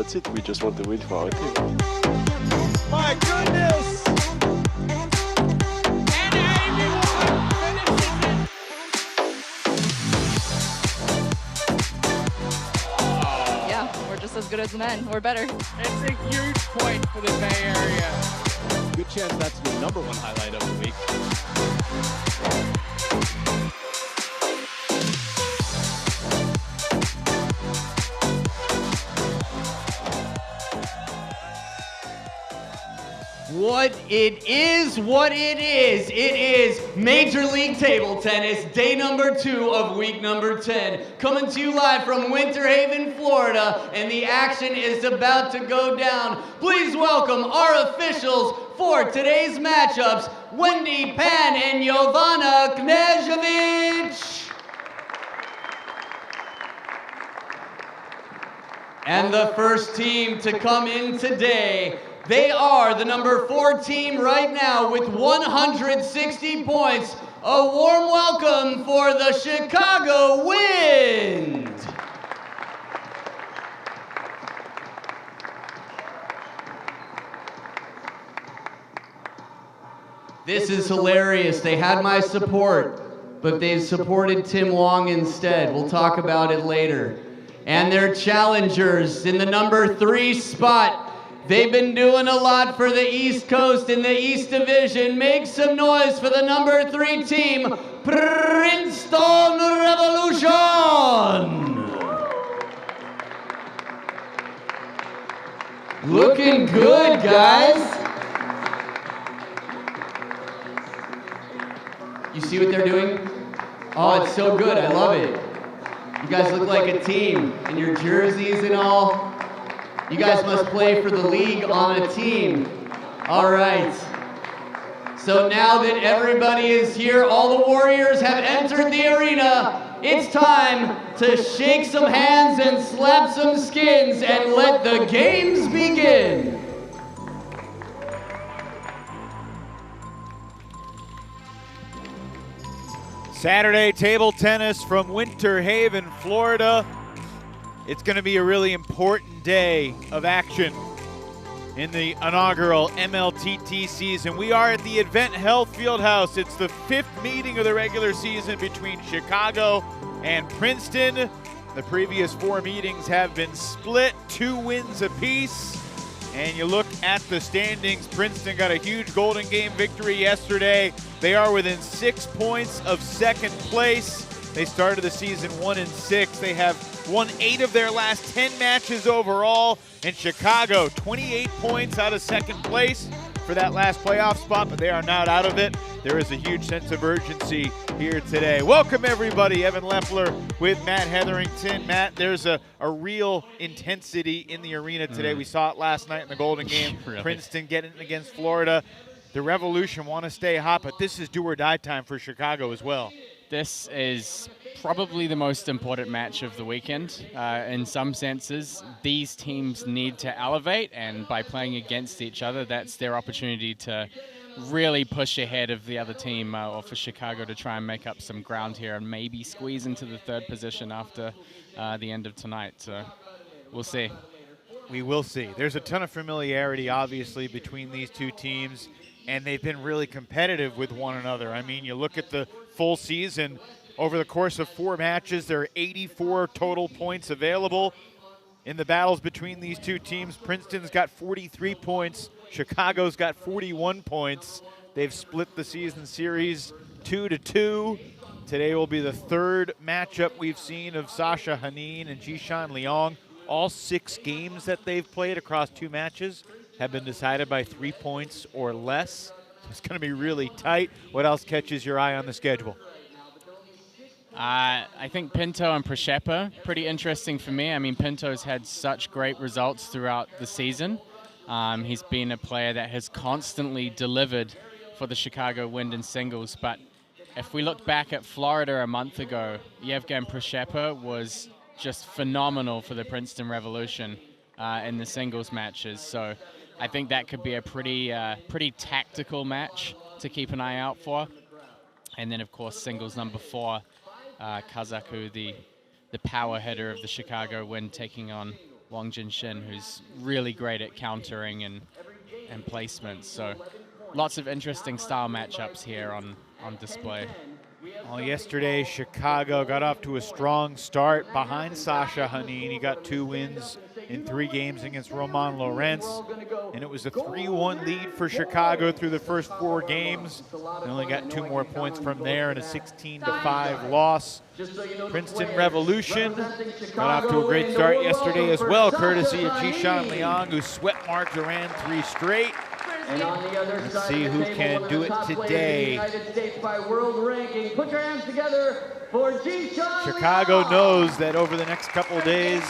that's it. We just want to win for our team. My goodness! And everyone finishes it! Yeah, we're just as good as the men, or better. It's a huge point for the Bay Area. Good chance that's the #1 highlight of the week. What it is. It is Major League Table Tennis, day number 2 of week number 10. Coming to you live from Winter Haven, Florida, and the action is about to go down. Please welcome our officials for today's matchups, Wendy Pan and Jovana Knežević. And the first team to come in today, they are the number 4 team right now with 160 points. A warm welcome for the Chicago Wind. This is hilarious. They had my support, but they've supported Tim Long instead. We'll talk about it later. And their challengers in the number 3 spot. They've been doing a lot for the East Coast in the East Division. Make some noise for the number 3 team, Princeton Revolution! Looking good, guys. You see what they're doing? Oh, it's so good. I love it. You guys look like a team in your jerseys and all. You guys must play for the league on a team. All right. So now that everybody is here, all the Warriors have entered the arena. It's time to shake some hands and slap some skins and let the games begin. Saturday table tennis from Winter Haven, Florida. It's going to be a really important day of action in the inaugural MLTT season. We are at the Event Health Fieldhouse. It's the 5th meeting of the regular season between Chicago and Princeton. The previous 4 meetings have been split, 2 wins apiece. And you look at the standings, Princeton got a huge Golden Game victory yesterday. They are within 6 points of second place. They started the season 1-6. They have won 8 of their last 10 matches overall. And Chicago, 28 points out of second place for that last playoff spot, but they are not out of it. There is a huge sense of urgency here today. Welcome, everybody. Evan Leffler with Matt Hetherington. Matt, there's a real intensity in the arena today. We saw it last night in the Golden Game. Really? Princeton getting against Florida. The Revolution want to stay hot, but this is do or die time for Chicago as well. This is probably the most important match of the weekend. In some senses, these teams need to elevate, and by playing against each other, that's their opportunity to really push ahead of the other team, or for Chicago to try and make up some ground here and maybe squeeze into the 3rd position after the end of tonight. So we'll see. We will see. There's a ton of familiarity, obviously, between these two teams, and they've been really competitive with one another. I mean, you look at the full season, over the course of 4 matches, there are 84 total points available. In the battles between these two teams, Princeton's got 43 points, Chicago's got 41 points. They've split the season series 2-2. Today will be the 3rd matchup we've seen of Sasha Hanin and Jishan Leong. All 6 games that they've played across 2 matches have been decided by 3 points or less. It's going to be really tight. What else catches your eye on the schedule? I think Pinto and Przeppa, pretty interesting for me. I mean, Pinto's had such great results throughout the season. He's been a player that has constantly delivered for the Chicago Wind in singles. But if we look back at Florida a month ago, Yevgen Przeppa was just phenomenal for the Princeton Revolution in the singles matches. So I think that could be a pretty tactical match to keep an eye out for. And then, of course, singles number 4, Kazaku, the power hitter of the Chicago Wind, taking on Wang Jinshin, who's really great at countering and placements. So lots of interesting style matchups here on display. Well, yesterday, Chicago got off to a strong start behind Sasha Hanin. He got 2 wins in 3 games against Roman Lorenz, and it was a 3-1 lead for Chicago through the first 4 games. They only got 2 more points from there in a 16-5 loss. Princeton Revolution got off to a great start yesterday as well, courtesy of Jishan Liang, who swept Mark Duran 3 straight. And on the other Let's side see of the who table, can do it top lady in the today. United States by world ranking. Put your hands together for Jishan Chicago Liang. knows that over the next couple of days,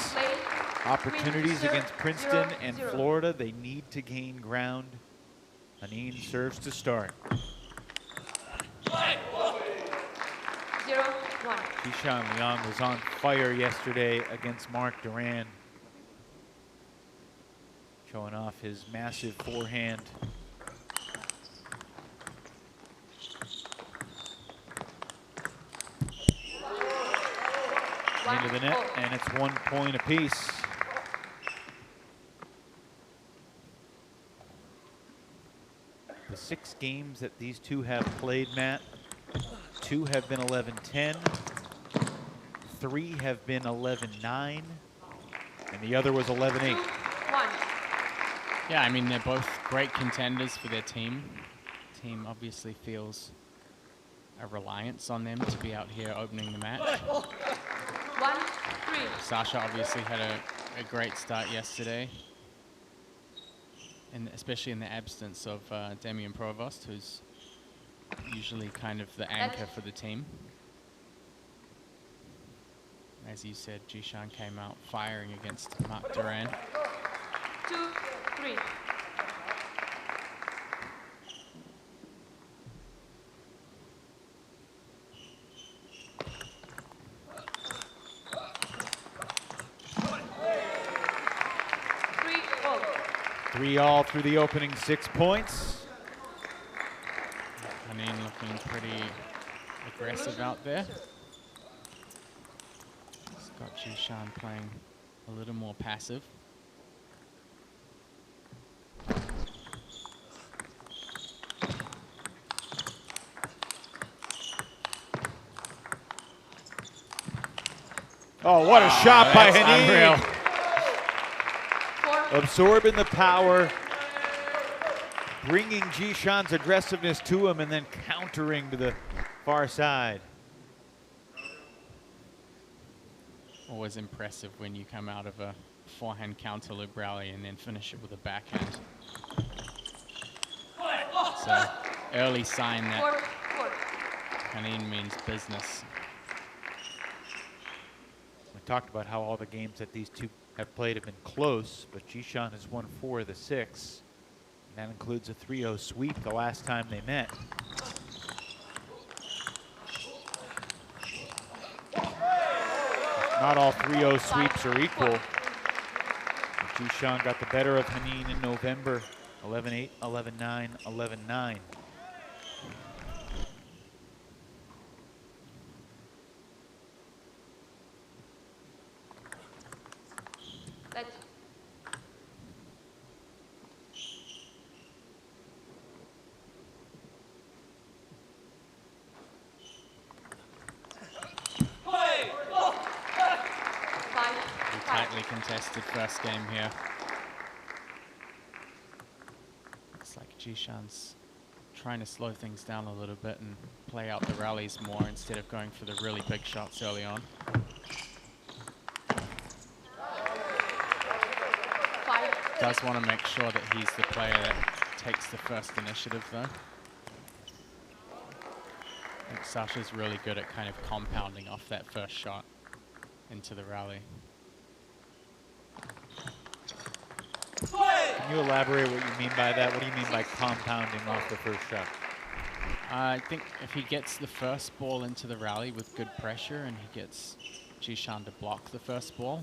opportunities against Princeton and Florida, they need to gain ground. Hanin serves to start. 0-1. Jishan Liang was on fire yesterday against Mark Duran, showing off his massive forehand. Into the net, and it's 1 point apiece. The 6 games that these two have played, Matt, 2 have been 11-10, 3 have been 11-9, and the other was 11-8. Yeah, I mean, they're both great contenders for their team. The team obviously feels a reliance on them to be out here opening the match. 1-3. Sasha obviously had a great start yesterday, and especially in the absence of Damien Provost, who's usually kind of the anchor for the team. As you said, Jishan came out firing against Mark Duran. 2-3. Three all through the opening 6 points. Hanin looking pretty aggressive out there. Scott Jishan playing a little more passive. Oh, what a shot by That's Hanin. unreal. Absorbing the power, bringing Jishan's aggressiveness to him, and then countering to the far side. Always impressive when you come out of a forehand counter loop rally and then finish it with a backhand. So early sign that Hanin means business. We talked about how all the games that these two have played have been close, but Jishan has won 4 of the 6. And that includes a 3-0 sweep the last time they met. Not all 3-0 sweeps are equal. Jishan got the better of Hanin in November, 11-8, 11-9, 11-9. Tightly contested first game here. Looks like Jishan's trying to slow things down a little bit and play out the rallies more instead of going for the really big shots early on. Does want to make sure that he's the player that takes the first initiative though. I think Sasha's really good at kind of compounding off that first shot into the rally. Can you elaborate what you mean by that? What do you mean by compounding off the first shot? I think if he gets the first ball into the rally with good pressure and he gets Jishan to block the first ball,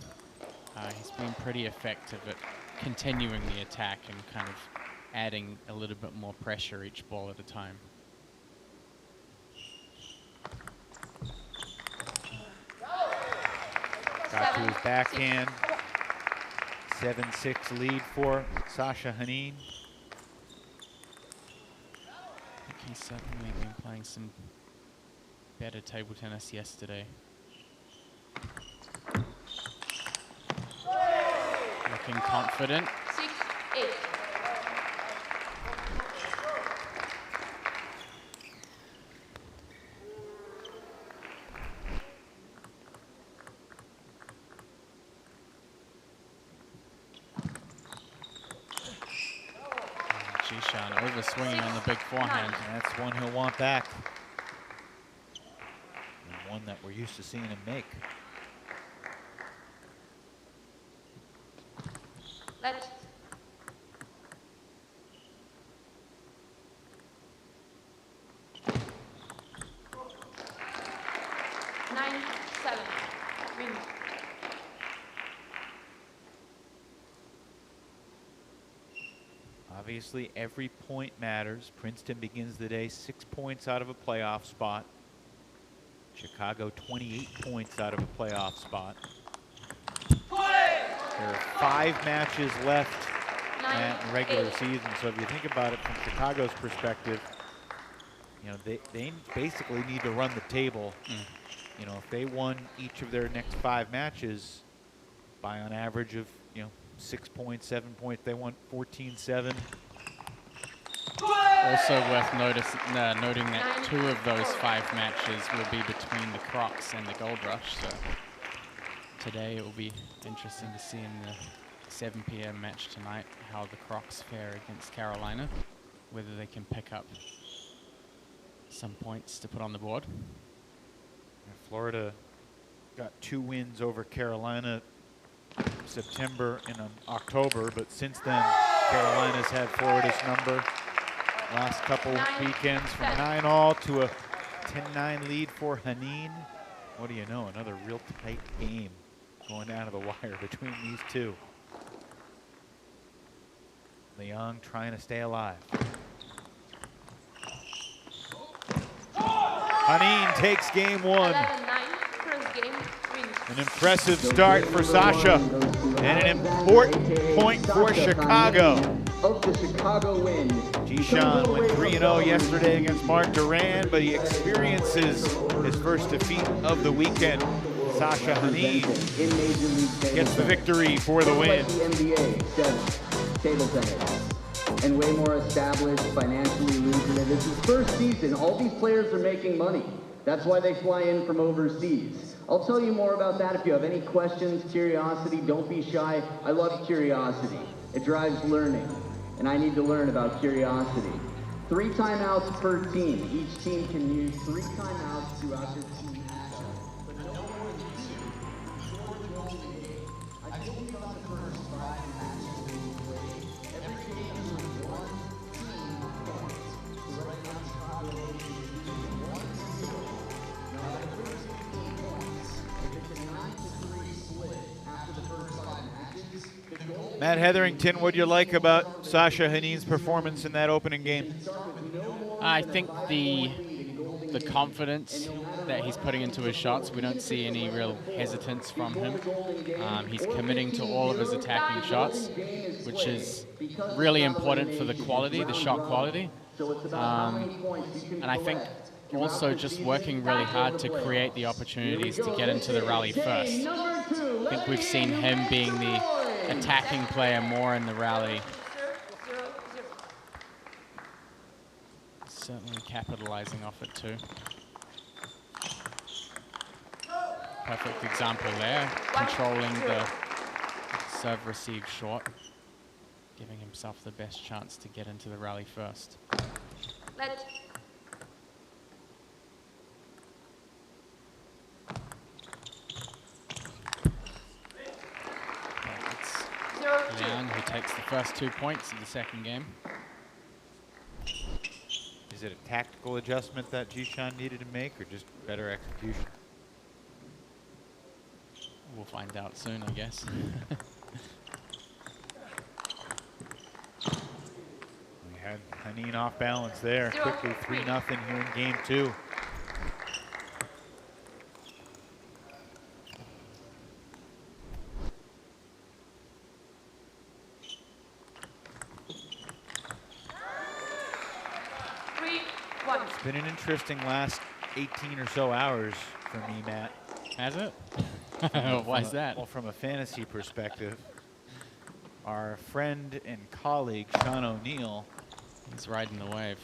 he's been pretty effective at continuing the attack and kind of adding a little bit more pressure each ball at a time. Got to his backhand. 7-6 lead for Sasha Hanin. I think he's certainly been playing some better table tennis yesterday. Looking confident. 6-8. Jishan over swinging on the big forehand. That's one he'll want back. And one that we're used to seeing him make. Let. Nine, 7. Win. Obviously, every point matters. Princeton begins the day 6 points out of a playoff spot. Chicago 28 points out of a playoff spot. There are 5 matches left in regular season. So if you think about it from Chicago's perspective, you know, they basically need to run the table. You know, if they won each of their next 5 matches by on average of, you know, 6 points, 7 points, they won 14-7. Also worth noting that 2 of those 5 matches will be between the Crocs and the Gold Rush. So today it will be interesting to see in the 7 p.m. match tonight how the Crocs fare against Carolina, whether they can pick up some points to put on the board. Florida got 2 wins over Carolina September and October, but since then Carolina's had Florida's number. Last couple weekends from 9-all to a 10-9 lead for Hanin. What do you know, another real tight game going down to the wire between these two. Leong trying to stay alive. Hanin takes game 1. 11-9. First game wins. An impressive start for Sasha and an important point for Chicago. Of the Chicago win. Jishan went 3-0 yesterday against Mark Duran, but he experiences his first defeat of the weekend. Sasha Hanin gets the victory for the win. The NBA, 7, table tennis. And way more established, financially lucrative. It's his first season. All these players are making money. That's why they fly in from overseas. I'll tell you more about that if you have any questions, curiosity. Don't be shy. I love curiosity. It drives learning, and I need to learn about curiosity. 3 timeouts per team. Each team can use 3 timeouts throughout their team action. But no more than 2 before the goal of the game. I told you about the first 5 matches being played. Every game is with 1 team point. So right now, Chicago is 1-0. Now that first 15 points, if it's a 9-3 split after the first 5 matches, the goal. Matt Hetherington, what do you like about Sasha Hanin's performance in that opening game? I think the confidence that he's putting into his shots, we don't see any real hesitance from him. He's committing to all of his attacking shots, which is really important for the quality, the shot quality. And I think also just working really hard to create the opportunities to get into the rally first. I think we've seen him being the attacking player more in the rally. Certainly capitalizing off it too. Perfect example there, controlling the serve receive short, giving himself the best chance to get into the rally first. Let. It's Leong who takes the first 2 points of the second game. Is it a tactical adjustment that Jishan needed to make, or just better execution? We'll find out soon, I guess. We had Hanin off balance there. Quickly 3-0 here in game 2. It's been an interesting last 18 or so hours for me, Matt. Has it? Why is that? Well, from a fantasy perspective, our friend and colleague, Sean O'Neill, He's riding the wave.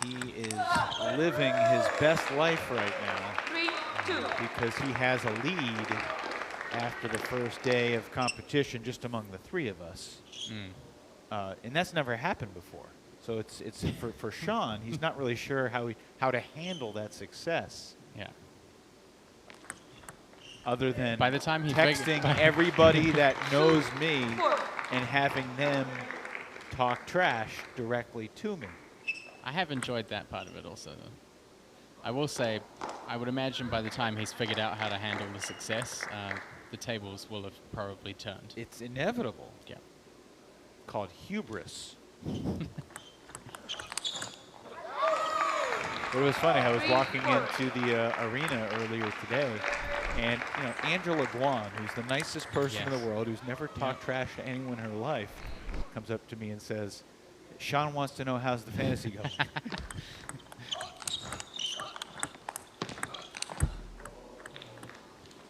he is living his best life right now because he has a lead after the first day of competition just among the three of us. And that's never happened before. So it's for Sean, he's not really sure how to handle that success. Yeah. Other than By the time he texting everybody that knows me and having them talk trash directly to me. I have enjoyed that part of it also, though. I will say, I would imagine by the time he's figured out how to handle the success, the tables will have probably turned. It's inevitable. Yeah. Called hubris. But it was funny. I was walking into the arena earlier today, and Angela Guan, who's the nicest person in the world, who's never talked trash to anyone in her life, comes up to me and says, "Sean wants to know how's the fantasy going."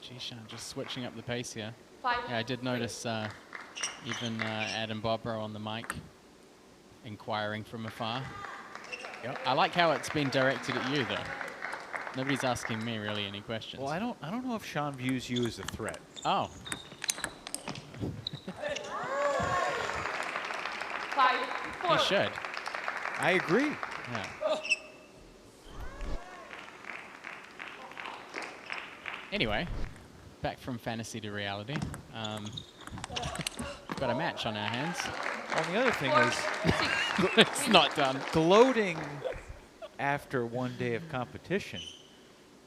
Gee, Sean, just switching up the pace here. Yeah, I did notice even Adam Bobrow on the mic, inquiring from afar. Yep. I like how it's been directed at you, though. Nobody's asking me really any questions. Well, I don't know if Sean views you as a threat. Oh. He should. I agree. Yeah. Anyway, back from fantasy to reality. We've got a match on our hands. Well, the other thing is, It's not done. gloating after one day of competition.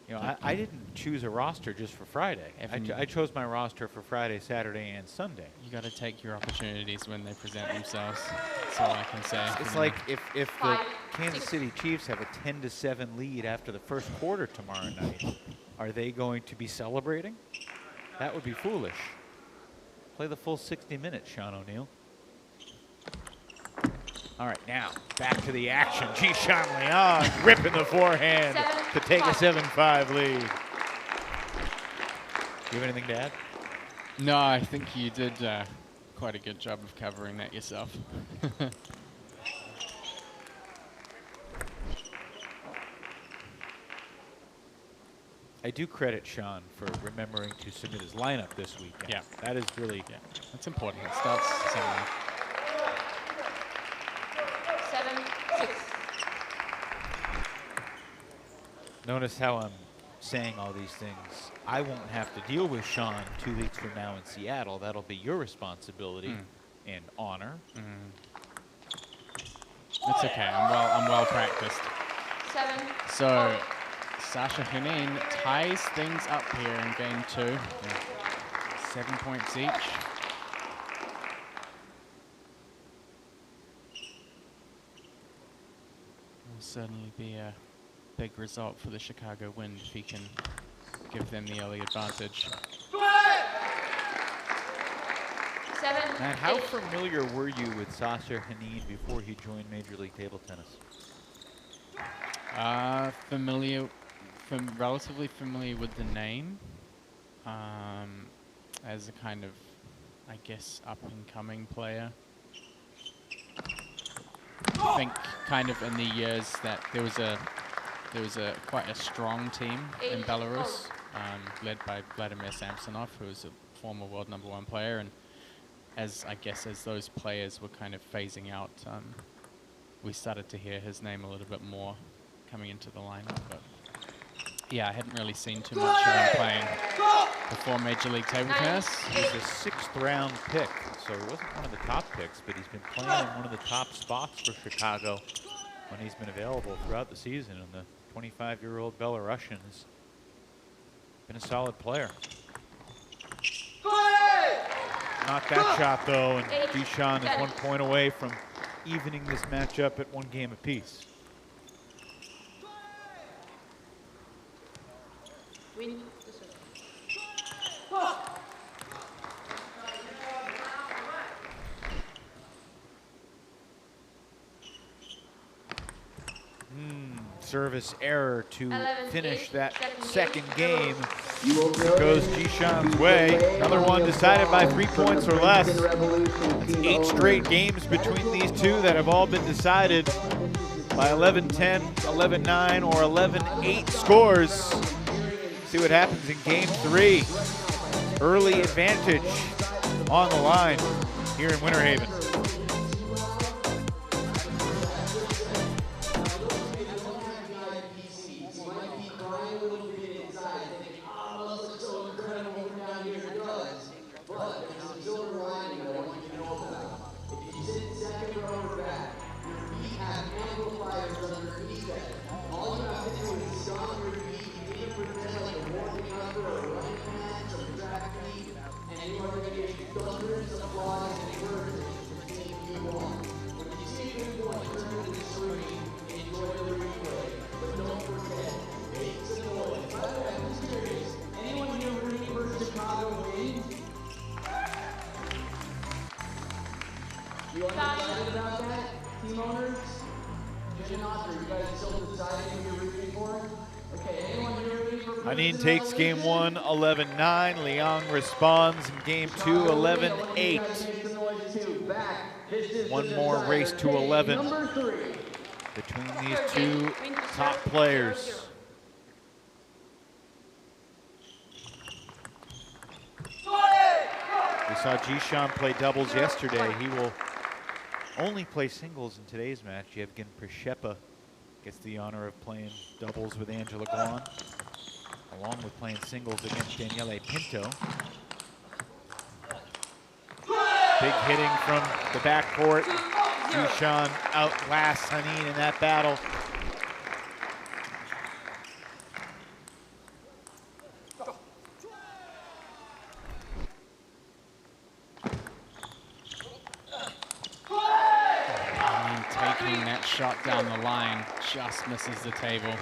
I didn't choose a roster just for Friday. I chose my roster for Friday, Saturday, and Sunday. You got to take your opportunities when they present themselves. That's all I can say. It's like if the Kansas City Chiefs have a 10-7 lead after the first quarter tomorrow night, are they going to be celebrating? That would be foolish. Play the full 60 minutes, Sean O'Neill. All right, now back to the action. Jishan Leon ripping the forehand to take a 7-5 lead. Do you have anything to add? No, I think you did quite a good job of covering that yourself. I do credit Sean for remembering to submit his lineup this weekend. Yeah. That is really... Yeah, that's important. It starts somewhere. 7-6. Notice how I'm saying all these things. I won't have to deal with Sean 2 weeks from now in Seattle. That'll be your responsibility and honor. It's okay. I'm well practiced. 7. So Sasha Henin ties things up here in game 2. 7 points each. Will certainly be a big result for the Chicago Wind if he can give them the early advantage. 7. Matt, how familiar were you with Sasha Henin before he joined Major League Table Tennis? Relatively familiar with the name, as a kind of, I guess, up-and-coming player. I think kind of in the years that there was quite a strong team in Belarus, led by Vladimir Samsonov, who was a former world #1 player, and as those players were kind of phasing out, we started to hear his name a little bit more coming into the lineup. But yeah, I hadn't really seen too much of him playing before Major League Table Tennis. He's a 6th round pick, so he wasn't one of the top picks, but he's been playing in one of the top spots for Chicago when he's been available throughout the season. And the 25-year-old Belarusian has been a solid player. Not that shot, though, and Dushan is 1 point away from evening this matchup at 1 game apiece. Win. Service error to finish that second game. You It goes Jishan's way. Another one decided by 3 points or less. It's 8 straight games between these two that have all been decided by 11-10, 11-9, or 11-8 scores. See what happens in game 3. Early advantage on the line here in Winter Haven. You excited about that, team owners? You guys still deciding who you're rooting for? Okay, anyone here rooting for Haneen takes game 1, 11-9. Liang responds in game 2, 11-8. One more race to 11 between these two top players. We saw Jishan play doubles yesterday. He will only play singles in today's match. Yevgen Prishepa gets the honor of playing doubles with Angela Guan, along with playing singles against Daniele Pinto. Big hitting from the backcourt. Jishan outlasts Haneen in that battle. Taking that shot down the line, just misses the table.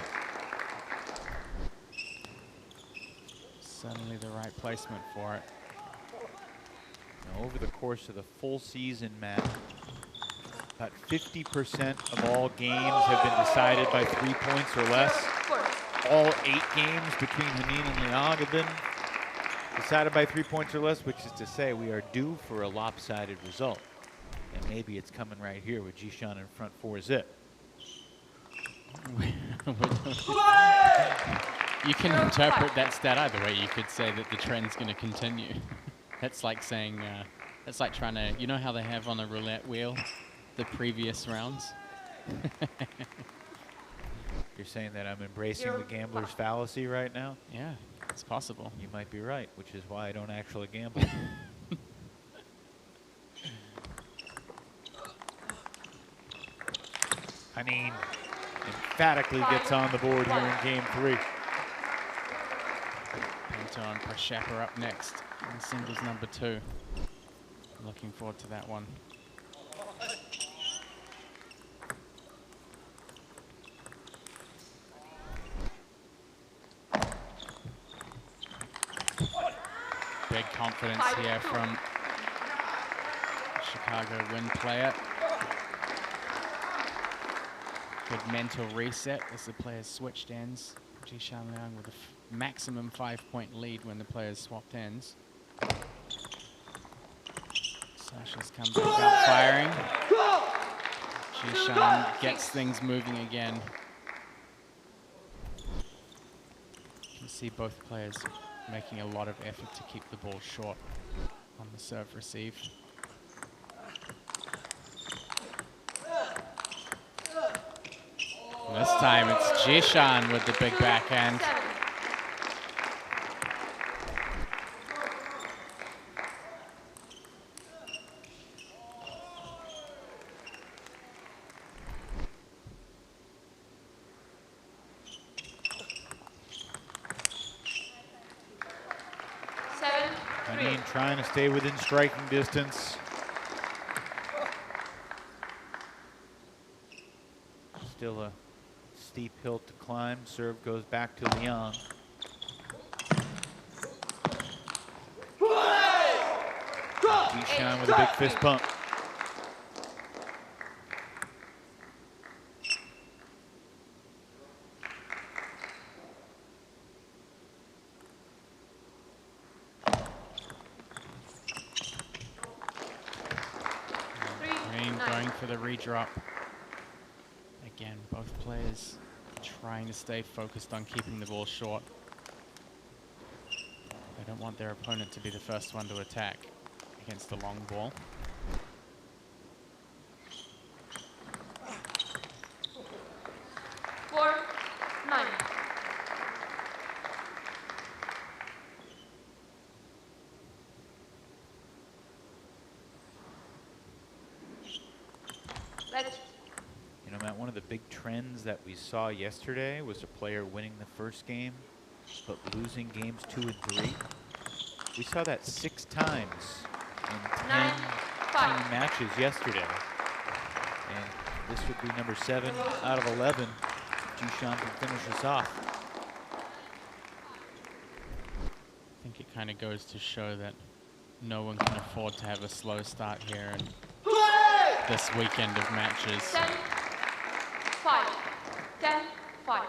Certainly the right placement for it. Now, over the course of the full season, Matt, about 50% of all games have been decided by 3 points or less. All 8 games between Haneen and Liang have been decided by 3 points or less, which is to say we are due for a lopsided result. And maybe it's coming right here with Jishan in front 4-zip. You can interpret that stat either way. You could say that the trend's going to continue. That's like saying, that's like trying to, you know how they have on a roulette wheel the previous rounds? You're saying that I'm embracing the gambler's fallacy right now? Yeah, it's possible. You might be right, which is why I don't actually gamble. Haneen emphatically gets on the board here in game 3. Pinto and Prishepa up next in singles number 2. I'm looking forward to that one. Big confidence here from Chicago win player. Good mental reset as the players switched ends. Jishan Liang with a maximum 5-point lead when the players swapped ends. Sasha's come back out firing. Jishan gets things moving again. You can see both players making a lot of effort to keep the ball short on the serve receive. This time it's Jishan with the big backhand. Haneen trying to stay within striking distance. Still a steep hill to climb. Serve goes back to Liang. Jishan with a big fist pump. for the redrop. Again, both players trying to stay focused on keeping the ball short. They don't want their opponent to be the first one to attack against the long ball. You know, Matt, one of the big trends that we saw yesterday was a player winning the first game, but losing games 2 and 3. We saw that 6 times in 10 team matches yesterday. And this would be number 7 out of 11. Jishan can finish us off. I think it kind of goes to show that no one can afford to have a slow start here in this weekend of matches. 10-5. 10-5.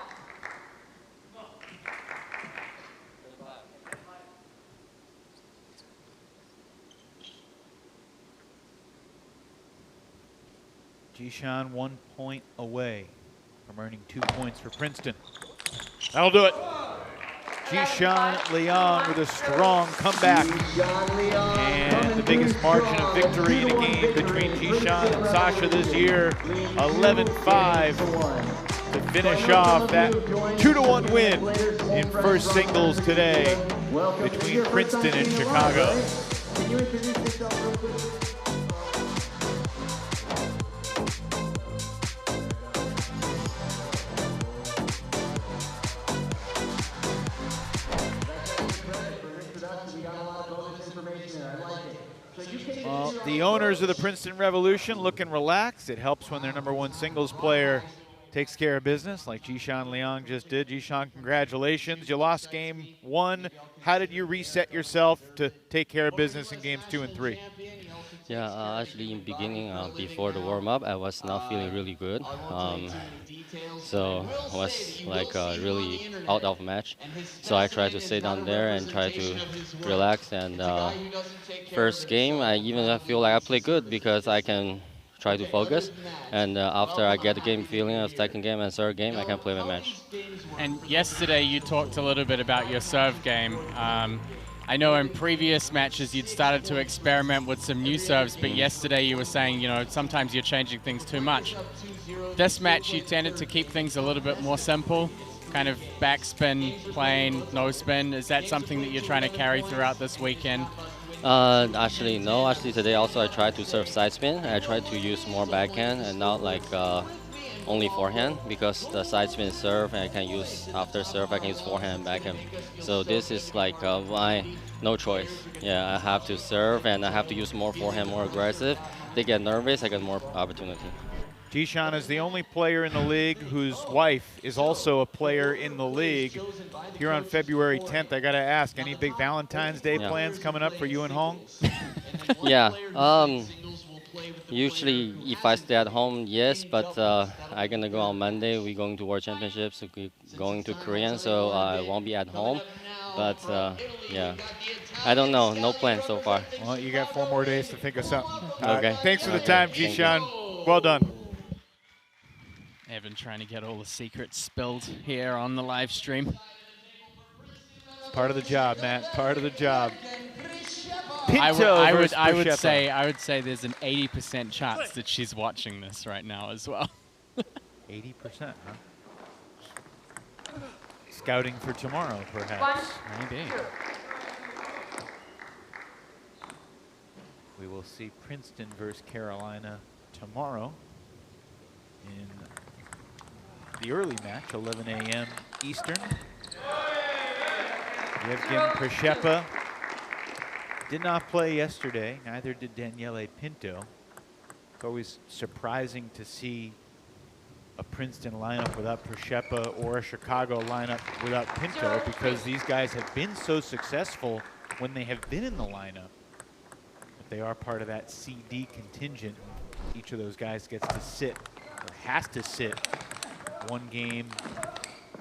Jishan 1 point away from earning 2 points for Princeton. That'll do it. Jishan Liang with a strong comeback. And the biggest margin of victory in a game between Jishan and Sasha this year, 11-5, to finish off that 2-1 win in first singles today between Princeton and Chicago. Can you introduce yourself real quick? Well, the owners of the Princeton Revolution looking relaxed. It helps when their #1 singles player takes care of business like Jishan Liang just did. Jishan, congratulations. You lost game 1. How did you reset yourself to take care of business in games 2 and 3? Yeah, actually in beginning, before the warm-up, I was not feeling really good. So I was like really out of match. So I tried to sit down there and try to relax. And first game, I even feel like I played good because I can try to focus. And after I get the game feeling of second game and third game, I can play my match. And yesterday you talked a little bit about your serve game. I know in previous matches you'd started to experiment with some new serves, but yesterday you were saying, you know, sometimes you're changing things too much. This match you tended to keep things a little bit more simple, kind of backspin, plain, no spin. Is that something that you're trying to carry throughout this weekend? Actually, no. Actually, today also I tried to serve side spin. I tried to use more backhand and not like only forehand, because the side spin serve and I can use after serve, I can use forehand and backhand. So this is like my no choice. Yeah, I have to serve and I have to use more forehand, more aggressive. They get nervous, I get more opportunity. Jishan is the only player in the league whose wife is also a player in the league. Here on February 10th, I got to ask, any big Valentine's Day plans coming up for you and Hong? Yeah. Usually, if I stay at home, yes, but I'm going to go on Monday. We're going to World Championships, so we're going to Korea, so I won't be at home. But, yeah, I don't know. No plan so far. Well, you got 4 more days to think of something. Okay. Thanks for the time, Jishan. Well done. Evan trying to get all the secrets spilled here on the live stream. It's part of the job, Matt. Part of the job. I would Pinto say there's an 80% chance that she's watching this right now as well. 80%, huh? Scouting for tomorrow, perhaps. Maybe. We will see Princeton versus Carolina tomorrow in the early match, 11 a.m. Eastern. Yevgen Prishepa did not play yesterday. Neither did Daniele Pinto. It's always surprising to see a Princeton lineup without Prishepa or a Chicago lineup without Pinto, because these guys have been so successful when they have been in the lineup. But they are part of that CD contingent. Each of those guys gets to sit, or has to sit, one game,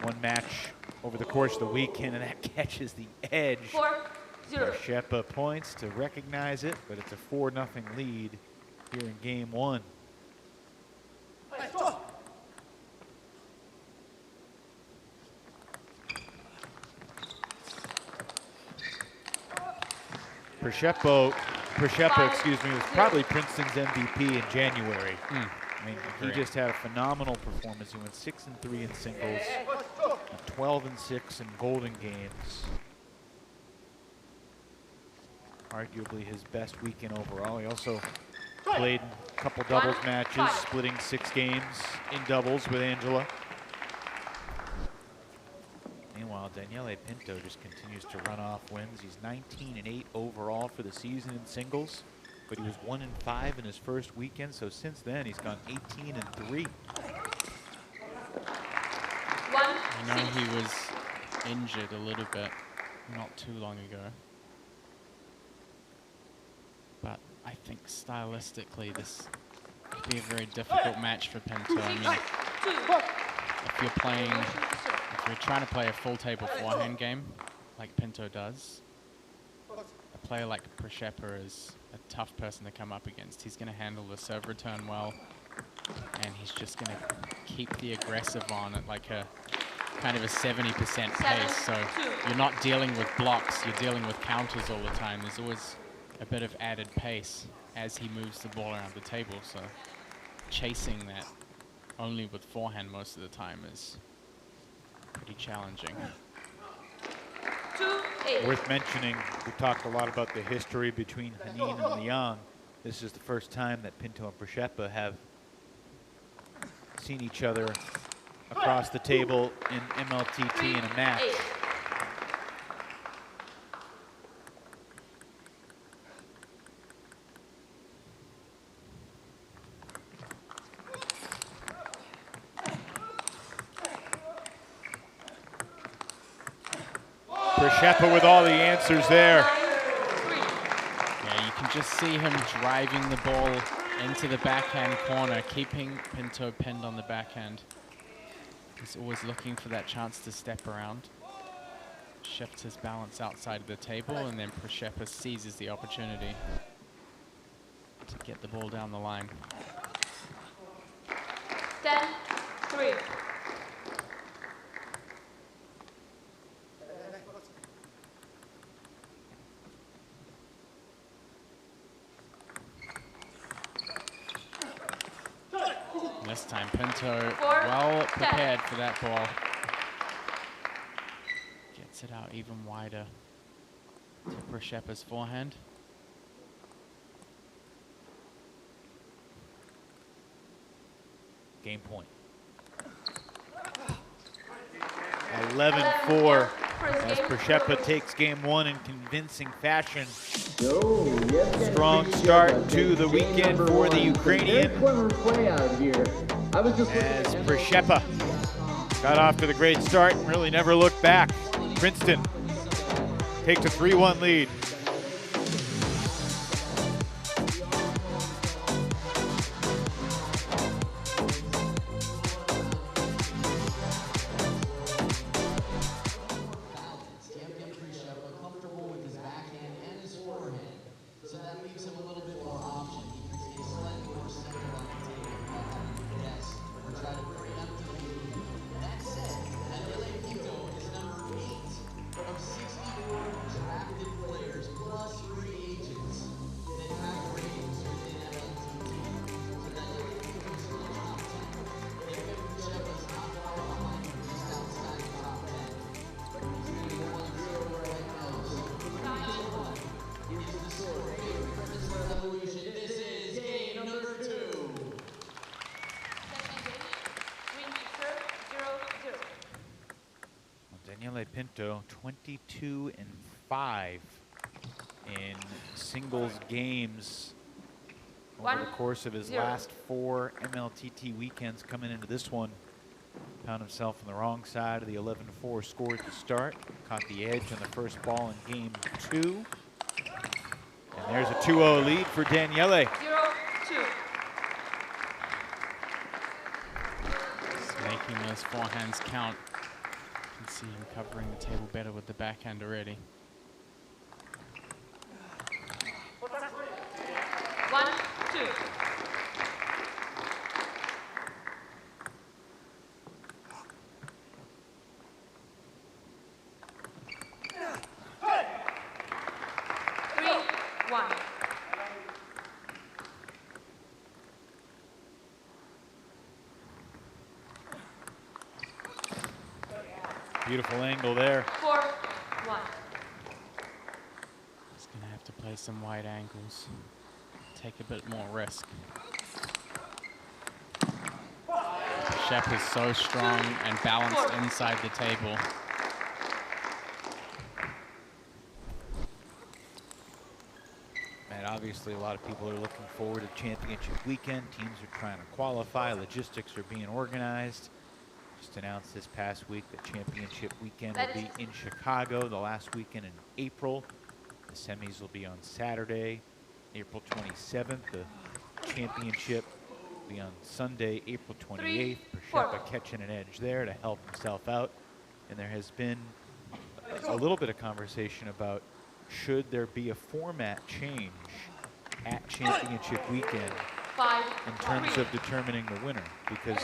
one match over the course of the weekend, and that catches the edge. 4-0. Shepa points to recognize it, but it's a 4-0 lead here in game 1. Prushepa, excuse me, was probably Princeton's MVP in January. I mean, he just had a phenomenal performance. He went 6-3 in singles, and 12-6 in Golden Games. Arguably his best weekend overall. He also played a couple doubles matches, splitting 6 games in doubles with Angela. Meanwhile, Daniele Pinto just continues to run off wins. He's 19-8 overall for the season in singles, but he was 1-5 in his first weekend. So since then, he's gone 18-3. I know he was injured a little bit not too long ago, but I think stylistically this could be a very difficult match for Pinto. I mean, if you're trying to play a full table forehand game like Pinto does, a player like Prushepa is a tough person to come up against. He's going to handle the serve return well, and he's just going to keep the aggressive on at like a kind of a 70% pace. So you're not dealing with blocks, you're dealing with counters all the time. There's always a bit of added pace as he moves the ball around the table. So chasing that only with forehand most of the time is pretty challenging. Worth mentioning, we talked a lot about the history between Hanin and Liang. This is the first time that Pinto and Prushepa have seen each other across the table in MLTT in a match. Prushepa with all the answers there. Yeah, you can just see him driving the ball into the backhand corner, keeping Pinto pinned on the backhand. He's always looking for that chance to step around, shift his balance outside of the table, and then Prushepa seizes the opportunity to get the ball down the line. 10-3. This time Pinto well prepared for that ball. Gets it out even wider to Prushepa's forehand. Game point. 11-4 as Prushepa takes game one in convincing fashion. Strong start to the weekend for the Ukrainian as Prushepa got off to the great start and really never looked back. Princeton takes a 3-1 lead. Daniele Pinto, 22-5 in singles games over the course of his last 4 MLTT weekends. Coming into this one, found himself on the wrong side of the 11-4 score at the start. Caught the edge on the first ball in game 2. And there's a 2-0 lead for Daniele. 0-2. Making those forehands count. You can see him covering the table better with the backhand already. 1-2. Beautiful angle there. 4-1. He's going to have to play some wide angles, take a bit more risk. Shep is so strong and balanced inside the table. And obviously a lot of people are looking forward to championship weekend. Teams are trying to qualify. Logistics are being organized. Just announced this past week that championship weekend will be in Chicago, the last weekend in April. The semis will be on Saturday, April 27th. The championship will be on Sunday, April 28th. Przeppa catching an edge there to help himself out. And there has been a little bit of conversation about should there be a format change at championship weekend in terms of determining the winner, because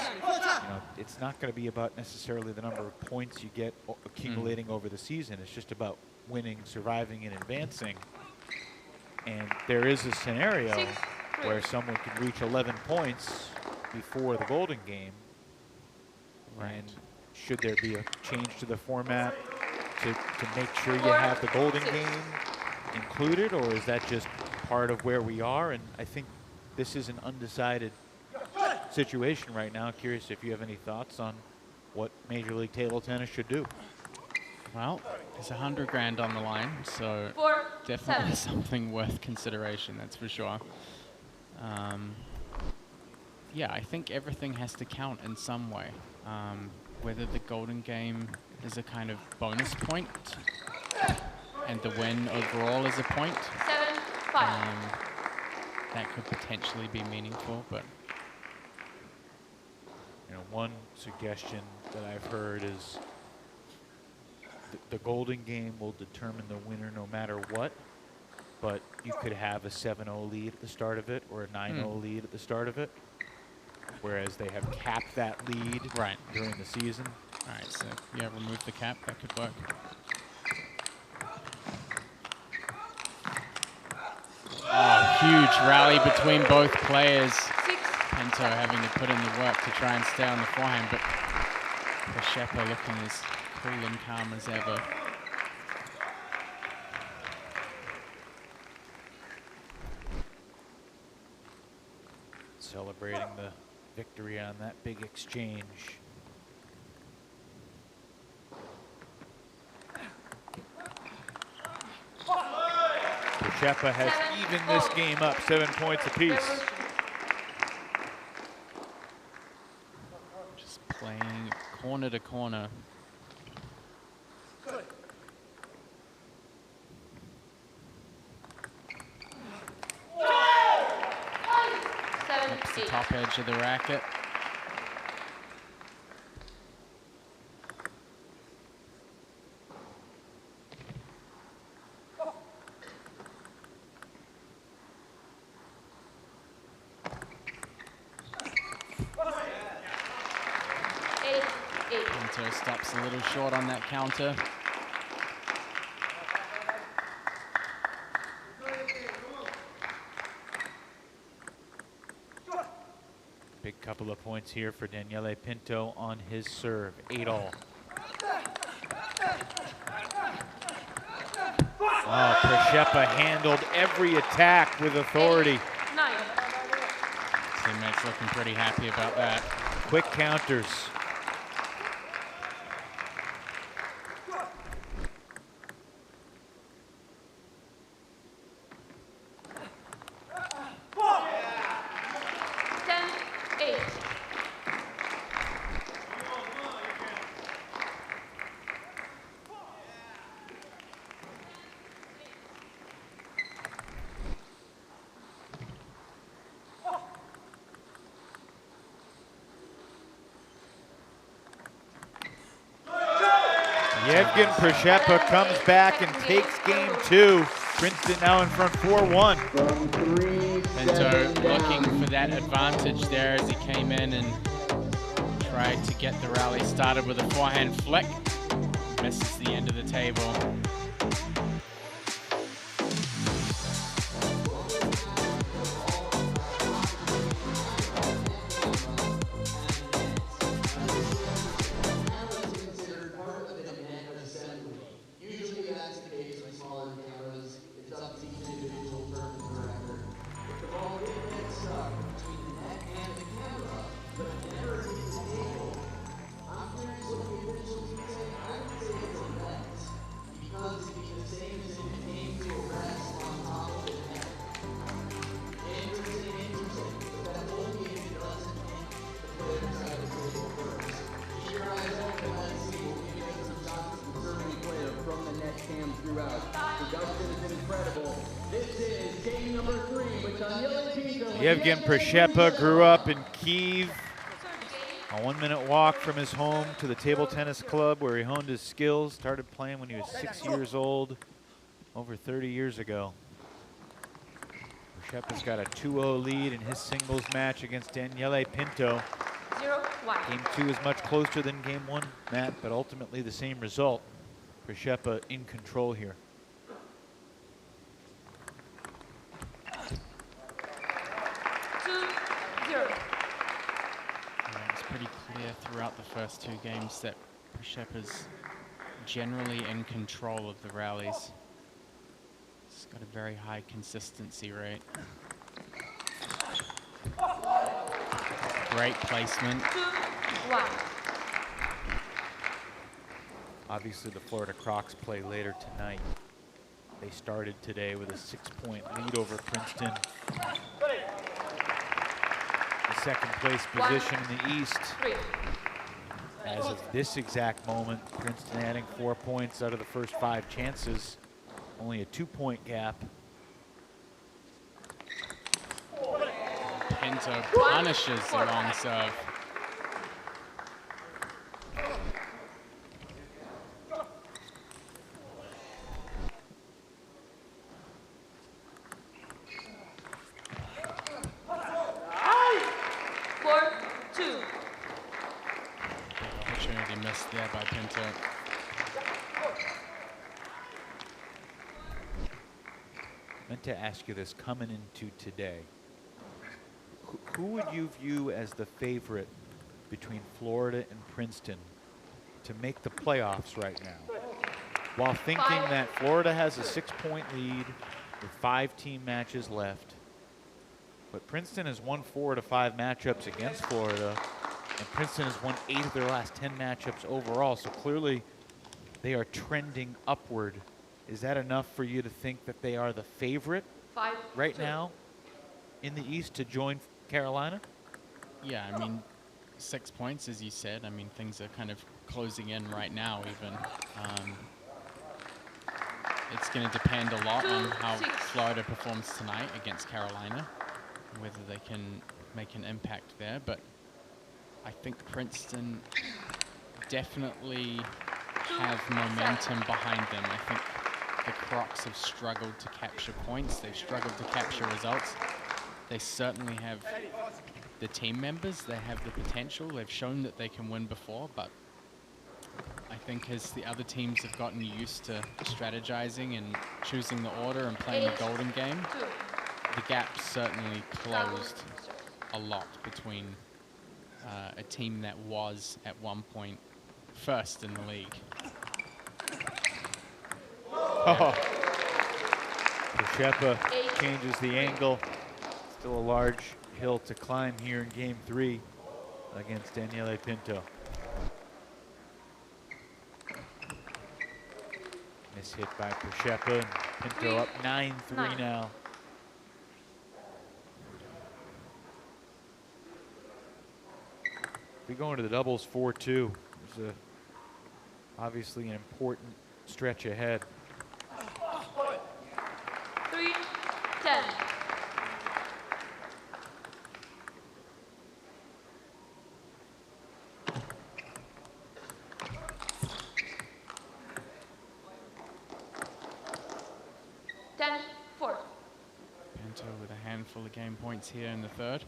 it's not going to be about necessarily the number of points you get accumulating over the season. It's just about winning, surviving, and advancing. And there is a scenario where someone can reach 11 points before the Golden Game. And should there be a change to the format to make sure you have the Golden Game included, or is that just part of where we are? And I think this is an undecided situation right now. Curious if you have any thoughts on what Major League Table Tennis should do. Well, there's $100 grand on the line, so definitely something worth consideration, that's for sure. Yeah, I think everything has to count in some way. Whether the Golden Game is a kind of bonus point and the win overall is a point, that could potentially be meaningful. But one suggestion that I've heard is the Golden Game will determine the winner no matter what, but you could have a 7-0 lead at the start of it or a 9-0 lead at the start of it, whereas they have capped that lead during the season. All right, so yeah, remove the cap, that could work. Oh, huge rally between both players. Pinto having to put in the work to try and stay on the forehand, but Przeppa looking as cool and calm as ever. Celebrating the victory on that big exchange. Przeppa has evened this game up 7 points apiece. Just playing corner to corner. That's the top edge of the racket. Pinto stops a little short on that counter. Big couple of points here for Daniele Pinto on his serve, 8-all. Oh, Przeppa handled every attack with authority. Teammates looking pretty happy about that. Quick counters. Yevgen Przeppa comes back and takes game 2. Princeton now in front 4-1. Pinto looking for that advantage there as he came in and tried to get the rally started with a forehand flick. Misses the end of the table. throughout. Production is incredible. This is game number 3, which on Yellow Pinto. Yevgen Prishepa grew up in Kyiv, a 1-minute walk from his home to the table tennis club where he honed his skills. Started playing when he was 6 years old, over 30 years ago. Prishepa's got a 2-0 lead in his singles match against Daniele Pinto. 0-1. Game 2 is much closer than game 1, Matt, but ultimately the same result. Prishepa in control here. 2-0. It's pretty clear throughout the first 2 games that Prishepa's generally in control of the rallies. He's got a very high consistency rate. Great placement. 2-1. Obviously, the Florida Crocs play later tonight. They started today with a 6-point lead over Princeton. The second place position in the East. 3. As of this exact moment, Princeton adding 4 points out of the first 5 chances. Only a 2-point gap. Pinto punishes the long serve. Opportunity missed there by Pinto. Meant to ask you this coming into today. Who would you view as the favorite between Florida and Princeton to make the playoffs right now? While thinking that Florida has a 6-point lead with 5 team matches left, but Princeton has won 4 to 5 matchups against Florida, and Princeton has won 8 of their last 10 matchups overall, so clearly they are trending upward. Is that enough for you to think that they are the favorite right now in the East to join Carolina? Yeah, I mean, 6 points, as you said. I mean, things are kind of closing in right now, even. It's going to depend a lot on how Florida performs tonight against Carolina, whether they can make an impact there. But I think Princeton definitely have momentum behind them. I think the Crocs have struggled to capture points. They've struggled to capture results. They certainly have the team members. They have the potential. They've shown that they can win before, but I think as the other teams have gotten used to strategizing and choosing the order and playing the golden game, the gap certainly closed a lot between a team that was at one point first in the league. Oh. Prishepa changes the angle. Still a large hill to climb here in game 3 against Daniele Pinto. Miss hit by Prishepa, and Pinto up 9-3 now. We go into the doubles 4-2. There's obviously an important stretch ahead. 3-10. Pinto with a handful of game points here in the third.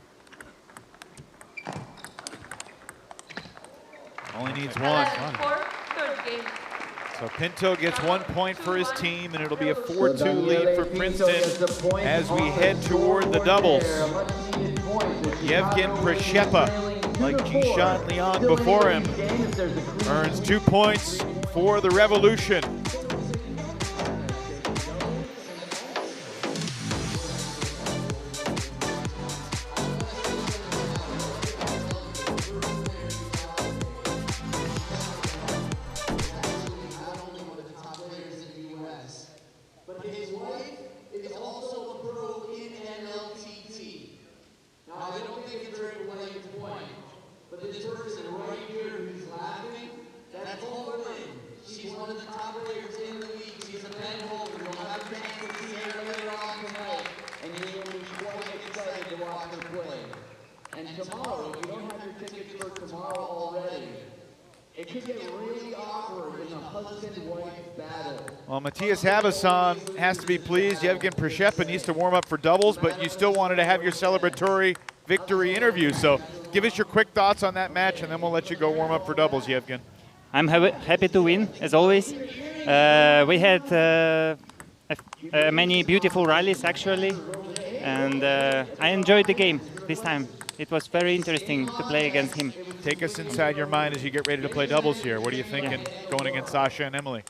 Only needs one. Third game. So Pinto gets 1 point for his team, and it'll be a 4-2 lead for Princeton as we head toward the doubles. Yevgen Prishepa, like Jishan Leon before him, earns 2 points for the Revolution. She's one of the top players It could get really awkward in the husband-wife battle. Well, Matthias Havassan has to be pleased. Yevgen Prishepa needs to warm up for doubles, but you still wanted to have your celebratory victory interview. So give us your quick thoughts on that match, and then we'll let you go warm up for doubles, Yevgen. I'm happy to win, as always. We had many beautiful rallies, actually, and I enjoyed the game this time. It was very interesting to play against him. Take us inside your mind as you get ready to play doubles here. What are you thinking going against Sasha and Emily?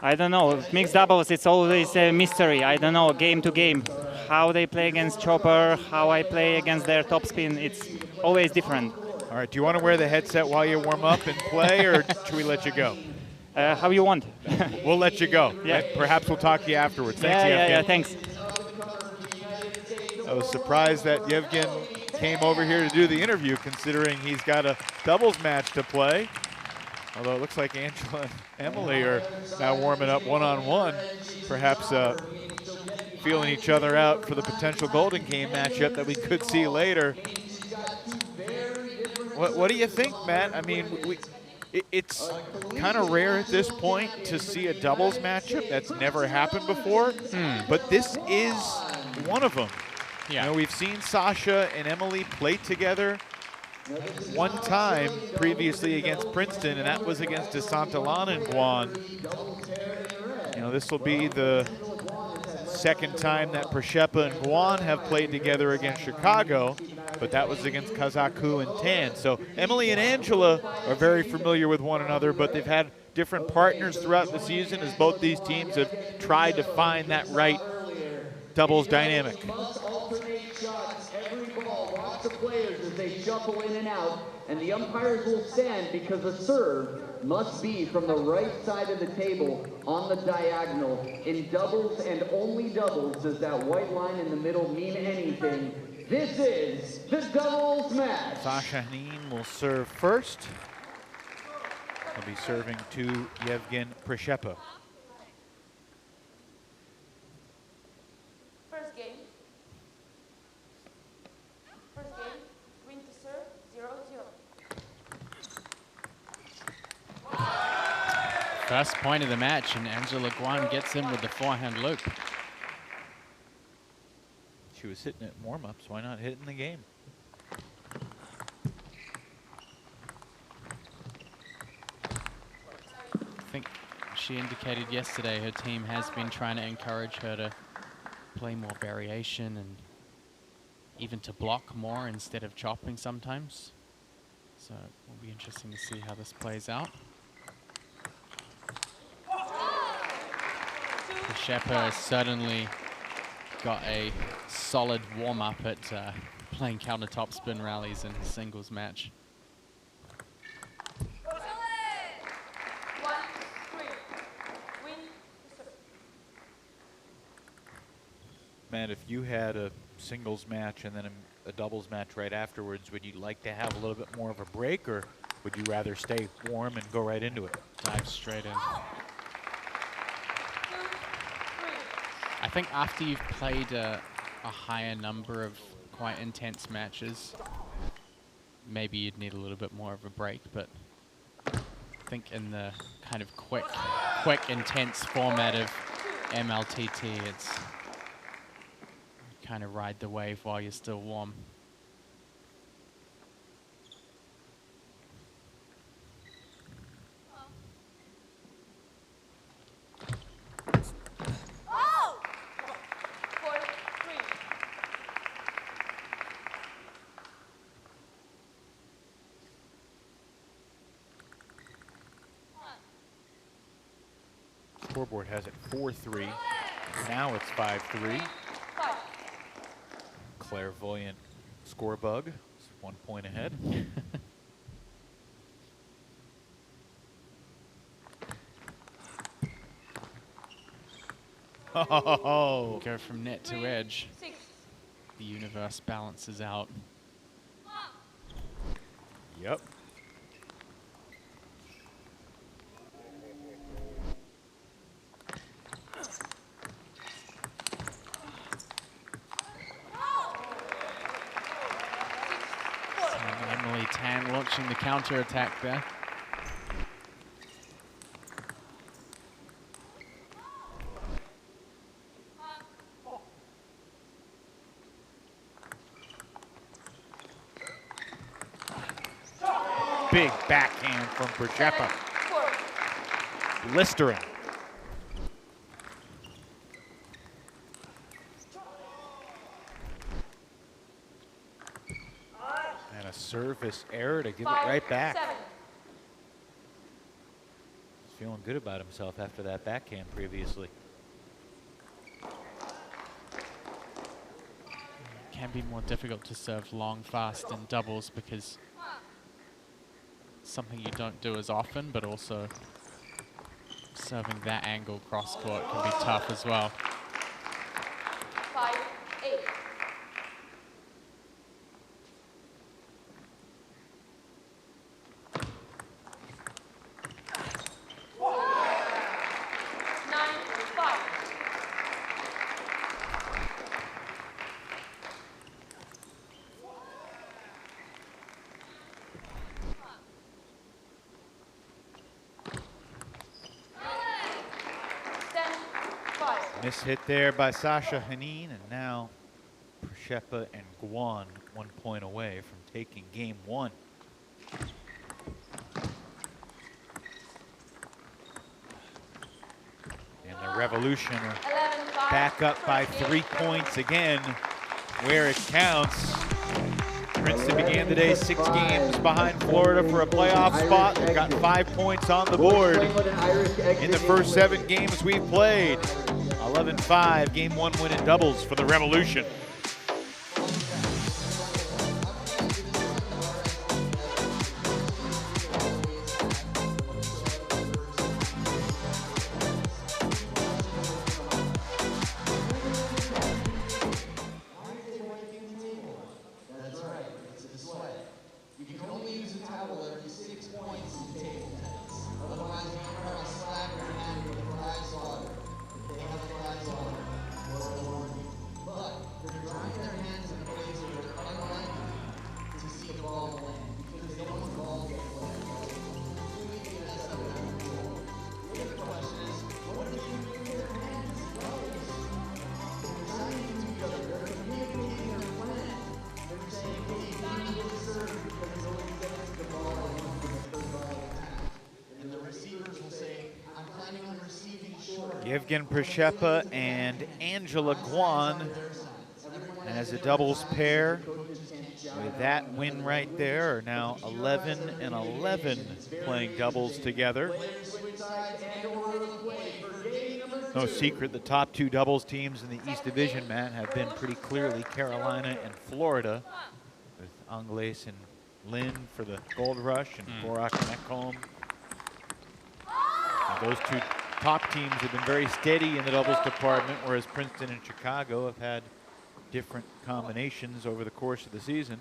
I don't know. Mixed doubles, it's always a mystery. I don't know, game to game. How they play against Chopper, how I play against their topspin, it's always different. All right, do you want to wear the headset while you warm up and play, or should we let you go? How you want. We'll let you go. Yeah. Perhaps we'll talk to you afterwards. Thanks, yeah, Yevgen. thanks. I was surprised that Yevgen came over here to do the interview, considering he's got a doubles match to play. Although it looks like Angela and Emily are now warming up one-on-one, perhaps feeling each other out for the potential Golden Game matchup that we could see later. What do you think, Matt? I mean, it's kind of rare at this point to see a doubles matchup. That's never happened before, but this is one of them. Yeah. You know, we've seen Sasha and Emily play together one time previously against Princeton, and that was against DeSantillan and Guan. You know, this will be the second time that Prishepa and Guan have played together against Chicago, but that was against Kazaku and Tan. So Emily and Angela are very familiar with one another, but they've had different partners throughout the season as both these teams have tried to find that right doubles dynamic. The players as they shuffle in and out, and the umpires will stand because a serve must be from the right side of the table on the diagonal. In doubles and only doubles does that white line in the middle mean anything. This is the doubles match. Sasha Hanine will serve first. He'll be serving to Yevgen Prishepa. First game. Win to serve, 0-0. First point of the match, and Angela Guan gets in with the forehand loop. She was hitting it in warm-ups. Why not hit it in the game? I think she indicated yesterday her team has been trying to encourage her to play more variation and even to block more instead of chopping sometimes. So it will be interesting to see how this plays out. Prishepa has certainly got a solid warm-up at playing countertop spin rallies in his singles match. Man, if you had a singles match and then a doubles match right afterwards, would you like to have a little bit more of a break, or would you rather stay warm and go right into it? Dive straight in. I think after you've played a higher number of quite intense matches, maybe you'd need a little bit more of a break, but I think in the kind of quick, intense format of MLTT, it's kind of ride the wave while you're still warm. Scoreboard has it 4-3. Now it's 5-3. Clairvoyant score bug. It's 1 point ahead. Oh! Go from net to edge. The universe balances out. Yep. Emily Tan launching the counter attack there. big backhand from Przyczepa. Blistering. And a service error to give it right back. He's feeling good about himself after that backhand previously. Can be more difficult to serve long, fast in doubles because something you don't do as often, but also serving that angle cross court can be tough as well. 5-8. Miss hit there by Sasha Henin, and now Przyczepa and Guan 1 point away from taking game 1. And the Revolution are back up by 3 points again, where it counts. Princeton began the day 6 games behind Florida for a playoff spot. They've got 5 points on the board in the first 7 games we've played. 11-5, game 1 win in doubles for the Revolution. Yevgen Przyczepa and Angela Guan as a doubles pair. With that win right there, are now 11-11 playing doubles together. No secret, the top 2 doubles teams in the East Division, Matt, have been pretty clearly Carolina and Florida, with Angles and Lynn for the Gold Rush and Borak and Ekholm. Those 2 top teams have been very steady in the doubles department, whereas Princeton and Chicago have had different combinations over the course of the season.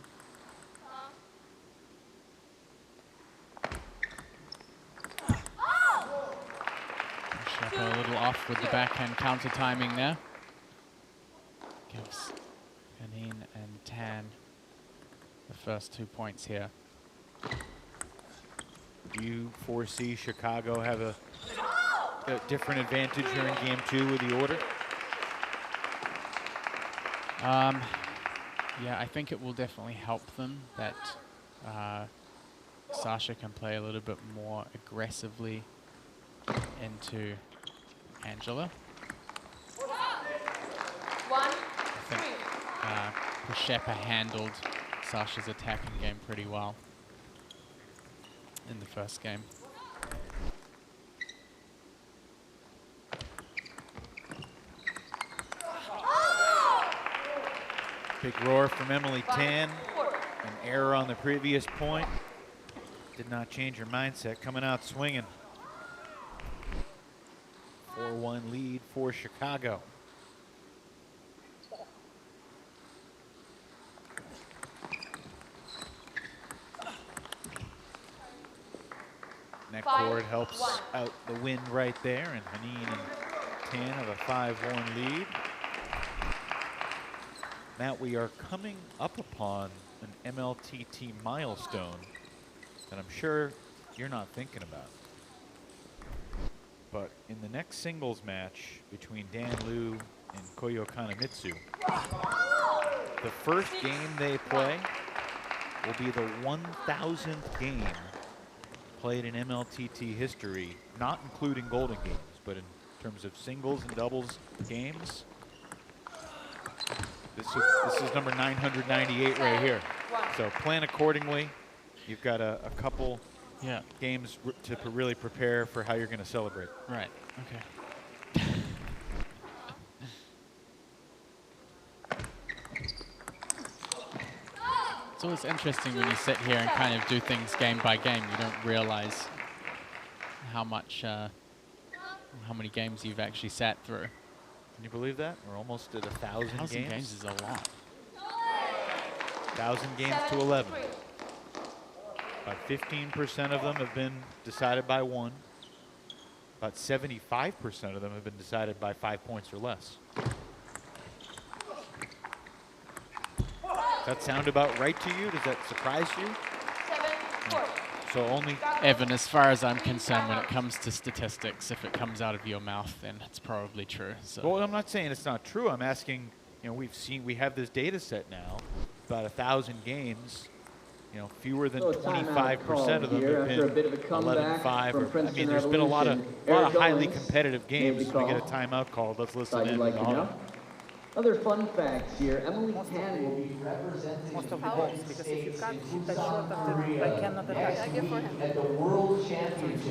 Przyczepa a little off with the backhand counter timing there. Gives Henin and Tan the first 2 points here. Do you foresee Chicago have a different advantage here in game 2 with the order? Yeah, I think it will definitely help them that Sasha can play a little bit more aggressively into Angela. I think Przyczepa handled Sasha's attacking game pretty well in the first game. Big roar from Emily Tan. An error on the previous point. Did not change her mindset, coming out swinging. 4-1 lead for Chicago. Neckboard helps out the win right there, and Henin and Tan have a 5-1 lead. Matt, we are coming up upon an MLTT milestone that I'm sure you're not thinking about. But in the next singles match between Dan Liu and Koyo Kanemitsu, the first game they play will be the 1,000th game played in MLTT history, not including Golden Games, but in terms of singles and doubles games. This is number 998 right here. So plan accordingly. You've got a couple games to really prepare for how you're going to celebrate. Right. Okay. It's always interesting when you sit here and kind of do things game by game. You don't realize how much, how many games you've actually sat through. Can you believe that? We're almost at 1,000 games. 1,000 games is a lot. 1,000 games to 11. About 15% of them have been decided by one. About 75% of them have been decided by 5 points or less. Does that sound about right to you? Does that surprise you? 7-4. So only... Evan, as far as I'm concerned, when it comes to statistics, if it comes out of your mouth, then it's probably true. So. Well, I'm not saying it's not true. I'm asking, you know, we have this data set now, about 1,000 games. You know, fewer than 25% of them have been 11-5. I mean, there's been a lot of highly competitive games. We get a timeout called. Let's listen in. Other fun facts here. Emily Tan will be representing most of the balls, because if you can't shoot that short after, I cannot attack. I give for him. at the World Championships.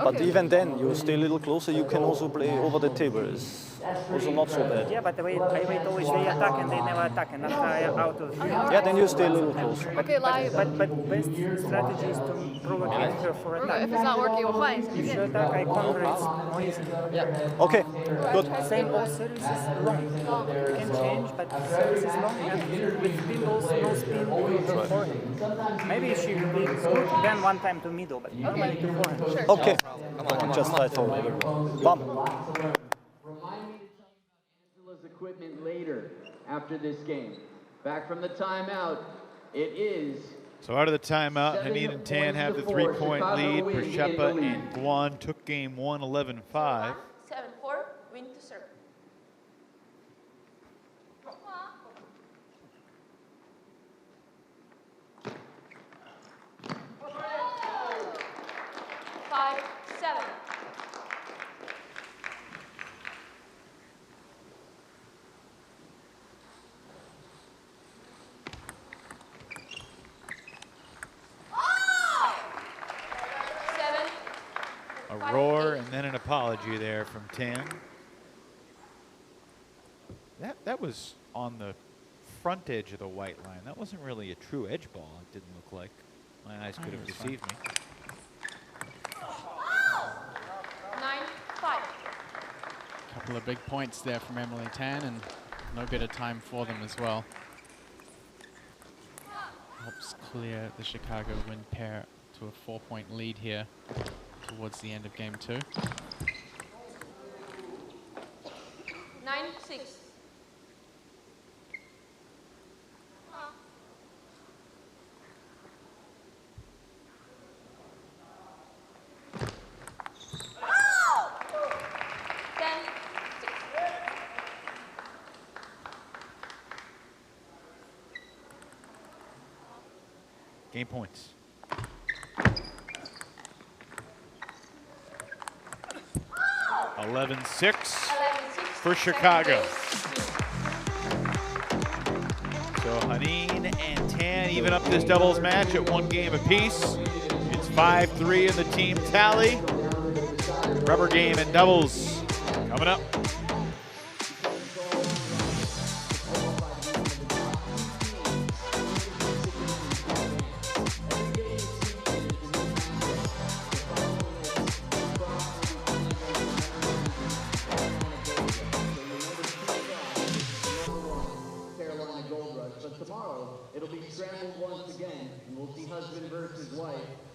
But even then, you stay a little closer. You can also play over the table. It's also not so bad. Yeah, but I wait always. They attack and they never attack, and after I am out of. Yeah, then you stay a little closer. Okay, live. But best strategy is to provocate her for attack. If it's not working, we'll find. If you attack, I counter it more easily. Yeah. Okay. Good. Same all service is long. You can change, but service is long. And with spin balls, no spin, forehand. Maybe she will be good, then one time to middle, but normally to forehand. Sure. Okay. Just try for bump. Remind me to tell you about Angela's equipment later after this game. Back from the timeout, it is. So out of the timeout, Hamid and Tan have the 3-point lead. Pershepa and Guan took game 1, 11-5. 7-4. Win to serve. Five, 7. A roar and then an apology there from Tan. That was on the front edge of the white line. That wasn't really a true edge ball, it didn't look like. My eyes could have deceived me. 9-5. Couple of big points there from Emily Tan, and no better time for them as well. Helps clear the Chicago Wind pair to a 4-point lead here towards the end of game 2. 9-6. Game points. 11-6 for Chicago. So Haneen and Tan even up this doubles match at 1 game apiece. It's 5-3 in the team tally. Rubber game and doubles coming up.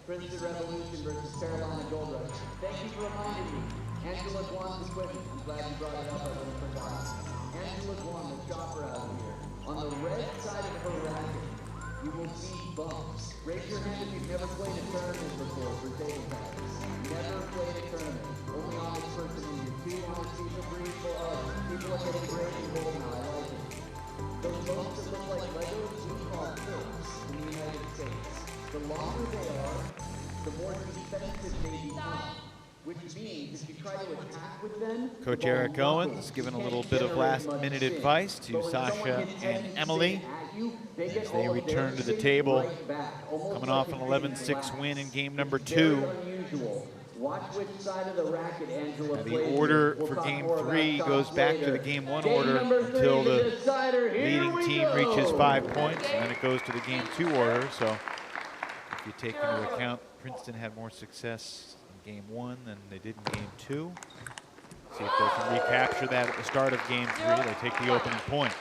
Princeton Revolution versus Carolina Gold Rush. Thank you for reminding me. Angela Guan's equipment. I'm glad you brought it up. I would have forgotten. Angela Guan, the chopper out here. On the red side of her racket, you will see bumps. Raise your hand if you've never played a tournament before for table tennis. Never played a tournament. Only on this person in your 2 on the season brief for us. People are getting great and gold now. I like it. Those bumps that look like Legos, we call clips in the United States. longer they are, the more defensive they become. Which means if you try to attack with them, Coach Eric Owens giving a little bit of last-minute advice to Sasha and Emily as they return to the table, coming off an 11-6 win in game number 2. Watch which side of the racket Angela The order for game 3 goes back to the game 1 order until the leading team reaches 5 points, and then it goes to the game 2 order. So if you take into account Princeton had more success in game 1 than they did in game 2. See if they can recapture that at the start of game 3. They take the opening point.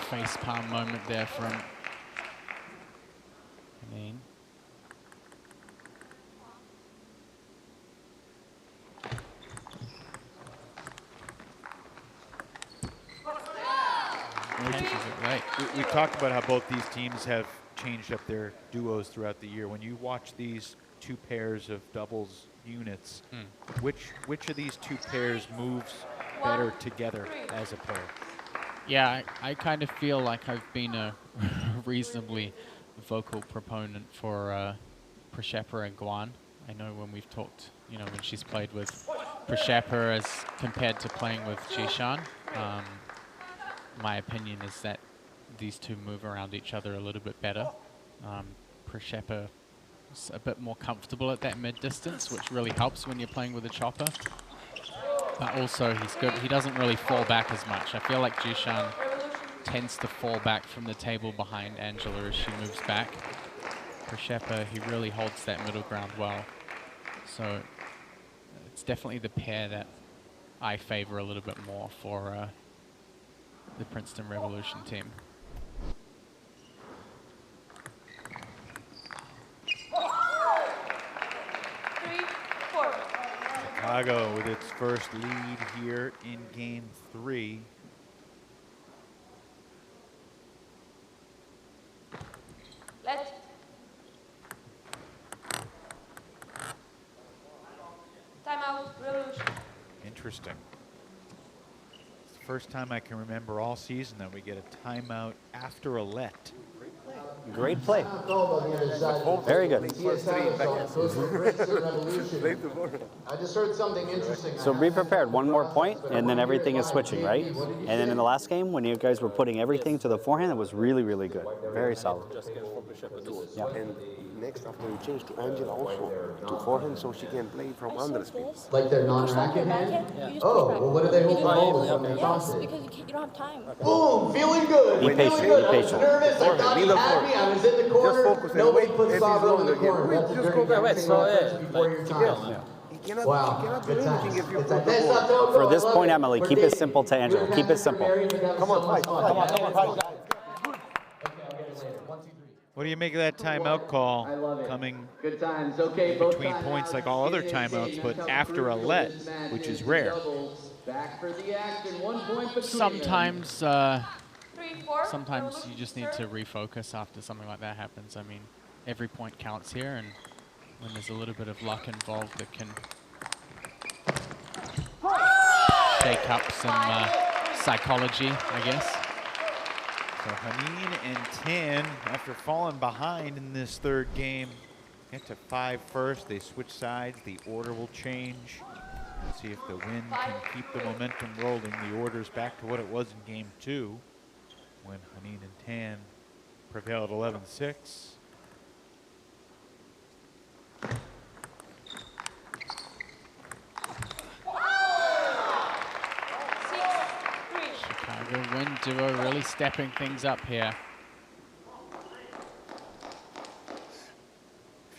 Face palm moment there from Haneen. We talked about how both these teams have changed up their duos throughout the year. When you watch these two pairs of doubles units, which of these two pairs moves better together as a pair? Yeah, I kind of feel like I've been a reasonably vocal proponent for Przeppa and Guan. I know when we've talked, when she's played with Przeppa as compared to playing with Jishan, my opinion is that these two move around each other a little bit better. Przeppa is a bit more comfortable at that mid-distance, which really helps when you're playing with a chopper. But also, he's good. He doesn't really fall back as much. I feel like Jishan tends to fall back from the table behind Angela as she moves back. Przeppa, he really holds that middle ground well. So it's definitely the pair that I favor a little bit more for the Princeton Revolution team. Chicago with its first lead here in game 3. Let's. Timeout, Revolution. Interesting. It's the first time I can remember all season that we get a timeout after a let. Great play. Very good. I just heard something interesting. So be prepared. One more point, and then everything is switching, right? And then in the last game, when you guys were putting everything to the forehand, it was really, really good. Very solid. Yeah. And next, after we change to Angela also to forehand, so she can play from under spin. Like their non-racket hand? Yeah. Oh, well, what do they hold the ball with when they're tossing? Because you don't have time. Boom, feeling good. Be patient, be patient. Nervous, I thought he had me. I was in the corner. Nobody put Sabo in the corner. That's a great message. Wow, good times. For this point, Emily, keep it simple to Angela. Keep it simple. Come on, fight. Come on, fight. What do you make of that timeout call coming good times. Okay, both between points like all other timeouts, but after a let, which is rare? Back for the action. 1 point between Sometimes, sometimes you just need to refocus after something like that happens. I mean, every point counts here, and when there's a little bit of luck involved, it can shake up some psychology, I guess. So Haneen and Tan, after falling behind in this third game, get to 5 first. They switch sides. The order will change. Let's see if the wind can keep the momentum rolling. The order's back to what it was in game 2 when Haneen and Tan prevailed 11-6. Chicago wind duo really stepping things up here.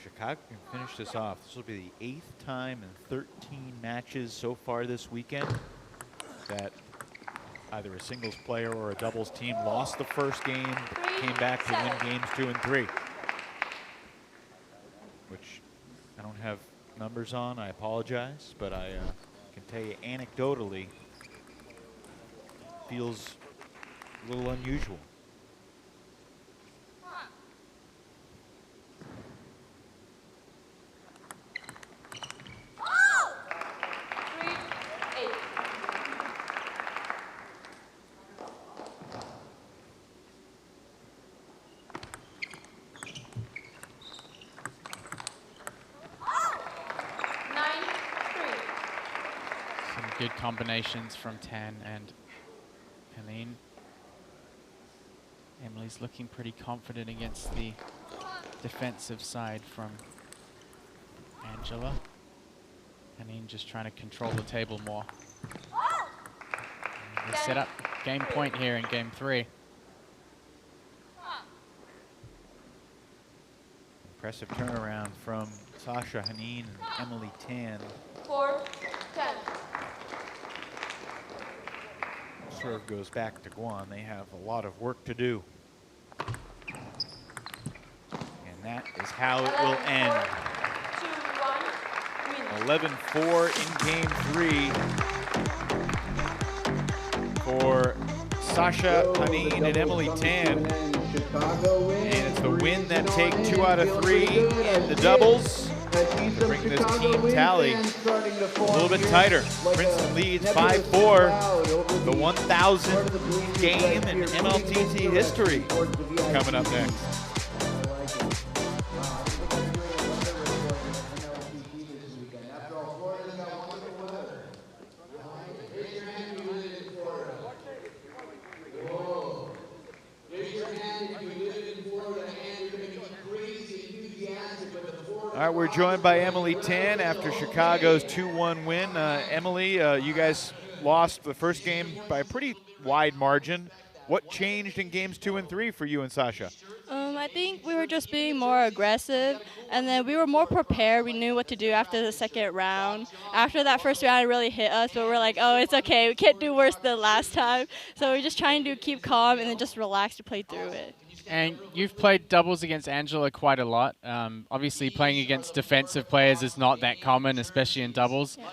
Chicago can finish this off. This will be the 8th time in 13 matches so far this weekend that either a singles player or a doubles team lost the first game, but came back to win games 2 and 3. Which I don't have numbers on, I apologize, but I can tell you anecdotally, feels a little unusual. Good combinations from Tan and Helene. Emily's looking pretty confident against the defensive side from Angela. Helene just trying to control the table more. And they set up game point here in game 3. Impressive turnaround from Sasha Hanine and Emily Tan. 4-10. Serve goes back to Guan. They have a lot of work to do. And that is how it will end. 11-4 in game 3 for Sasha Hanine and Emily Tan. And it's the win that take 2 out of 3 in the doubles to bring this team tally a little bit tighter. Princeton leads 5-4, the 1,000th game in MLTT history coming up next. All right, we're joined by Emily Tan after Chicago's 2-1 win. Emily, you guys lost the first game by a pretty wide margin. What changed in games 2 and 3 for you and Sasha? I think we were just being more aggressive, and then we were more prepared. We knew what to do after the second round. After that first round, it really hit us, but we're like, oh, it's okay. We can't do worse than last time. So we're just trying to keep calm and then just relax to play through it. And you've played doubles against Angela quite a lot. Obviously, playing against defensive players is not that common, especially in doubles. Yeah.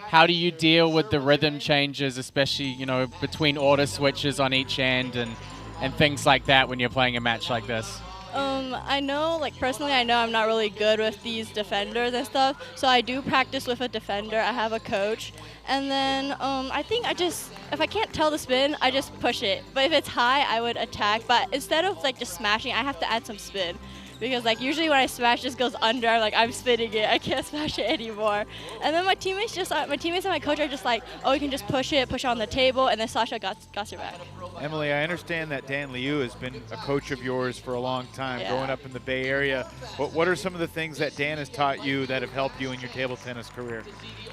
How do you deal with the rhythm changes, especially, between order switches on each end and things like that when you're playing a match like this? I know, personally, I know I'm not really good with these defenders and stuff, so I do practice with a defender. I have a coach. And then I think if I can't tell the spin, I just push it. But if it's high, I would attack. But instead of just smashing, I have to add some spin. Because usually when I smash, it just goes under. I'm spinning it. I can't smash it anymore. And then my teammates and my coach are just like, oh, you can just push it on the table, and then Sasha got your back. Emily, I understand that Dan Liu has been a coach of yours for a long time, growing up in the Bay Area. What are some of the things that Dan has taught you that have helped you in your table tennis career?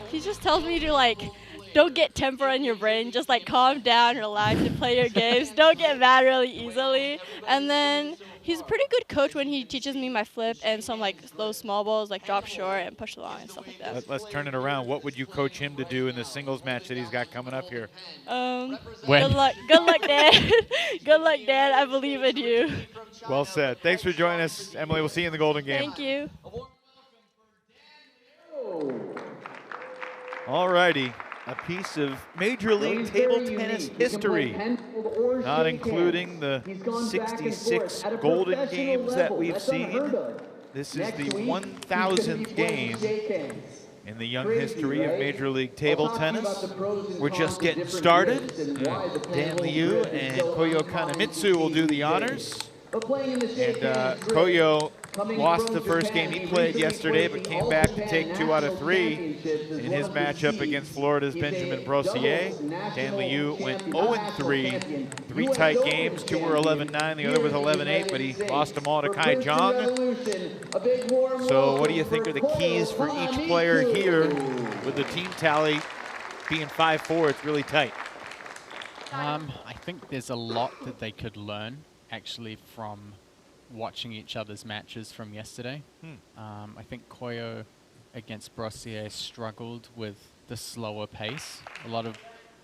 He just tells me to don't get temper in your brain. Just calm down, relax, and play your games. Don't get mad really easily. And then he's a pretty good coach when he teaches me my flip and some those small balls drop short and push long and stuff like that. Let's turn it around. What would you coach him to do in the singles match that he's got coming up here? Good luck, Dad. Good luck, Dad. I believe in you. Well said. Thanks for joining us, Emily. We'll see you in the Golden Game. Thank you. All righty. A piece of Major League Table Tennis history, not including the 66 Golden Games that we've seen. This is the 1,000th game in the young history of Major League Table Tennis. We're just getting started. Dan Liu and Koyo Kanemitsu will do the honors. And Koyo lost the first game he played yesterday, but came back to take 2 out of 3 in his matchup against Florida's Benjamin Brossier. Dan Liu went 0-3, 3 tight games. 2 were 11-9, the other was 11-8, but he lost them all to Kai Jong. So what do you think are the keys for each player here with the team tally being 5-4? It's really tight. I think there's a lot that they could learn actually from watching each other's matches from yesterday. I think Koyo against Brossier struggled with the slower pace. A lot of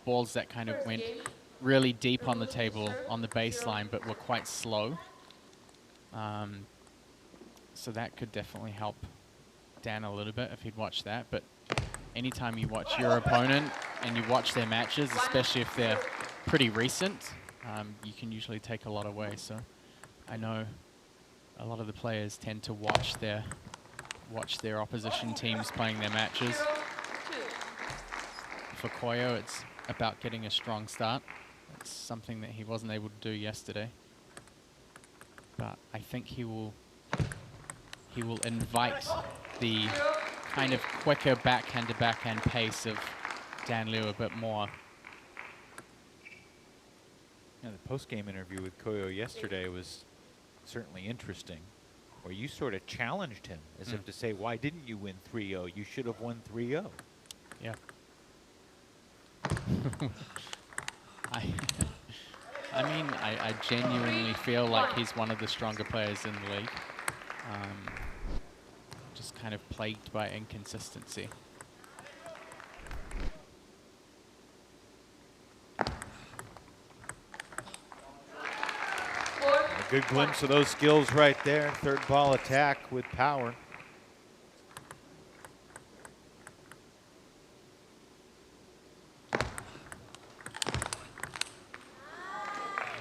balls that kind of went really deep on the table on the baseline but were quite slow. So that could definitely help Dan a little bit if he'd watch that. But anytime you watch your opponent and you watch their matches, especially if they're pretty recent, you can usually take a lot away. So I know a lot of the players tend to watch their opposition teams playing their matches. For Koyo, it's about getting a strong start. It's something that he wasn't able to do yesterday. But I think he will invite the kind of quicker backhand-to-backhand pace of Dan Liu a bit more. Yeah, the post-game interview with Koyo yesterday was certainly interesting, where you sort of challenged him as if to say, why didn't you win 3-0? You should have won 3-0. Yeah. I mean, I genuinely feel like he's one of the stronger players in the league. Just kind of plagued by inconsistency. A good glimpse of those skills right there. Third ball attack with power.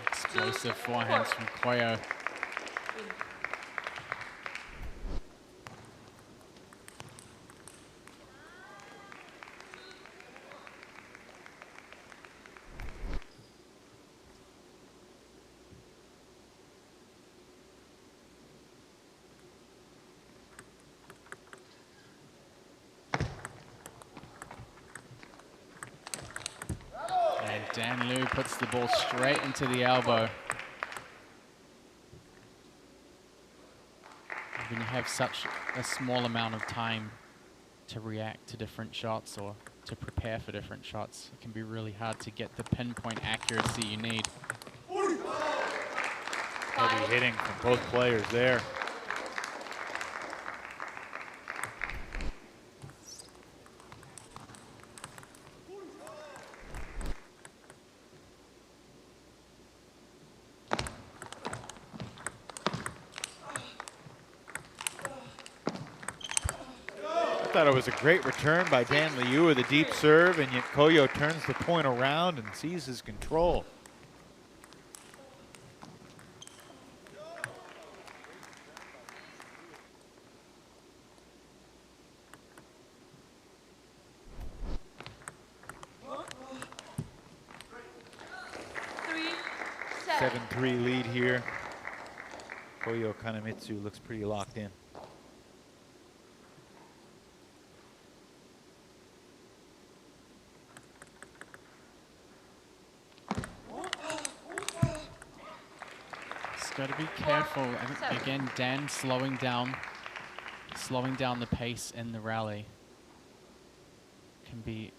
Explosive forehands from Koyo. And Dan Liu puts the ball straight into the elbow. When you have such a small amount of time to react to different shots or to prepare for different shots, it can be really hard to get the pinpoint accuracy you need. Heavy hitting from both players there. I thought it was a great return by Dan Liu with a deep serve, and yet Koyo turns the point around and seizes control. Seven. 7-3 lead here. Koyo Kanemitsu looks pretty locked in. Got to be careful. I think, again, Dan slowing down the pace in the rally can be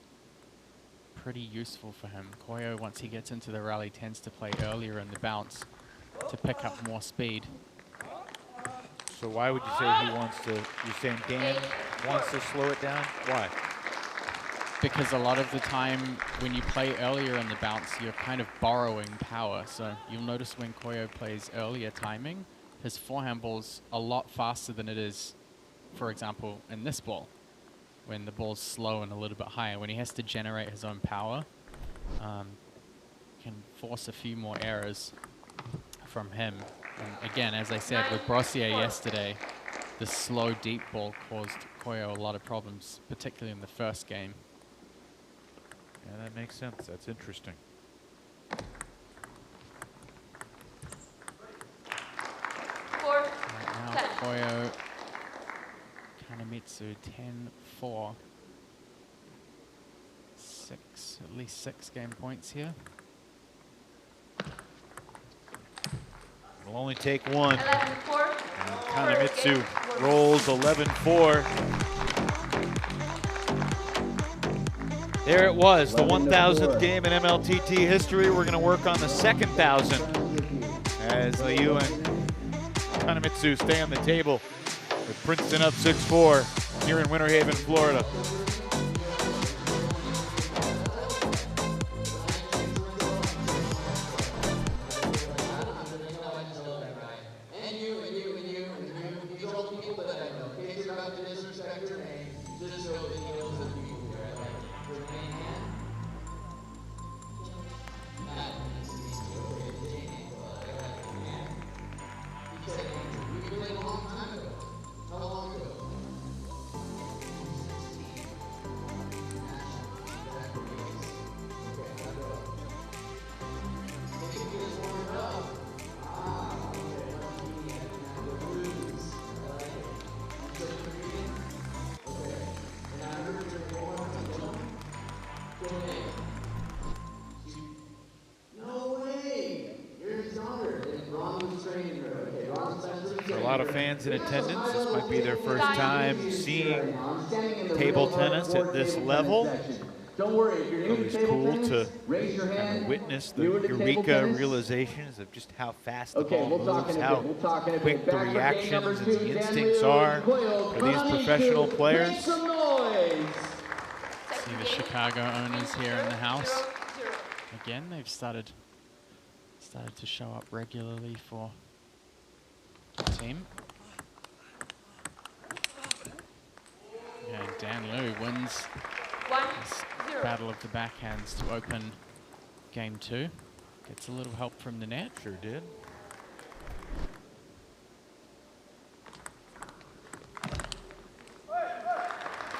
pretty useful for him. Koyo, once he gets into the rally, tends to play earlier in the bounce to pick up more speed. So why would you say he wants to, you're saying Dan wants to slow it down? Why? Because a lot of the time when you play earlier in the bounce, you're kind of borrowing power. So you'll notice when Koyo plays earlier timing, his forehand ball's a lot faster than it is, for example, in this ball, when the ball's slow and a little bit higher. When he has to generate his own power, can force a few more errors from him. And again, as I said, with Brossier yesterday, the slow deep ball caused Koyo a lot of problems, particularly in the first game. Yeah, that makes sense. That's interesting. Four. Right now, Koyo Kanemitsu 10-4. At least 6 game points here. It'll only take one. 11-4. And Kanemitsu rolls 11-4. There it was, the 1,000th game in MLTT history. We're going to work on the second 1,000 as Liu and Kanemitsu stay on the table with Princeton up 6-4 here in Winter Haven, Florida. For a lot of fans in attendance, this might be their first time seeing table tennis at this level. Don't worry, if you're new to It's table cool tennis, to raise your kind hand. of witness the Newer to table eureka tennis. realizations of just how fast the Okay, ball we'll talk moves, in a how bit. We'll talk in a quick bit. the Back for game reactions number and 2, the Dan instincts Liu, are Coyle, for these Connie professional Shields. players. Make some noise. See the Chicago owners here in the house. Again, they've started to show up regularly for the team. And Dan Liu wins this battle of the backhands to open game 2. Gets a little help from the net. Sure did.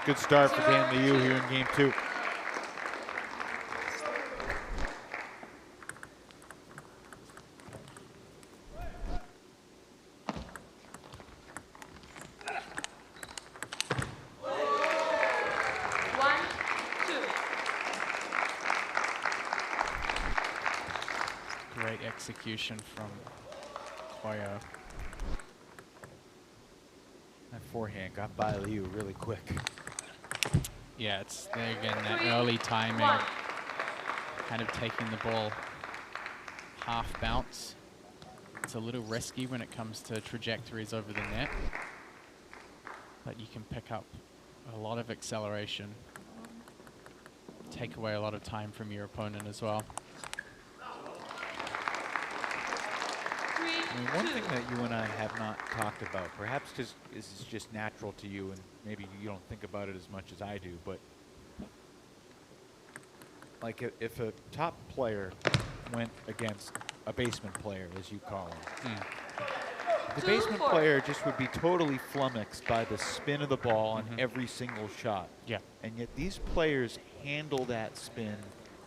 Good start for Dan Liu here in game 2. Great execution from Koyo. That forehand got by Liu really quick. Yeah, it's there again, that early timing, kind of taking the ball half bounce. It's a little risky when it comes to trajectories over the net, but you can pick up a lot of acceleration, take away a lot of time from your opponent as well. I mean, one thing that you and I have not talked about, perhaps because this is just natural to you and maybe you don't think about it as much as I do, but like if a top player went against a basement player, as you call him, the basement player just would be totally flummoxed by the spin of the ball on every single shot. Yeah. And yet these players handle that spin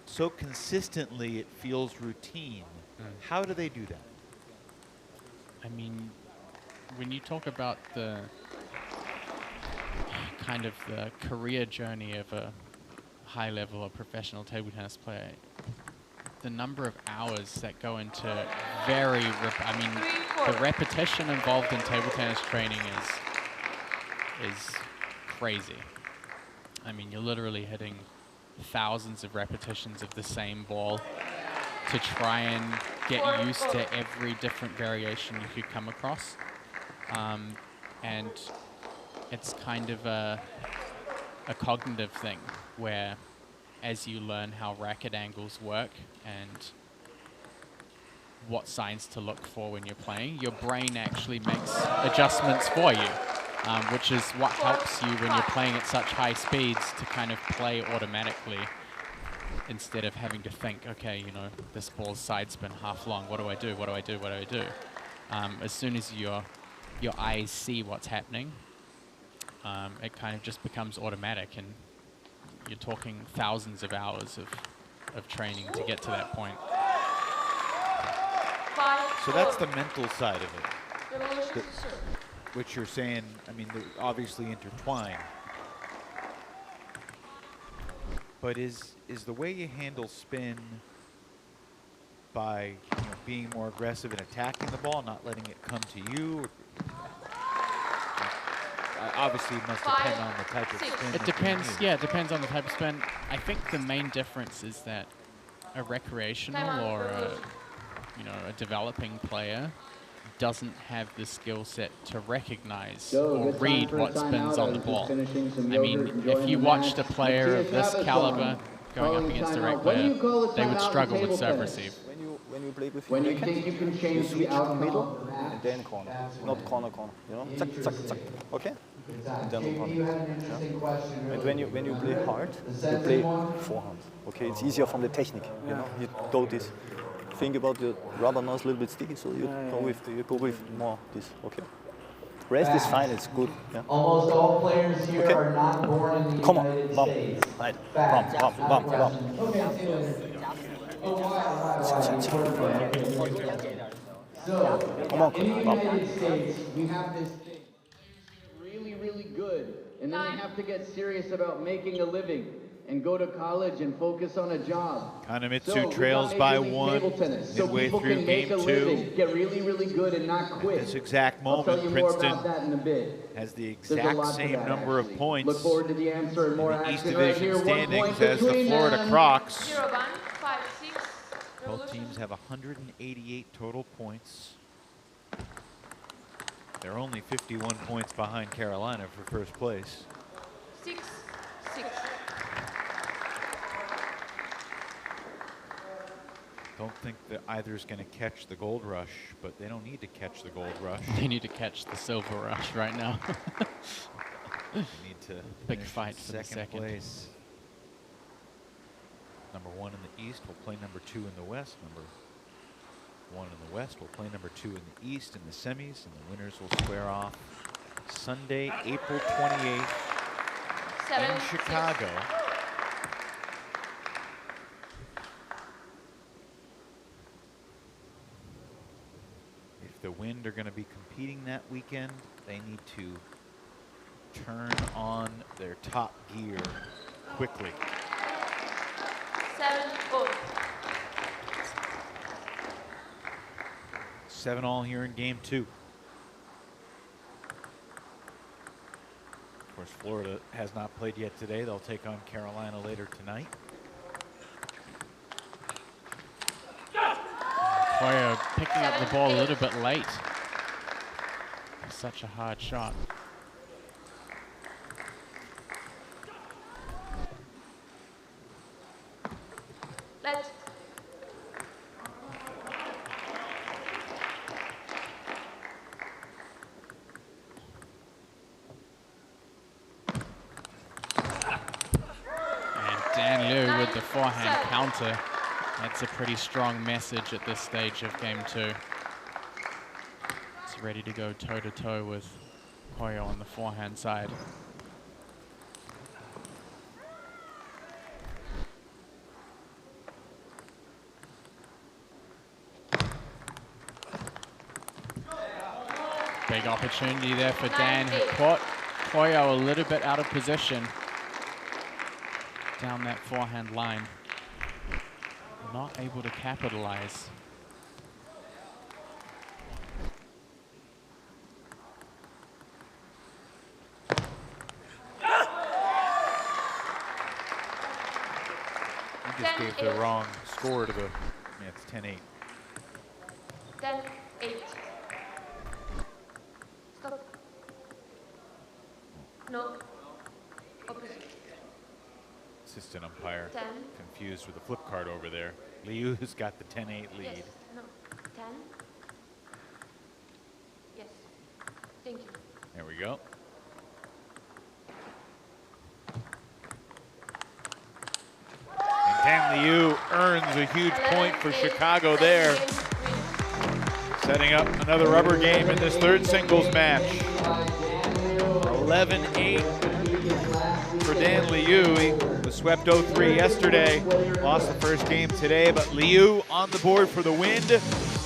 so consistently it feels routine. How do they do that? I mean, when you talk about the kind of the career journey of a high-level or professional table tennis player, the number of hours that go into the repetition involved in table tennis training is crazy. I mean, you're literally hitting thousands of repetitions of the same ball to try and get used to every different variation you could come across. And it's kind of a cognitive thing where as you learn how racket angles work and what signs to look for when you're playing, your brain actually makes adjustments for you, which is what helps you when you're playing at such high speeds to kind of play automatically, instead of having to think, okay, you know, this ball's side spin half long, what do I do, what do I do, what do I do? As soon as your eyes see what's happening, it kind of just becomes automatic, and you're talking thousands of hours of training to get to that point. So that's the mental side of it, which you're saying, I mean, they're obviously intertwined. But is the way you handle spin by being more aggressive and attacking the ball, not letting it come to you? Obviously, it must depend on the type of spin. It depends, yeah, it depends on the type of spin. I think the main difference is that a recreational or a developing player doesn't have the skill set to recognize or read what spins on the ball. I mean, if you watched a player of this caliber going up against a rec player, they would struggle with serve receive. When you play with your backhand, you switch middle and then corner, not corner, you know, zack, zack, zack, okay? And then corner. Yeah? And when you play hard, you play forehand, okay? It's easier from the technique, you know, you do this. Think about the rubber nose a little bit sticky, so you go with more this, okay? Rest is fine, it's good. Yeah. Almost all players here are not born in the Come on, United bam, States. right, bam, bam, bam, bam. Okay, see you later. So, Come on, in the bam. United States, we have this thing really, really good, and then they have to get serious about making a living. and go to college and focus on a job. Kanemitsu trails by one midway through game 2. Get really, really good and not quit. At this exact moment, I'll tell you more Princeton about that in a bit. has the There's a exact lot to same that, number actually. of points Look forward to the answer and more in the East action right Division here. 1 standings point as the between Florida them. Crocs. 0-1, 5-6. Both teams have 188 total points. They're only 51 points behind Carolina for first place. 6-6. Don't think that either's going to catch the gold rush, but they don't need to catch the gold rush. They need to catch the silver rush right now. They need to big finish fight in for the second place. Number 1 in the East will play number 2 in the West. Number 1 in the West will play number 2 in the East in the semis, and the winners will square off Sunday, April 28th in Chicago. If the Wind are going to be competing that weekend, they need to turn on their top gear quickly. 7-4. 7-all here in game 2. Of course, Florida has not played yet today. They'll take on Carolina later tonight. Koyo picking up the ball a little bit late. Such a hard shot. Let's. And Dan Liu with the forehand counter. That's a pretty strong message at this stage of game 2. It's ready to go toe-to-toe with Koyo on the forehand side. Big opportunity there for Dan, who caught Koyo a little bit out of position down that forehand line. Not able to capitalize. You just gave the wrong score to the, yeah, it's 10-8. 10-8. Stop. No. Opposite. Assistant umpire 10. confused with the flip card over there. Liu's got the 10-8 lead. Yes. No. 10. Yes. Thank you. There we go. And Dan Liu earns a huge point for Chicago there. Setting up another rubber game in this third singles match. 11-8 for Dan Liu. He was swept 0-3 yesterday, lost the first game today, but Liu on the board for the Wind.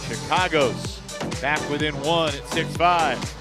Chicago's back within 1 at 6-5.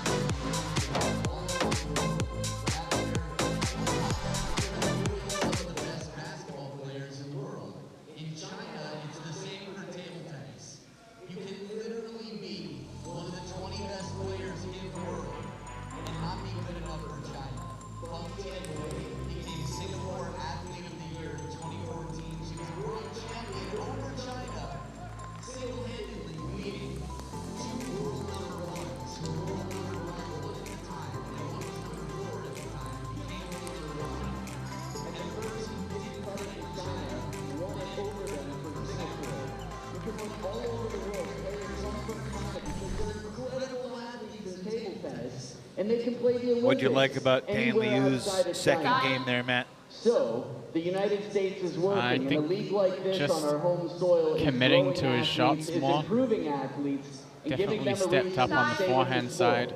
And they can play the Olympics. What'd you like about Dan anywhere Liu's outside of second China. game there, Matt? So, the United States is working in a league like this just on our home soil. is committing growing to his athletes, shots is more. improving athletes, and giving Definitely them a stepped reason up to on the stay with forehand sport. side.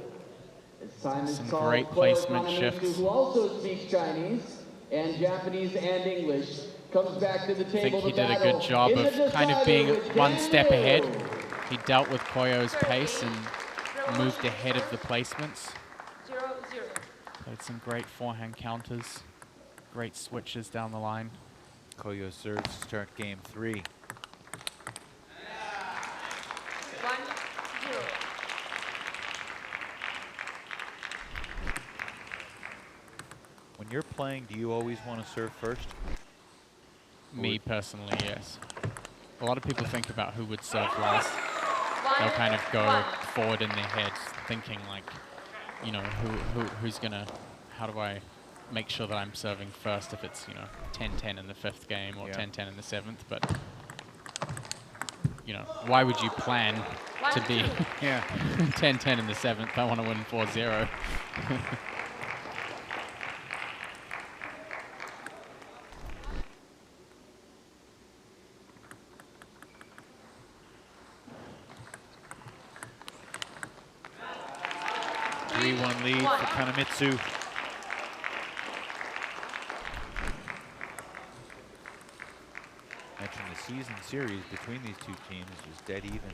It's time to Some call great Koyo placement Kanemitsu, shifts. who also speaks Chinese and Japanese and English, comes back to the I table think he to did a battle good job in of the kind of decider being with one Dan step Liu. ahead. He dealt with Koyo's pace and moved ahead of the placements. 0-0. Played some great forehand counters. Great switches down the line. Koyo serves to start game 3. 1-0. When you're playing, do you always want to serve first? Me personally, yes. A lot of people think about who would serve last. They'll kind of go forward in their heads, thinking like, you know, who's gonna, how do I make sure that I'm serving first if it's, you know, 10-10 in the 5th game or 10-10 in the 7th, but, you know, why would you plan to be 10-10 in the 7th? I want to win 4-0. 3-1 lead for Kanamitsu. Mentioned the season series between these two teams was dead even.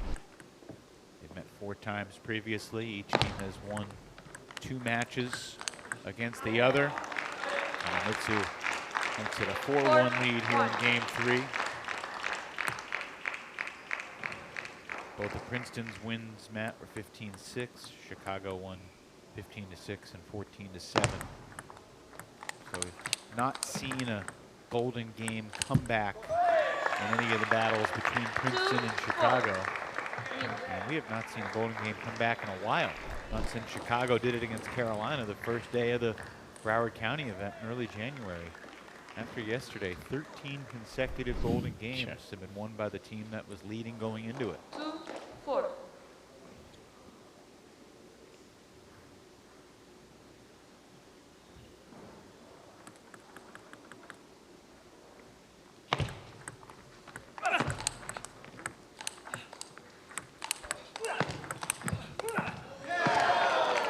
They've met 4 times previously. Each team has won 2 matches against the other. Kanamitsu makes it a 4-1 lead here in game 3. Both of Princeton's wins, Matt, were 15-6. Chicago won 15-6 and 14-7. So we've not seen a Golden Game comeback in any of the battles between Princeton and Chicago. And we have not seen a Golden Game come back in a while. Not since Chicago did it against Carolina the first day of the Broward County event in early January. After yesterday, 13 consecutive Golden Games have been won by the team that was leading going into it. 2-4.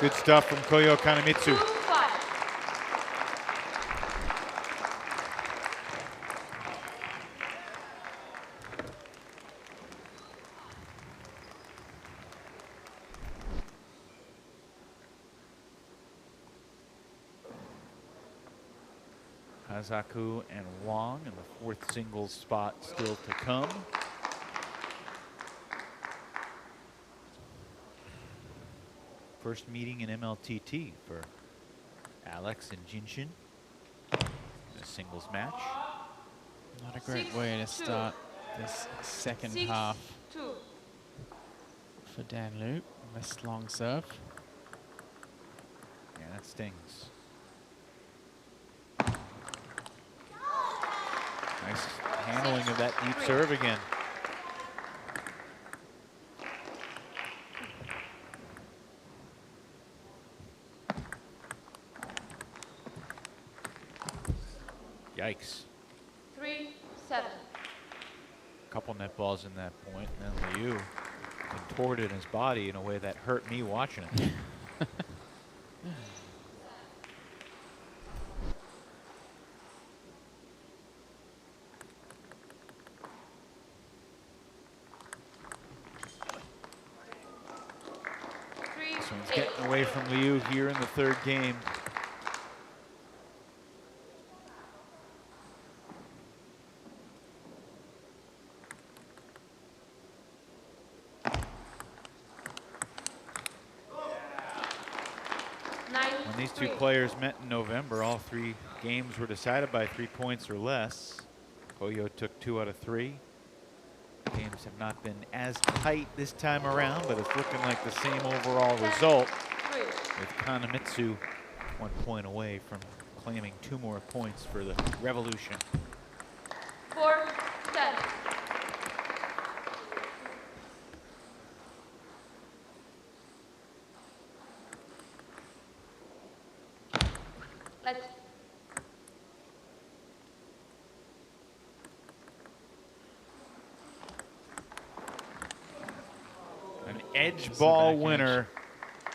Good stuff from Koyo Kanamitsu. Hazaku and Wong in the 4th singles spot still to come. First meeting in MLTT for Alex and Jinshin in a singles match. Not a great way to start this second half for Dan Liu. Missed long serve. Yeah, that stings. Nice handling of that deep serve again. Yikes. 3-7. Couple net balls in that point, and then Liu contorted his body in a way that hurt me watching it. So he's getting away from Liu here in the 3rd game. When these two players met in November, all 3 games were decided by 3 points or less. Koyo took 2 out of 3. Games have not been as tight this time around, but it's looking like the same overall result, with Kanamitsu 1 point away from claiming 2 more points for the Revolution. 4-10. Let's. An edge ball winner.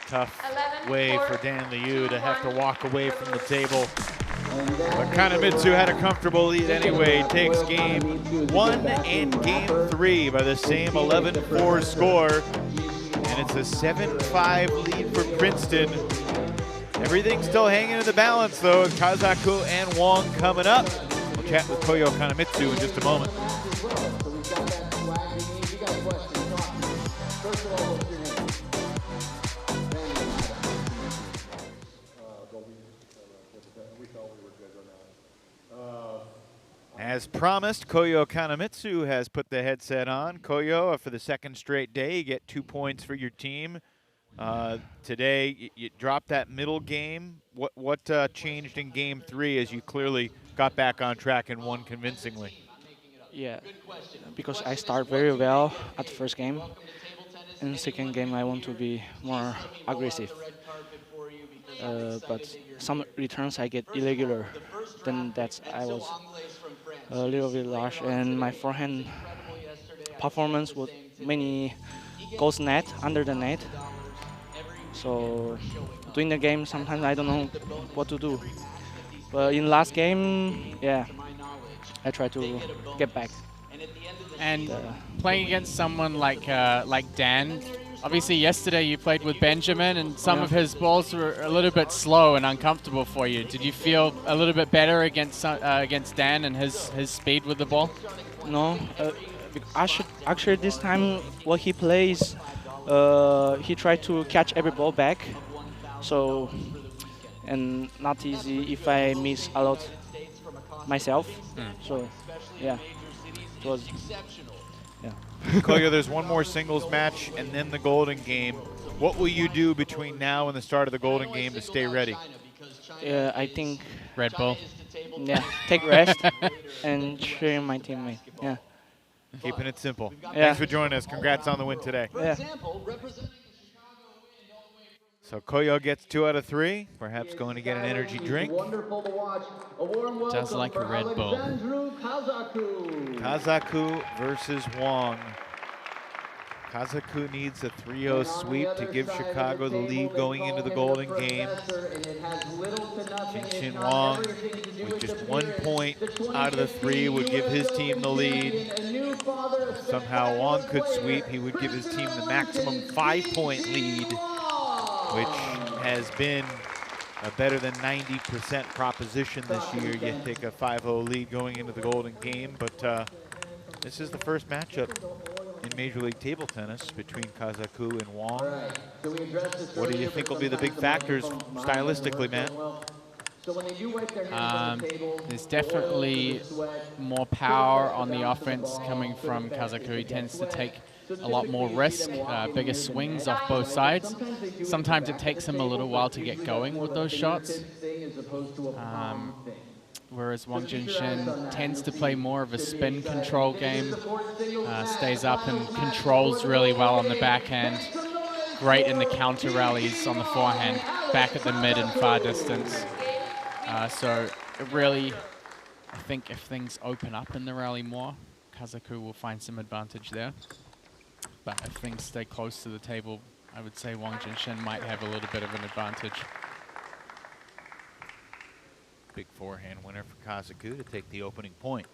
Tough way for Dan Liu to have to walk away from the table. But Kanamitsu had a comfortable lead anyway. Takes game 1 and game 3 by the same 11-4 score. And it's a 7-5 lead for Princeton Everything's still hanging in the balance, though. Kazaku and Wong coming up. We'll chat with Koyo Kanemitsu in just a moment. As promised, Koyo Kanemitsu has put the headset on. Koyo, for the second straight day, you get 2 points for your team. Today, you dropped that middle game. What changed in game 3 as you clearly got back on track and won convincingly? Yeah, because I start very well at the first game. In the second game, I want to be more aggressive. But some returns I get irregular. Then I was a little bit large, and my forehand performance was many goes net under the net. So during the game, sometimes I don't know what to do. But in last game, yeah, I try to get back. And playing against someone like Dan, obviously yesterday you played with Benjamin, and some of his balls were a little bit slow and uncomfortable for you. Did you feel a little bit better against Dan and his speed with the ball? No, actually this time what he plays, he tried to catch every ball back. So, and not easy if I miss a lot myself. So, yeah, it was. Yeah. Koyo, there's one more singles match and then the Golden Game. What will you do between now and the start of the Golden Game to stay ready? I think Red Bull. Yeah, take rest and cheer my teammate. Yeah. Keeping it simple. Yeah. Thanks for joining us. Congrats on the win today. Yeah. So Koyo gets 2 out of 3, perhaps going to get an energy drink. Does like a Red Bull. Kazaku versus Wong. Kazaku needs a 3-0 sweep to give Chicago the lead going into the Golden Game. Jinshin Wong, with just 1 point out of the 3, would give his team the lead. If somehow Wong could sweep, he would give his team the maximum 5-point lead, which has been a better than 90% proposition this year. You take a 5-0 lead going into the Golden Game, but this is the first matchup in Major League Table Tennis between Kazaku and Wong. What do you think will be the big factors stylistically, Matt? There's definitely more power on the offense coming from Kazaku. He tends to take a lot more risk, bigger swings off both sides. Sometimes it takes him a little while to get going with those shots. Whereas Wang Jinshin tends to play more of a spin control game, stays up and controls really well on the backhand, great in the counter rallies on the forehand, back at the mid and far distance. So it really, I think if things open up in the rally more, Kazaku will find some advantage there. But if things stay close to the table, I would say Wang Jinshin might have a little bit of an advantage. Big forehand winner for Kazaku to take the opening point.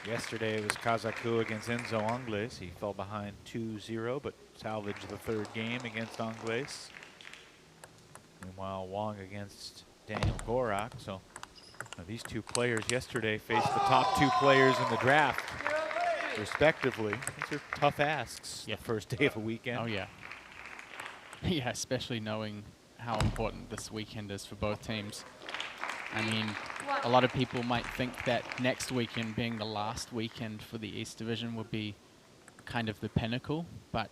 Yesterday it was Kazaku against Enzo Angles. He fell behind 2-0, but salvaged the 3rd game against Angles. Meanwhile, Wong against Daniel Gorak. So these 2 players yesterday faced the top 2 players in the draft, respectively. These are tough asks the first day of a weekend. Oh, yeah. Yeah, especially knowing how important this weekend is for both teams. I mean, a lot of people might think that next weekend being the last weekend for the East Division would be kind of the pinnacle, but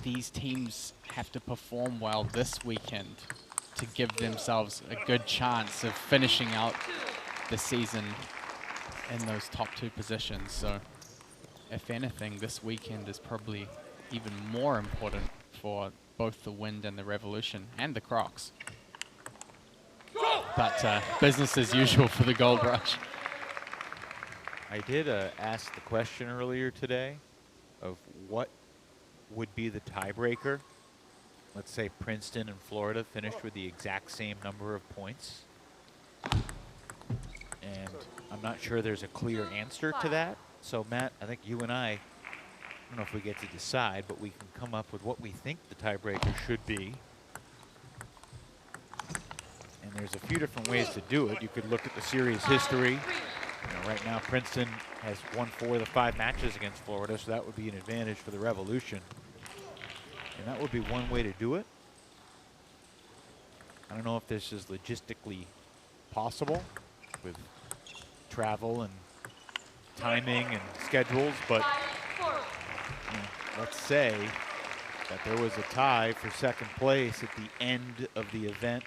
these teams have to perform well this weekend to give themselves a good chance of finishing out the season in those top 2 positions. So if anything, this weekend is probably even more important for both the Wind and the Revolution and the Crocs. But business as usual for the Gold Rush. I did ask the question earlier today of what would be the tiebreaker. Let's say Princeton and Florida finished with the exact same number of points. And I'm not sure there's a clear answer to that. So Matt, I think you and I don't know if we get to decide, but we can come up with what we think the tiebreaker should be. And there's a few different ways to do it. You could look at the series history. You know, right now, Princeton has won 4 of the 5 matches against Florida, so that would be an advantage for the Revolution. And that would be one way to do it. I don't know if this is logistically possible with travel and timing and schedules, but you know, let's say that there was a tie for second place at the end of the event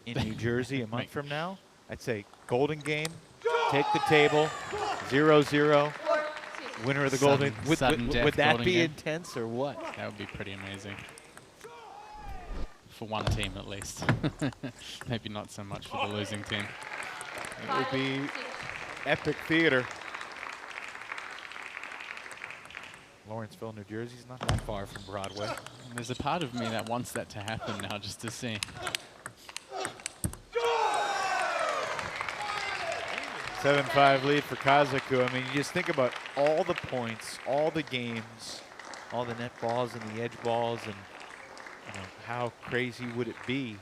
in New Jersey a month from now. I'd say golden game, take the table, 0-0, winner of the golden. Would that be intense or what? That would be pretty amazing. For one team at least. Maybe not so much for the losing team. It would be epic theater. Lawrenceville, New Jersey is not that far from Broadway. And there's a part of me that wants that to happen now just to see. 7-5 lead for Kazaku. I mean, you just think about all the points, all the games, all the net balls and the edge balls, and you know, how crazy would it be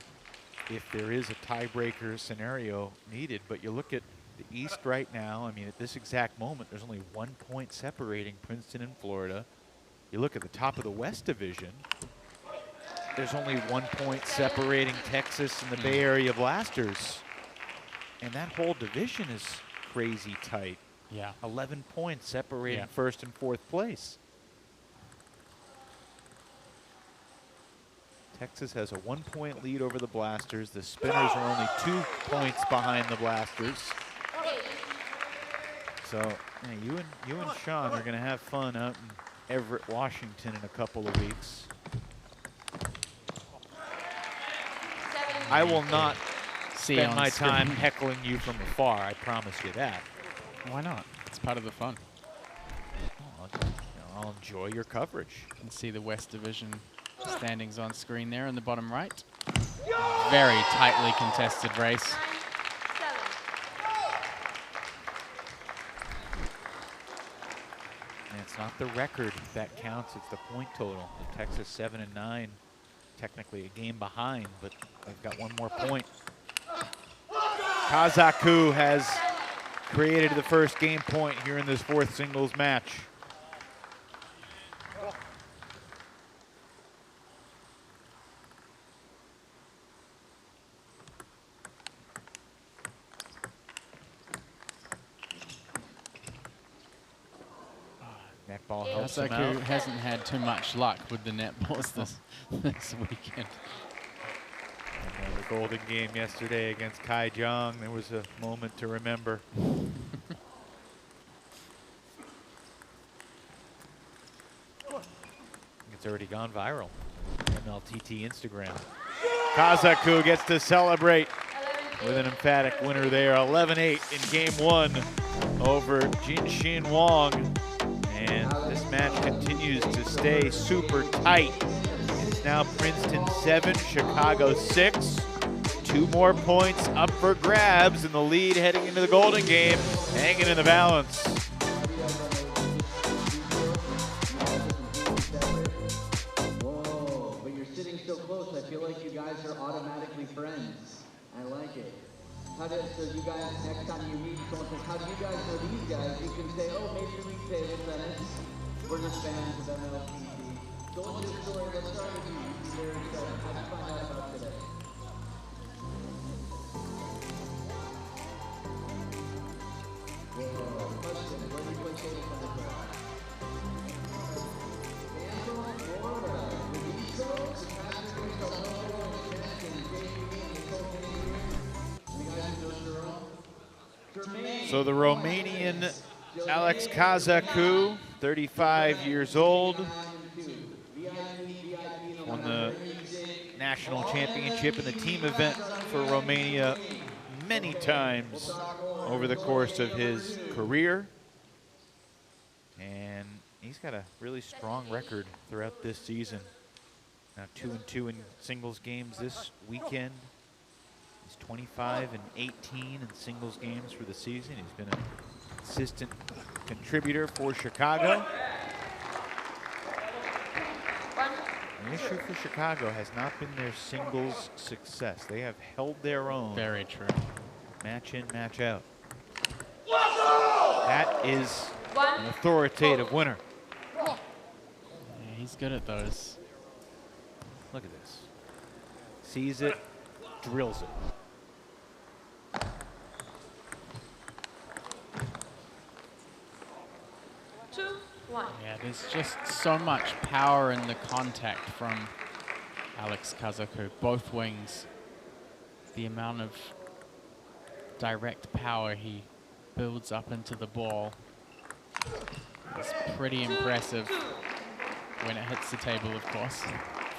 if there is a tiebreaker scenario needed? But you look at the East right now, I mean, at this exact moment, there's only 1 point separating Princeton and Florida. You look at the top of the West Division, there's only 1 point separating Texas and the Bay Area Blasters. And that whole division is crazy tight. Yeah. 11 points separating first and fourth place. Texas has a 1 point lead over the Blasters. The Spinners are only 2 points behind the Blasters. So yeah, you and Sean are going to have fun out in Everett, Washington in a couple of weeks. I will not spend my time heckling you from afar. I promise you that. Why not? It's part of the fun. I'll enjoy your coverage. You can see the West Division standings on screen there in the bottom right. Very tightly contested race. And it's not the record that counts, it's the point total. The Texas 7 and 9, technically a game behind, but they've got 1 more point. Kazaku has created the first game point here in this 4th singles match. Net ball helps him out. Kazaku hasn't had too much luck with the net balls this weekend. And the golden game yesterday against Kai Jong, there was a moment to remember. It's already gone viral. MLTT Instagram. Kazaku gets to celebrate with an emphatic winner there. 11-8 in game 1 over Jinshin Wong. And this match continues to stay super tight. It's now Princeton 7, Chicago 6. 2 more points up for grabs, and the lead heading into the golden game, hanging in the balance. Whoa, but you're sitting so close, I feel like you guys are automatically friends. I like it. So you guys, next time you meet someone says, how do you guys know these guys? You can say, oh, Major League Table Tennis. We're just fans of MLTT. Go into the story, let's start with you. You're very excited. How did you find out about today? Whoa, question, where do you play table tennis? Angela, Florida. With these girls, the Patrick Salvador, and JV, and Nicole. So the Romanian Alex Kazaku, 35 years old, won the national championship in the team event for Romania many times over the course of his career. And he's got a really strong record throughout this season. Now 2-2 in singles games this weekend. He's 25 and 18 in singles games for the season. He's been a consistent contributor for Chicago. The issue for Chicago has not been their singles success. They have held their own. Very true. Match in, match out. That is an authoritative winner. Yeah, he's good at those. Look at this. Sees it, drills it. Yeah, there's just so much power in the contact from Alex Kazaku, both wings. The amount of direct power he builds up into the ball is pretty impressive when it hits the table, of course,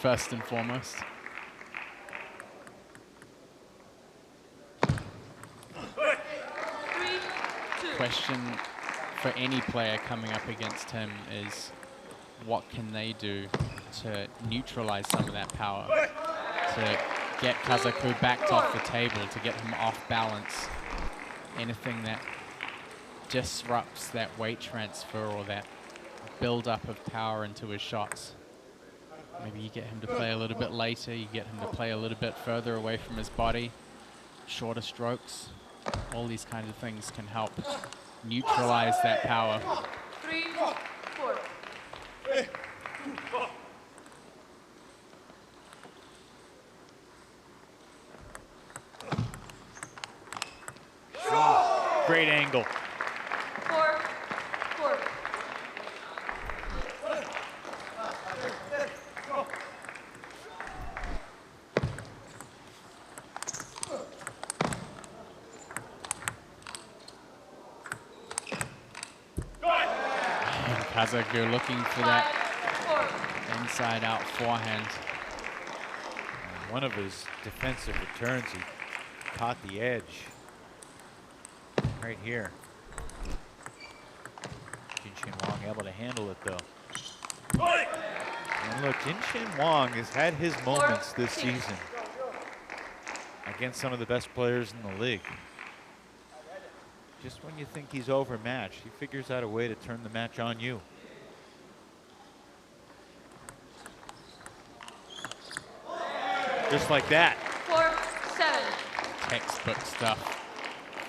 first and foremost. Question for any player coming up against him is what can they do to neutralize some of that power, to get Kazaku backed off the table, to get him off balance. Anything that disrupts that weight transfer or that build-up of power into his shots. Maybe you get him to play a little bit later, you get him to play a little bit further away from his body, shorter strokes. All these kinds of things can help neutralize that power. 3, 4. Great angle. 4, 4. Kazaku looking for that inside-out forehand. One of his defensive returns, he caught the edge right here. Jinshin Wang able to handle it though. And look, Jinshin Wang has had his moments this season against some of the best players in the league. Just when you think he's overmatched, he figures out a way to turn the match on you. Just like that. 4, 7. Textbook stuff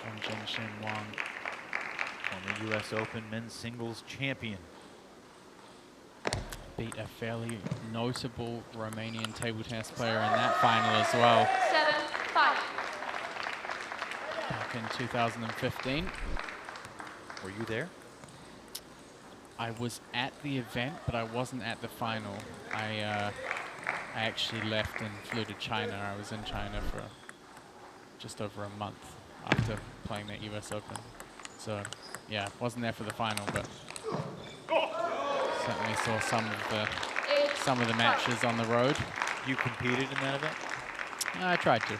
from Jinshin Wang. Former US Open men's singles champion. Beat a fairly notable Romanian table tennis player in that final as well. 7, 5. Back in 2015. Were you there? I was at the event, but I wasn't at the final. I actually left and flew to China. I was in China for just over a month after playing that US Open. So yeah, wasn't there for the final, but certainly saw some of the matches on the road. You competed in that event? I tried to.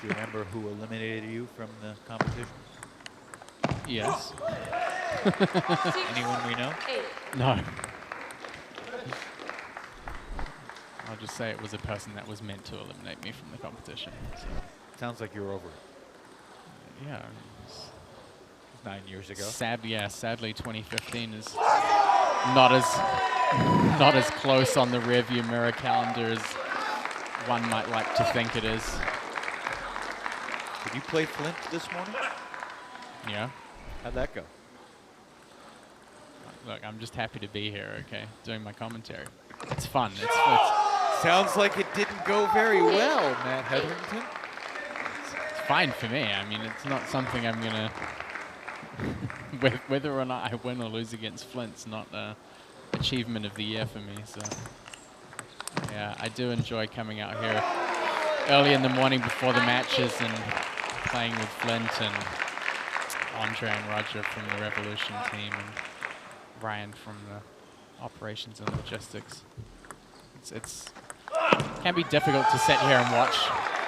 Do you remember who eliminated you from the competition? Yes. Anyone we know? 8. No. I'll just say it was a person that was meant to eliminate me from the competition. So. Sounds like you were over it. Yeah. 9 years ago. Sadly 2015 is not as close on the rearview mirror calendar as one might like to think it is. Did you play Flint this morning? Yeah. How'd that go? Look, I'm just happy to be here, okay, doing my commentary. It's fun. It's Sounds like it didn't go very well, Matt Hetherington. It's fine for me. I mean, it's not something I'm going to... Whether or not I win or lose against Flint's not an achievement of the year for me, so... Yeah, I do enjoy coming out here early in the morning before the matches and playing with Flint and Andre and Roger from the Revolution team and Ryan from the operations and logistics. It can be difficult to sit here and watch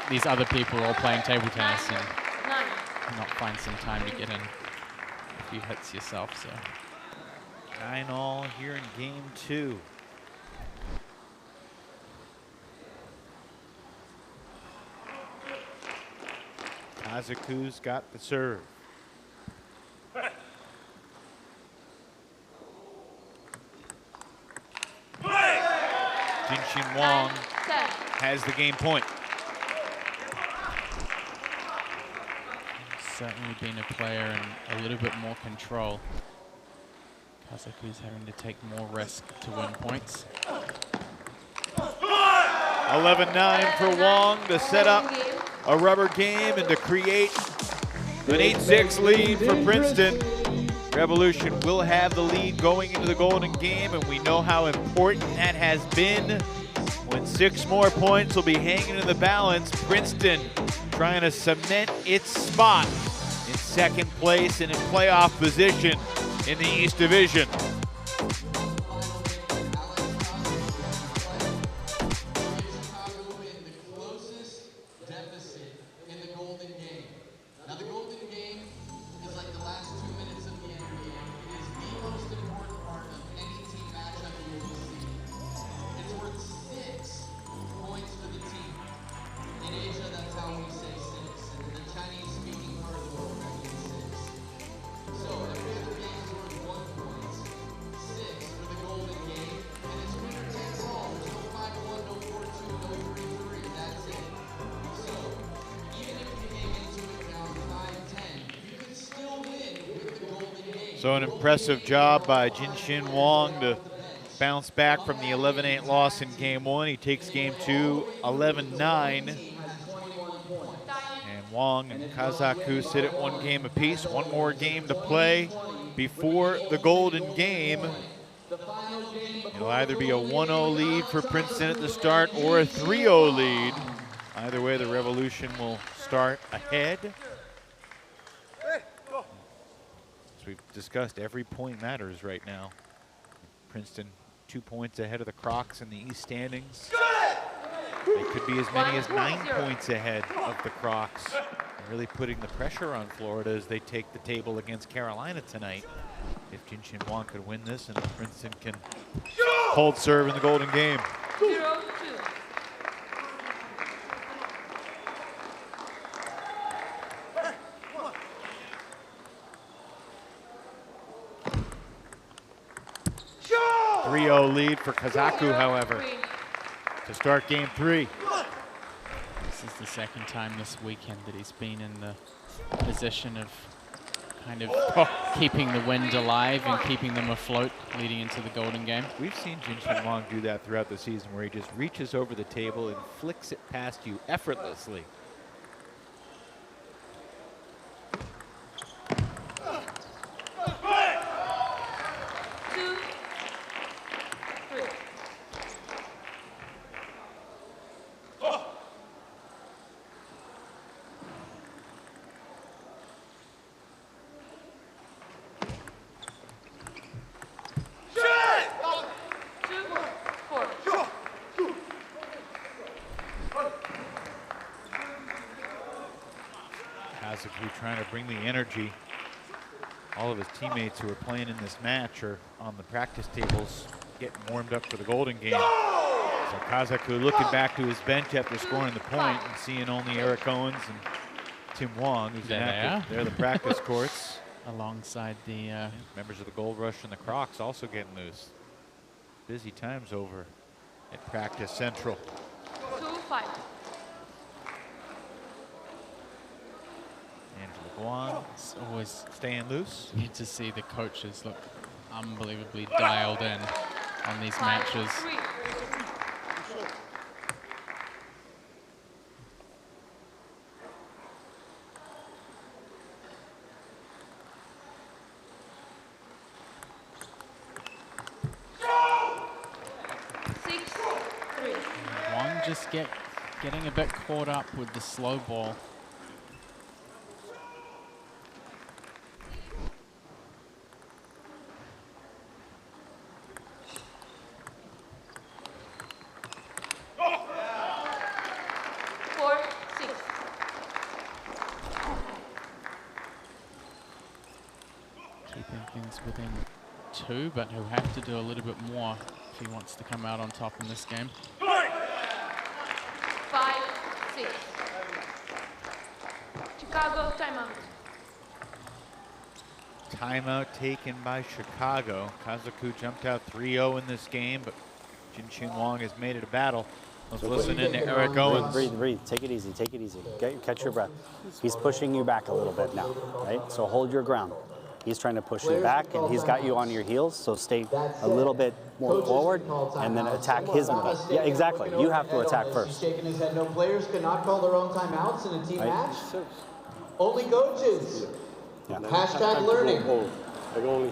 these other people all playing table tennis and not find some time to get in a few hits yourself. So 9-all here in game 2. Kazaku's got the serve. Jinshin Wang 10. has the game point. Certainly been a player in a little bit more control. Kazaku's having to take more risk to win points. 11-9 for Wang to set up a rubber game and to create an 8-6 lead for Princeton. Revolution will have the lead going into the Golden Game, and we know how important that has been. When 6 more points will be hanging in the balance, Princeton trying to cement its spot in second place and in playoff position in the East Division. So an impressive job by Jinshin Wang to bounce back from the 11-8 loss in game 1. He takes game 2, 11-9. And Wang and Kazaku sit at 1 game apiece. 1 more game to play before the Golden Game. It'll either be a 1-0 lead for Princeton at the start or a 3-0 lead. Either way, the Revolution will start ahead. As we've discussed, every point matters right now. Princeton 2 points ahead of the Crocs in the East standings. They could be as many as 9 points ahead of the Crocs. And really putting the pressure on Florida as they take the table against Carolina tonight. If Jinshin Wang could win this and Princeton can hold serve in the Golden Game. 0-2. Lead for Kazaku, however, to start game 3. This is the second time this weekend that he's been in the position of kind of keeping the wind alive and keeping them afloat leading into the Golden Game. We've seen Jinshin Wang do that throughout the season, where he just reaches over the table and flicks it past you effortlessly. Trying to bring the energy. All of his teammates who are playing in this match are on the practice tables getting warmed up for the Golden Game. So Kazaku looking back to his bench after scoring the point and seeing only Eric Owens and Tim Wong, who's inactive. They're the practice courts. Alongside the members of the Gold Rush and the Crocs also getting loose. Busy times over at Practice Central. 2-5. It's always staying loose. Need to see the coaches look unbelievably dialed in on these matches. 5-3. Wang just getting a bit caught up with the slow ball. Within 2, but he'll have to do a little bit more if he wants to come out on top in this game. 5-6. Chicago timeout. Timeout taken by Chicago. Kazaku jumped out 3-0 in this game, but Jin Wong has made it a battle. Let's So listen in to Eric Owens. Breathe. Take it easy. Take it easy. Catch your breath. He's pushing you back a little bit now, right? So hold your ground. He's trying to push you back, and he's got you on your heels, so stay a little bit more forward, and then attack his middle. Yeah, exactly. You have to attack first. Shaking his head. No players cannot call their own timeouts in a team match. Only coaches. Yeah. Hashtag learning.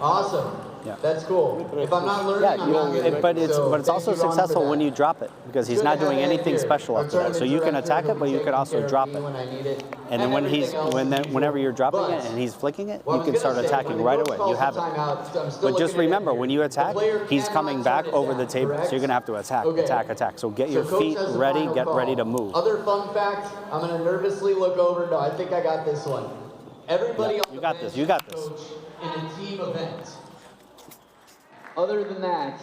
Awesome. Yeah. That's cool. If I'm not learning, I'm not getting but it's so also thank you, Ron, for successful that. when you drop it, because he's not doing anything special after that. So you can attack it, but you can also drop it. And then whenever you're dropping it and he's flicking it, you can start attacking right away. You have it. But just remember, when you attack, he's coming back over the table, so you're gonna have to attack. So get your feet ready, get ready to move. Other fun fact, I'm gonna nervously look over. No, I think I got this one. Everybody on You got this. You got this. in a team event. Other than that,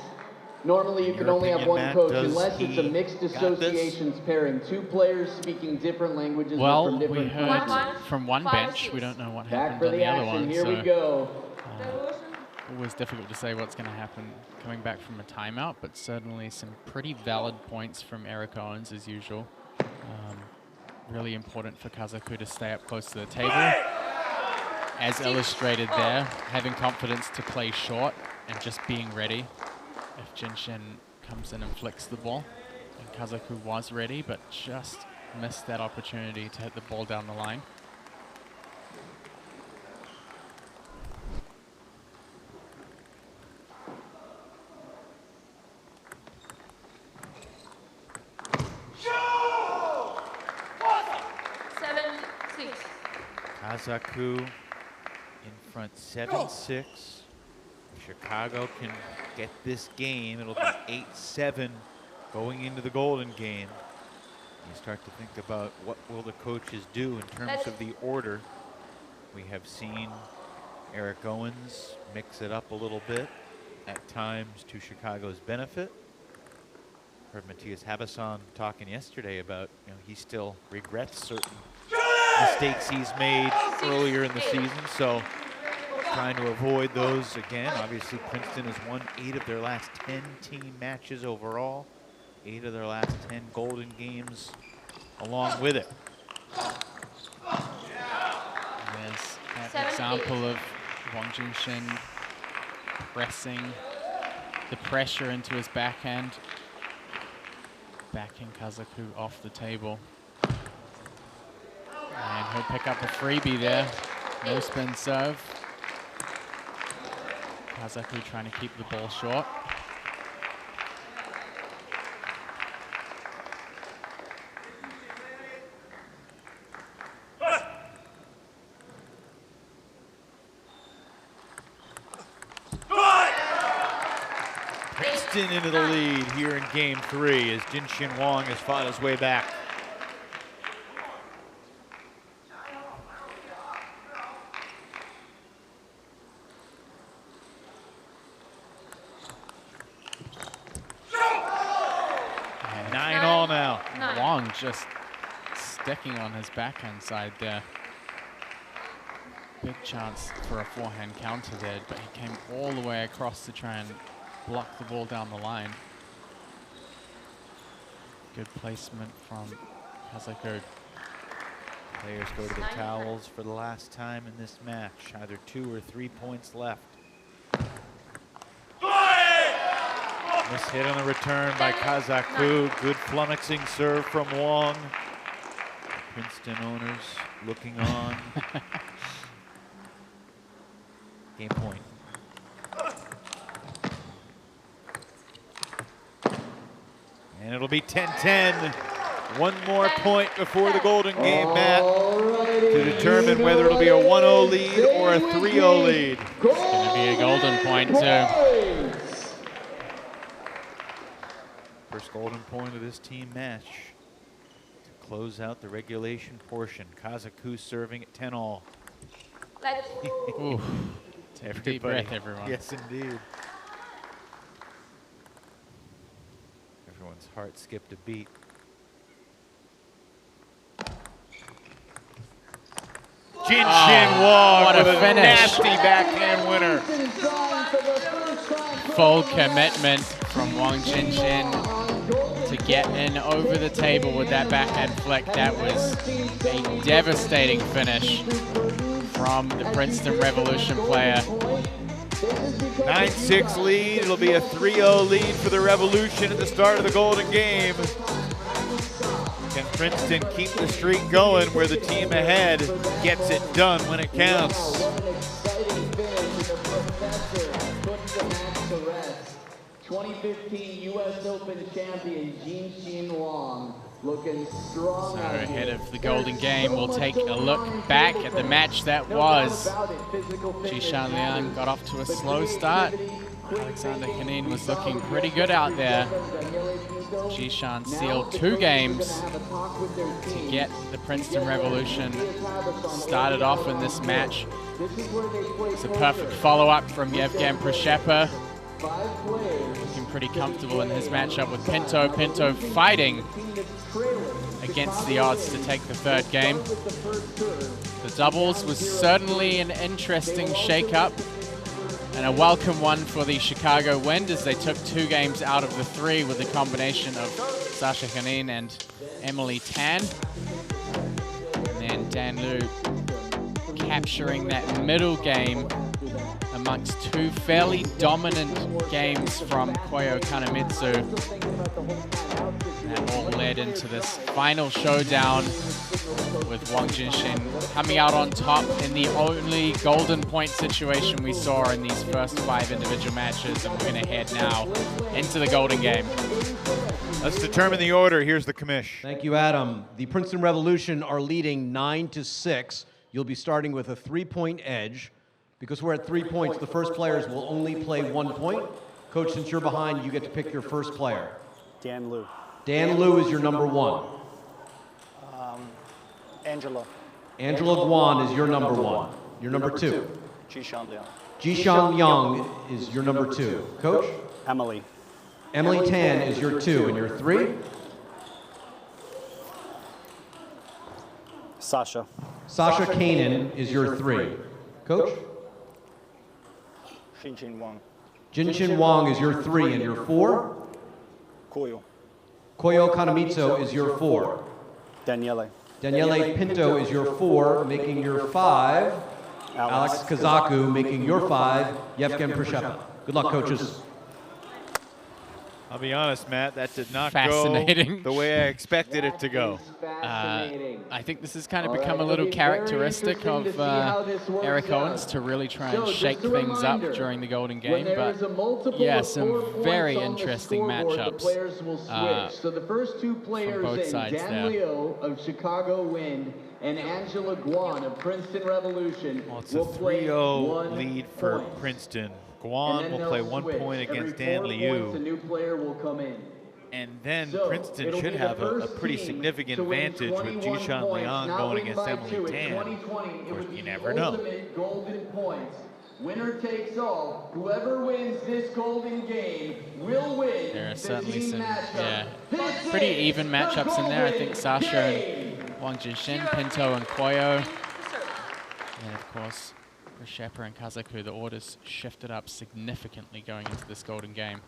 normally you can only have one coach unless it's a mixed associations pairing, two players speaking different languages Well, from we different heard countries. from one bench. We don't know what happened for on the the other action. one. Here so, we go. Always difficult to say what's going to happen coming back from a timeout, but certainly some pretty valid points from Eric Owens as usual. Really important for Kazaku to stay up close to the table. As illustrated there, having confidence to play short and just being ready if Jinshin comes in and flicks the ball. And Kazaku was ready, but just missed that opportunity to hit the ball down the line. Kazaku in front 7-6. Chicago can get this game. It'll be 8-7 going into the Golden game. You start to think about what will the coaches do in terms of the order. We have seen Eric Owens mix it up a little bit at times to Chicago's benefit. Heard Matthias Habasson talking yesterday about, he still regrets certain mistakes he's made earlier in the season, so trying to avoid those again. Obviously, Princeton has won 8 of their last 10 team matches overall, 8 of their last 10 Golden games along with it. There's that example of Wang Jinshin pressing the pressure into his backhand, backing Kazaku off the table. And he'll pick up a freebie there. No spin serve. Kazaku trying to keep the ball short. Princeton into the lead here in game 3 as Jinshin Wong has fought his way back. Wong just sticking on his backhand side there. Big chance for a forehand counter there, but he came all the way across to try and block the ball down the line. Good placement from Kazaku. Players go to the towels for the last time in this match. Either 2 or 3 points left. Miss hit on the return by Kazaku. Good flummoxing serve from Wong. Princeton owners looking on. Game point. And it'll be 10-10. One more point before the Golden game, Matt, to determine whether it'll be a 1-0 lead or a 3-0 lead. It's going to be a Golden point, too. First Golden point of this team match to close out the regulation portion. Kazaku serving at 10-all. Take a deep breath, everyone. Yes, indeed. Everyone's heart skipped a beat. Jinshin Wong what with a a finish. nasty backhand winner. full commitment from Wang Jinshin to get in over the table with that backhand flick. That was a devastating finish from the Princeton Revolution player. 9-6 lead. It'll be a 3-0 lead for the Revolution at the start of the Golden Game. Can Princeton keep the streak going where the team ahead gets it done when it counts? 2015 U.S. Open champion Jinshin Wang looking strong. So ahead of the Golden Game, we'll take a look back at the match that was. Jishan Liang got off to a slow start. Alexander Henin was looking pretty good out there. Jishan sealed 2 games to get the Princeton Revolution started off in this match. It's a perfect follow-up from Yevgen Prishepa. Looking pretty comfortable in his matchup with Pinto. Pinto fighting against the odds to take the 3rd game. The doubles was certainly an interesting shake-up and a welcome one for the Chicago Wind as they took 2 games out of the 3 with the combination of Sasha Henin and Emily Tan. And then Dan Liu capturing that middle game amongst 2 fairly dominant games from Koyo Kanemitsu. That all led into this final showdown with Wang Jinshin coming out on top in the only golden point situation we saw in these first 5 individual matches, and we're going to head now into the Golden Game. Let's determine the order. Here's the commish. Thank you, Adam. The Princeton Revolution are leading 9-6. You'll be starting with a 3-point edge. Because we're at 3 points, the first players will only play 1 point. Coach, since you're behind, you get to pick your first player. Dan Liu. Dan Liu is your number 1. Angela. Angela Guan is your number 1. Your number 2. Jishan Liang. Jishan Liang is your number 2. Coach? Emily. Emily Tan is your 2, and your 3? Sasha. Sasha Kanan is your 3. Coach? Jinshin Wang. Jinshin Wang is your 3, and your 4? Koyo. Koyo Kanemitsu is your 4. Daniele. Daniele Pinto is your 4, making your 5. Alex Kazaku making your 5. Yevgen Prishepa. Good luck, coaches. I'll be honest, Matt, that did not Fascinating. go the way I expected it to go. I think this has kind of become a little characteristic of Eric Owens to really try and shake things up during the Golden Game. But yeah, some very interesting matchups So the first 2 players both in sides Dan Liu of Chicago Wind and Angela Guan of Princeton Revolution Well, it's a 3-0 lead for Princeton. Guan will play 1 point against Dan Liu. A new player will come in. And then Princeton should have a pretty significant advantage with Jishan Liang going against Emily Tan. Of course, you never know. Golden points. Winner takes all. Whoever wins this Golden Game will win. there are certainly some pretty even matchups in there. I think Sasha and Wang Jinshin, Pinto and Koyo. And of course, Prishepa and Kazaku, the orders shifted up significantly going into this Golden Game.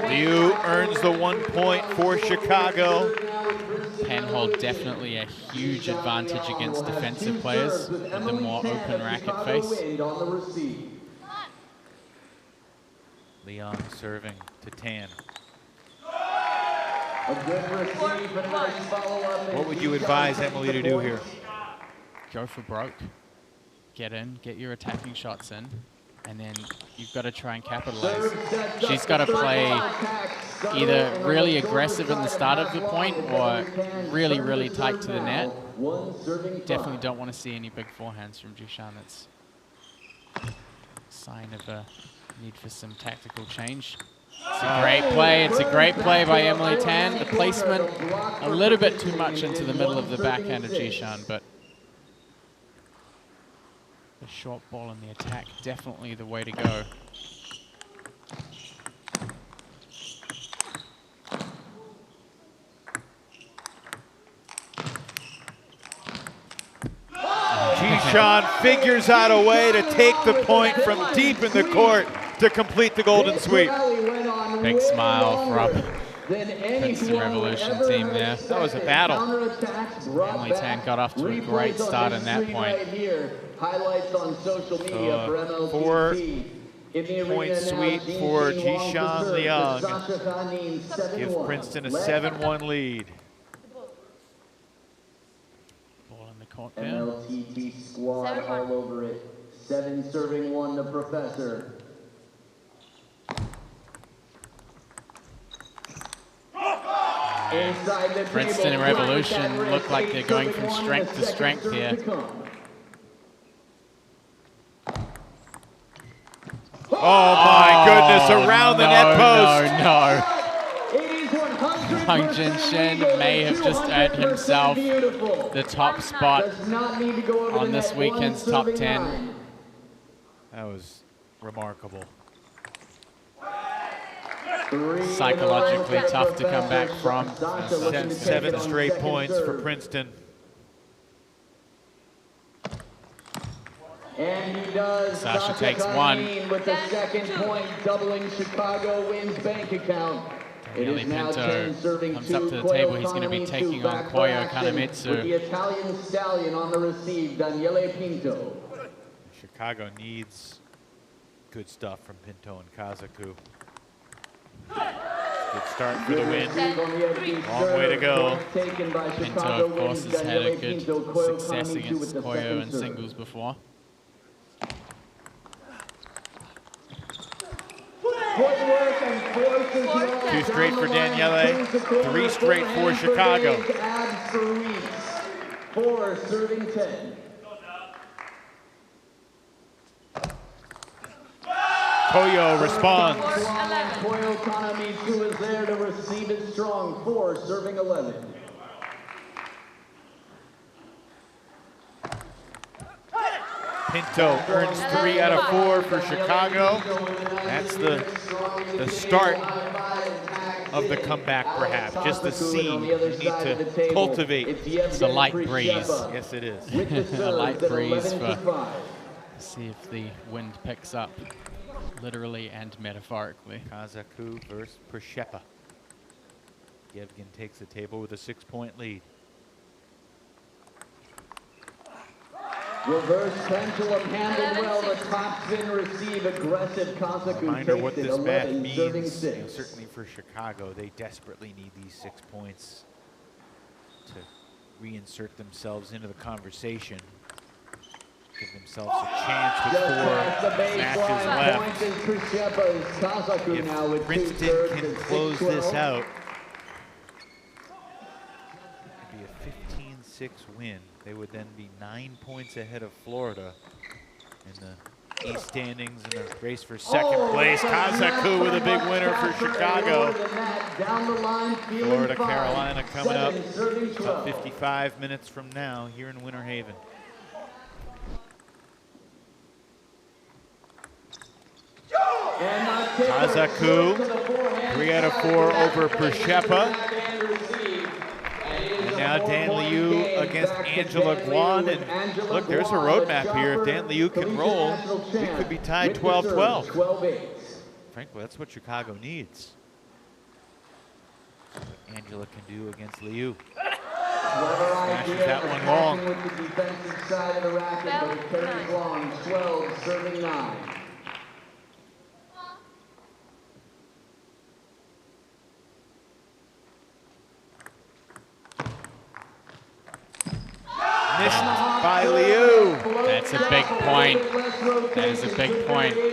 Liu earns the 1 point for Chicago. Penhold definitely a huge advantage against defensive players with the more open racket face. Liang serving to Tan. What would you advise Emily to do here? Go for broke. Get in, get your attacking shots in, and then you've got to try and capitalize. She's got to play either really aggressive in the start of the point or really, really tight to the net. Definitely don't want to see any big forehands from Jishan. That's a sign of a need for some tactical change. It's a great play. It's a great play by Emily Tan. The placement a little bit too much into the middle of the backhand of Jishan, but the short ball and the attack definitely the way to go. Jishan figures out a way to take the point from deep in the court to complete the golden sweep. Big smile from Princeton Revolution team there. That was a battle. Emily Tan got off to a great start in that point. Highlights on social media for MLTT. 4-point sweep for Jishan Liang. Gives Princeton a 7-1 lead. Ball in the court there. MLTT squad all over it. 7 serving 1 the professor. Princeton Revolution look like they're going from strength to strength here. Oh my goodness, around the net post. No. Hung Jin Shin may have just earned himself the top spot on this weekend's top 10. That was remarkable. Psychologically tough to come back from. 7 straight points for Princeton. And he does. Sasha takes 1. With the 2nd point, doubling Chicago wins bank account. Daniele Pinto comes up to the table. He's going to be taking on Koyo Kanemitsu. With the Italian stallion on the receive, Daniele Pinto. Chicago needs good stuff from Pinto and Kazaku. Good start for the win. Long way to go. Pinto, of course, has had a good success against Koyo in singles before. 2 straight for Daniele, 3 straight for Chicago. 4 serving 10. Koyo responds. Koyo Kanemitsu is there to receive it strong. 4 serving 11. Pinto earns 3 out of 4 for Chicago. That's the start of the comeback, perhaps. Just the seed you need to cultivate. It's a light breeze. Yes, it is. A light breeze for see if the wind picks up, literally and metaphorically. Kazaku versus Przeszepa. Yevgen takes the table with a 6-point lead. Reverse pendulum handled well. The top spin receive aggressive. Kazaku Reminder what takes it. this match 11 means. serving 6. Certainly for Chicago, they desperately need these 6 points to reinsert themselves into the conversation. Give themselves a chance with 4 matches left. If Princeton can close this out, it'd be a 15-6 win. They would then be 9 points ahead of Florida in the East standings in the race for 2nd place. Kazaku with a big winner for Chicago. Florida, Carolina coming up about 55 minutes from now here in Winter Haven. Kazaku, 3 out of 4 over Przeszepa. And now Dan Liu against Angela Guan. And look, there's a roadmap here. If Dan Liu can roll, we could be tied 12-12. Frankly, that's what Chicago needs. What Angela can do against Liu. Smashes that one long. With the defensive side of the racket, but it carries long. 12 serving 9. Missed by Liu. That's a big point. That is a big point. And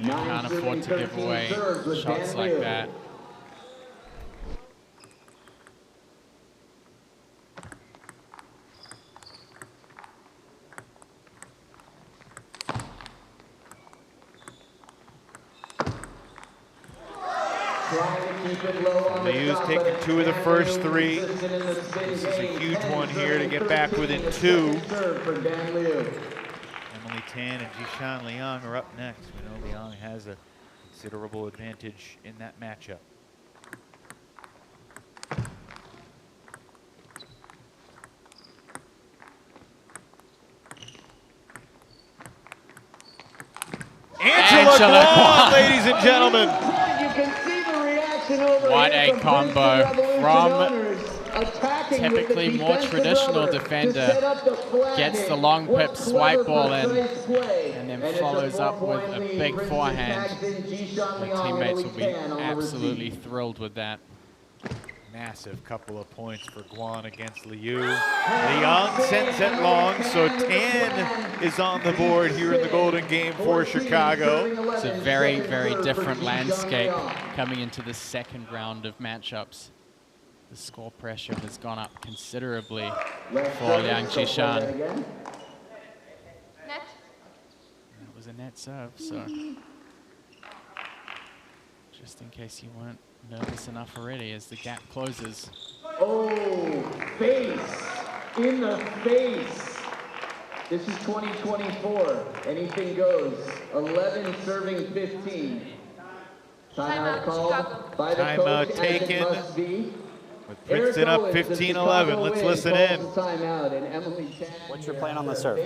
we can't afford to give away shots like that. Liu's taken 2 of the first 3. This is a huge one here to get back within 2. Emily Tan and Jishan Liang are up next. We know Liang has a considerable advantage in that matchup. Angela Guan, ladies and gentlemen. You can see the reaction over What here a from combo Princeton from owners, attacking with typically the more defensive traditional rubber to defender. set up the flat Gets hit. the long What pip swipe clever, ball in, precise play. and then it's a follows up with 4-point a lead. big Princeton forehand. tags in Jishan The Liang, teammates will Italy be 10 on the absolutely receive. thrilled with that. Massive couple of points for Guan against Liu. Liang sends it long, so Tan is on the board here in the Golden Game for Chicago. It's a very, very different landscape coming into the second round of matchups. The score pressure has gone up considerably for Liang Jishan. Net. That was a net serve, so just in case you weren't nervous enough already as the gap closes. Oh, face, in the face. This is 2024, anything goes. 11 serving 15. Timeout called by the Timeout coach, taken. as it must be. With Princeton up 15-11. Let's listen in. What's your plan on the serve?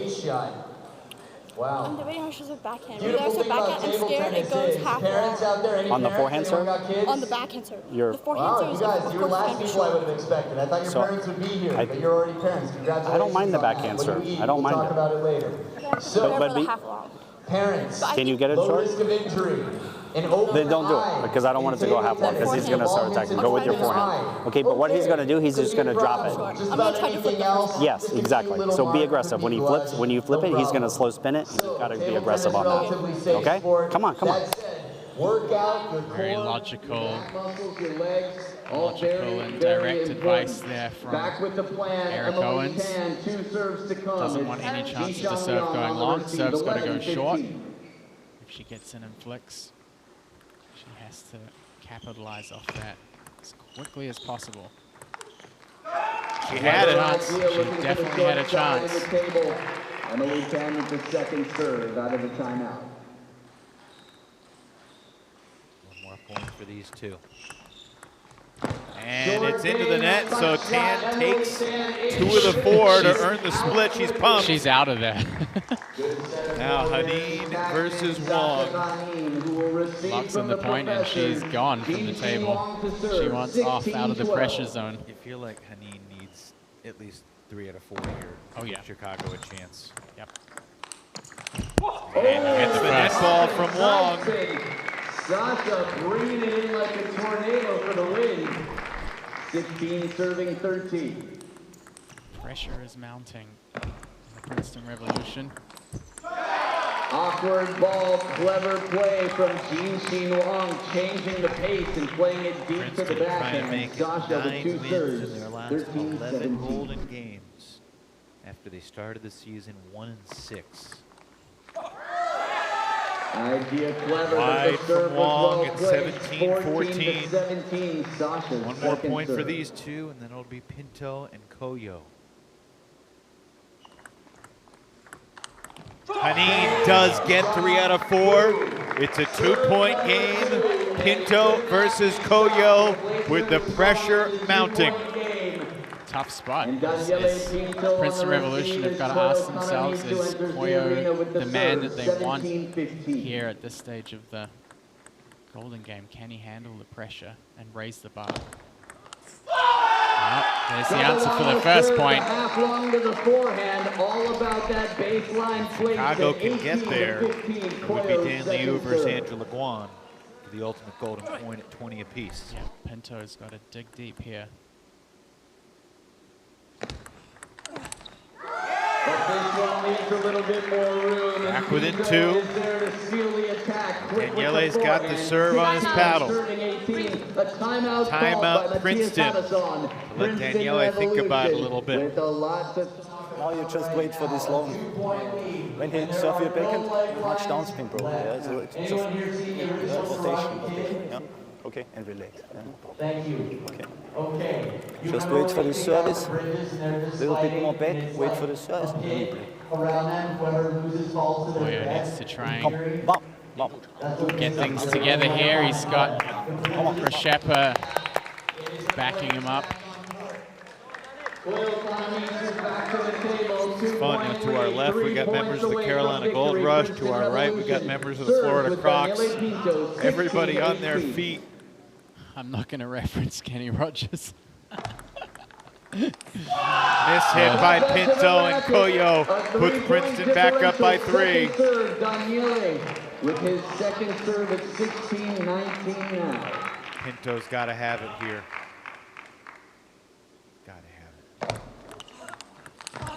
Wow. I'm debating on just a backhand. When there's a backhand, I'm scared it goes half long. On the forehand serve? On the backhand serve. You're, the forehand serve is of You're the course last gonna be people I short. would have expected. I thought your parents would be here, but you're already parents. Congratulations. I don't mind the backhand serve. I don't mind We'll talk about it later. So, but the half long. Parents, can you get it low short? risk of injury. Then don't do it, because I don't want it to go half long, because he's going to start attacking. Go with your forehand. Okay, but what he's going to do, he's just going to drop it. I'm going to try to flip the first one. Yes, exactly. So be aggressive. When you flip it, he's going to slow spin it. You've got to be aggressive on that. Okay? Come on, come on. Work out your Very core, logical, muscles, your legs. logical and direct advice there from Back with the plan. Eric Emily Owens. Tan, 2 serves to come. Doesn't want any chances of serve going long. Serve's got to go short. If she gets in and flicks, she has to capitalize off that as quickly as possible. She had it. She definitely had a chance. Emily Tan with the second serve out of the timeout. One more point for these two. And it's into the net, so Tan takes 2 of the 4 to earn the split. She's pumped. She's out of there. Now Haneen versus Wong. Locks in the point and she's gone from the table. She wants off out of the pressure zone. You feel like Haneen needs at least 3 out of 4 here. Oh yeah. Chicago a chance. Yep. And you get the net ball from Wong. Sasha bringing it in like a tornado for the win. 16 serving 13. Pressure is mounting in the Princeton Revolution. Awkward ball, clever play from Jin Wong, changing the pace and playing it deep to the Princeton trying to backhand. make it Sasha 9 with 2 wins serves. in their last 11 Golden Games after they started the season 1-6. Idea clever, Wide but the serve from was Wong well at played. 17-14. 17, Sasha's One more second point for serve. these two, and then it'll be Pinto and Koyo. Haneen does get 3 out of 4. It's a 2-point game. Pinto versus Koyo with the pressure mounting. Tough spot. Princeton Revolution have got to ask themselves, is Koyo the man that they want here at this stage of the Golden Game? Can he handle the pressure and raise the bar? Well, there's the answer for the first point. Half long to the forehand, all about that baseline plate. Chicago can get there. It would be Dan Liu versus Angela Guan for the ultimate golden point at 20 apiece. Yeah, Pinto's got to dig deep here. But this one needs a little bit more room. Back within 2. Daniele's got the serve on his paddle. Timeout Princeton. Let Daniele think about it a little bit. Now you just wait for this long. When he serve your backhand, much downspin probably. Yeah? So it's just rotation. Yeah. Okay, and relax. Yeah. Thank you. Okay. Okay. Just wait for the service. A little bit more back. Wait for the service. And then you play. Koyo needs to try and get things together here. He's got Proshepa backing him up. It's fun. You know, to our left, we got members of the Carolina Gold Rush. To our right, we got members of the Florida Crocs. Everybody on their feet. I'm not going to reference Kenny Rogers. Miss hit by Pinto, and Koyo puts Princeton back up by 3. Daniele with his second serve at 16-19 now. Pinto's got to have it here.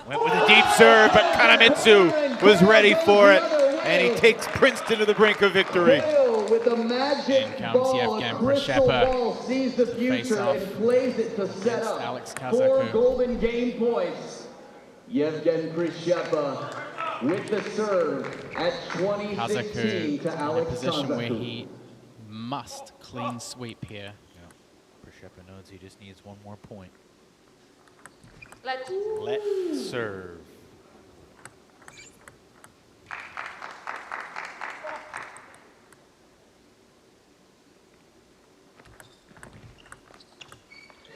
Went with a deep serve, but Kanamitsu was ready for it, and he takes Princeton to the brink of victory. With a magic ball, a crystal ball sees the future and plays it to set up 4 golden game points. Yevgen Prishepa with the serve at 20-16 to Alex in a position where Kazaku. he must clean sweep here. Yeah. Prishepa knows he just needs 1 more point. Let serve.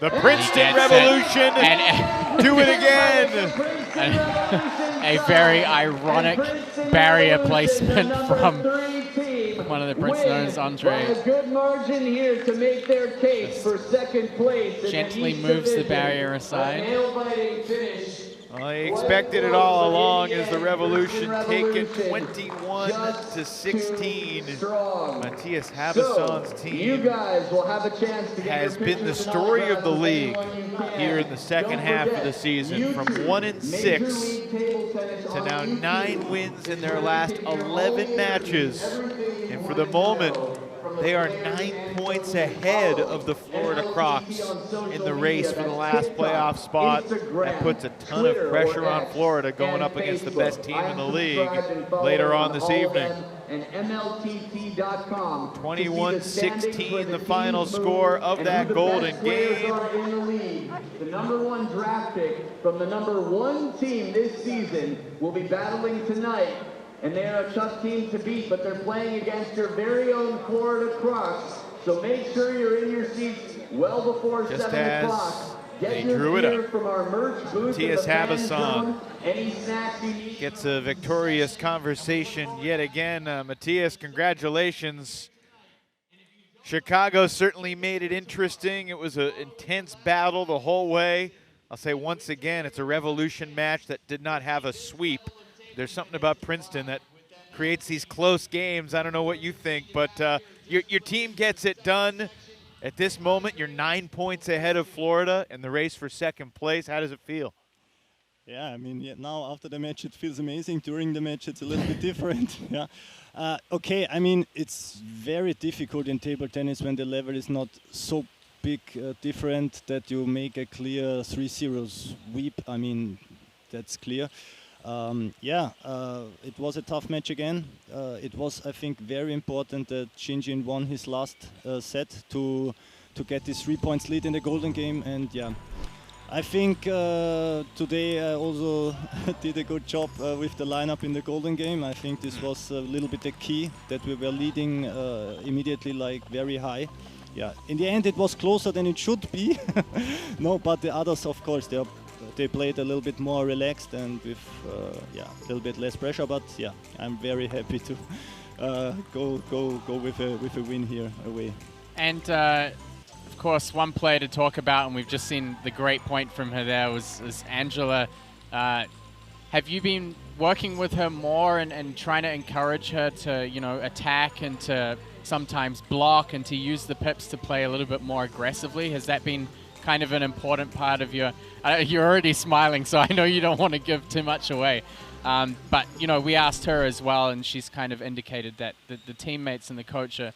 The Princeton Revolution do it again. A very ironic barrier placement from one of the Princeton owners, Andre. A good margin here to make their case for second place. Gently moves the barrier aside. Nail-biting finish. Well, he expected it all along as the Revolution taken 21-16. Matthias Habason's team you guys will have a chance to get has been the story of the league here in the second half of the season, from 1-6 to now 9 wins in their last 11 matches. And for the moment, they are 9 points ahead of the Florida Crocs in the race for the last playoff spot. That puts a ton of pressure on Florida going up against the best team in the league later on this evening. And MLTT.com. 21-16, the final score of that golden game. In the league, the #1 draft pick from the #1 team this season will be battling tonight. And they are a tough team to beat, but they're playing against your very own Florida Crocs. So make sure you're in your seats well before 7 o'clock. They drew it up. From our merch booth. Matthias Habasson Habason gets a victorious conversation yet again. Matthias, congratulations. Chicago certainly made it interesting. It was an intense battle the whole way. I'll say once again, it's a Revolution match that did not have a sweep. There's something about Princeton that creates these close games. I don't know what you think, but your team gets it done. At this moment, you're 9 points ahead of Florida in the race for second place. How does it feel? Yeah, I mean, now after the match, it feels amazing. During the match, it's a little bit different. Yeah. Okay, I mean, it's very difficult in table tennis when the level is not so big different that you make a clear 3-0 sweep. I mean, that's clear. It was a tough match again. It was, I think, very important that Shinjin won his last set to get this 3 points lead in the golden game. And yeah, I think today I also did a good job with the lineup in the golden game. I think this was a little bit the key, that we were leading immediately, like very high. Yeah, in the end it was closer than it should be. No, but the others, of course, they played a little bit more relaxed and with a little bit less pressure. But yeah, I'm very happy to go with a win here away. And of course, one player to talk about, and we've just seen the great point from her there, was Angela. Have you been working with her more and trying to encourage her to, attack and to sometimes block and to use the pips to play a little bit more aggressively? Has that been kind of an important part of your... you're already smiling, so I know you don't want to give too much away. But, we asked her as well, and she's kind of indicated that the teammates and the coach are,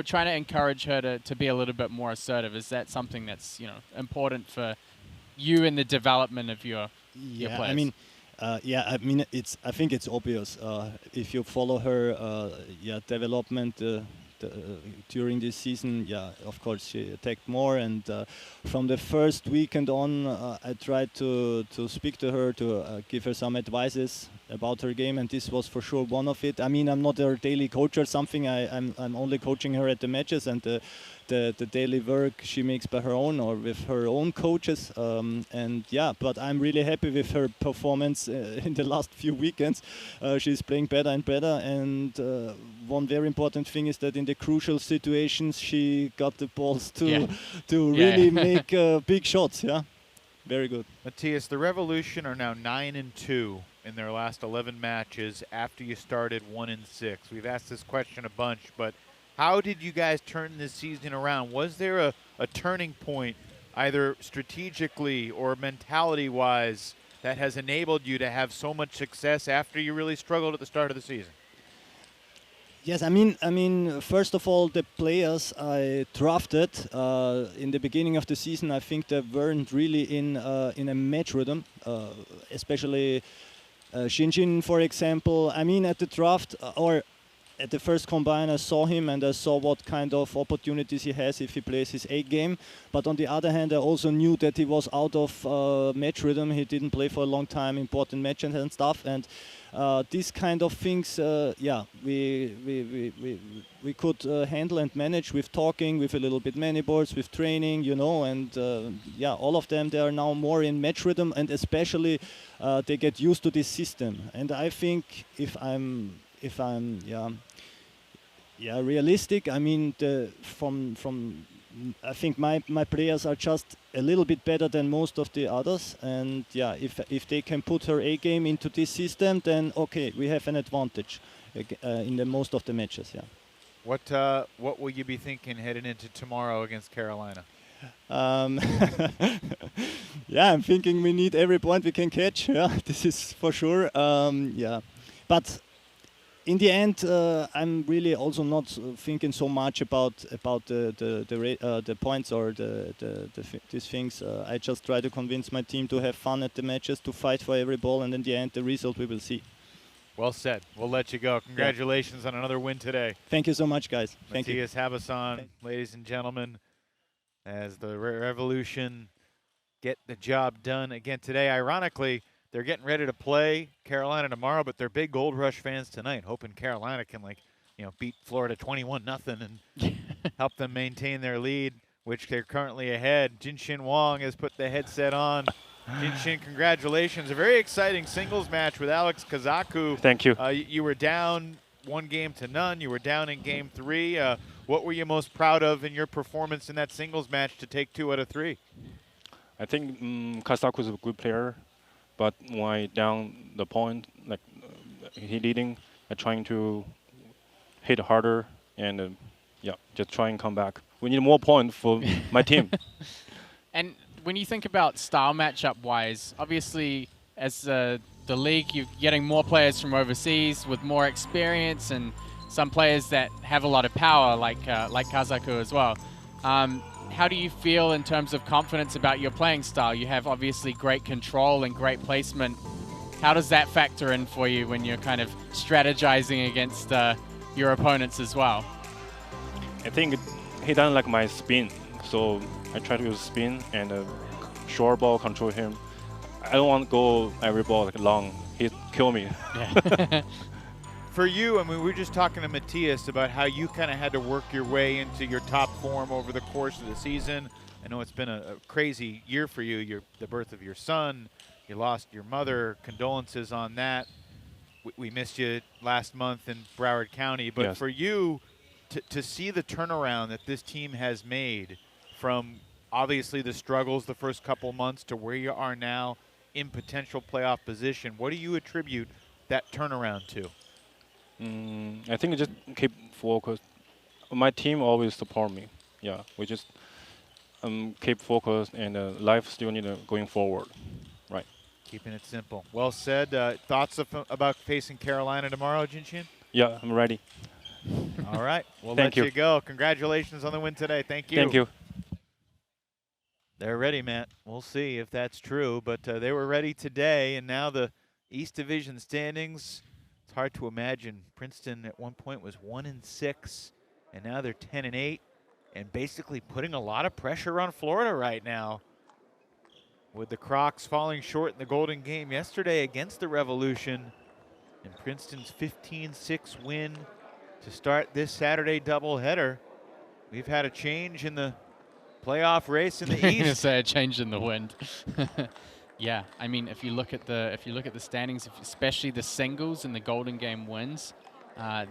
trying to encourage her to be a little bit more assertive. Is that something that's, important for you in the development of your players? I think it's obvious. If you follow her development during this season, of course she attacked more, and from the first weekend on, I tried to speak to her, to give her some advices about her game, and this was for sure one of it. I mean, I'm not her daily coach or something. I'm only coaching her at the matches, and the daily work she makes by her own or with her own coaches. And yeah, but I'm really happy with her performance in the last few weekends. She's playing better and better, and one very important thing is that in the crucial situations she got the balls to really make big shots. Yeah, very good. Matthias, the Revolution are now 9-2 in their last 11 matches after you started 1-6. We've asked this question a bunch, but how did you guys turn this season around? Was there a turning point, either strategically or mentality-wise, that has enabled you to have so much success after you really struggled at the start of the season? Yes, I mean, first of all, the players I drafted in the beginning of the season, I think they weren't really in a match rhythm, especially Xinjin, for example. I mean, at the draft or at the first combine, I saw him and I saw what kind of opportunities he has if he plays his A game. But on the other hand, I also knew that he was out of match rhythm. He didn't play for a long time, important matches and stuff. And these kind of things, yeah, we could handle and manage with talking, with a little bit many boards, with training, you know. And yeah, all of them, they are now more in match rhythm, and especially they get used to this system. And I think if I'm realistic, I mean, I think my players are just a little bit better than most of the others, and yeah, if they can put her A game into this system, then okay, we have an advantage in the most of the matches. Yeah. What will you be thinking heading into tomorrow against Carolina? Yeah, I'm thinking we need every point we can catch. Yeah, this is for sure. Yeah, but in the end, I'm really also not thinking so much about the points or these things. I just try to convince my team to have fun at the matches, to fight for every ball, and in the end, the result we will see. Well said. We'll let you go. Congratulations on another win today. Thank you so much, guys. Thank you. Matthias Habasson, ladies and gentlemen, as the Revolution get the job done again today. Ironically, they're getting ready to play Carolina tomorrow, but they're big Gold Rush fans tonight, hoping Carolina can, beat Florida 21-0 and help them maintain their lead, which they're currently ahead. Jinshin Wong has put the headset on. Jinshin, congratulations. A very exciting singles match with Alex Kazaku. Thank you. You were down 1-0. You were down in game 3. What were you most proud of in your performance in that singles match to take 2 out of 3? I think Kazaku is a good player. But when I down the point, he leading, I'm trying to hit harder and just try and come back. We need more points for my team. And when you think about style matchup-wise, obviously as the league, you're getting more players from overseas with more experience and some players that have a lot of power, like Kazaku as well. How do you feel in terms of confidence about your playing style? You have obviously great control and great placement. How does that factor in for you when you're kind of strategizing against your opponents as well? I think he doesn't like my spin, so I try to use spin and short ball control him. I don't want to go every ball long. He'd kill me. Yeah. For you, I mean, we were just talking to Matthias about how you kind of had to work your way into your top form over the course of the season. I know it's been a crazy year for you. The birth of your son, you lost your mother. Condolences on that. We missed you last month in Broward County. But for you, to see the turnaround that this team has made from obviously the struggles the first couple months to where you are now in potential playoff position, what do you attribute that turnaround to? I think just keep focused. My team always support me. Yeah, we just keep focused, and life still need going forward. Right. Keeping it simple. Well said. Thoughts about facing Carolina tomorrow, Jinshin? Yeah, I'm ready. All right. We'll Thank let you go. Congratulations on the win today. Thank you. Thank you. They're ready, Matt. We'll see if that's true, but they were ready today, and now the East Division standings. It's hard to imagine. Princeton at one point was 1-6, and now they're 10-8, and basically putting a lot of pressure on Florida right now. With the Crocs falling short in the Golden Game yesterday against the Revolution, And Princeton's 15-6 win to start this Saturday doubleheader. We've had a change in the playoff race in the I'm gonna East. say a change in the wind. Yeah, I mean, if you look at the standings, especially the singles and the Golden Game wins,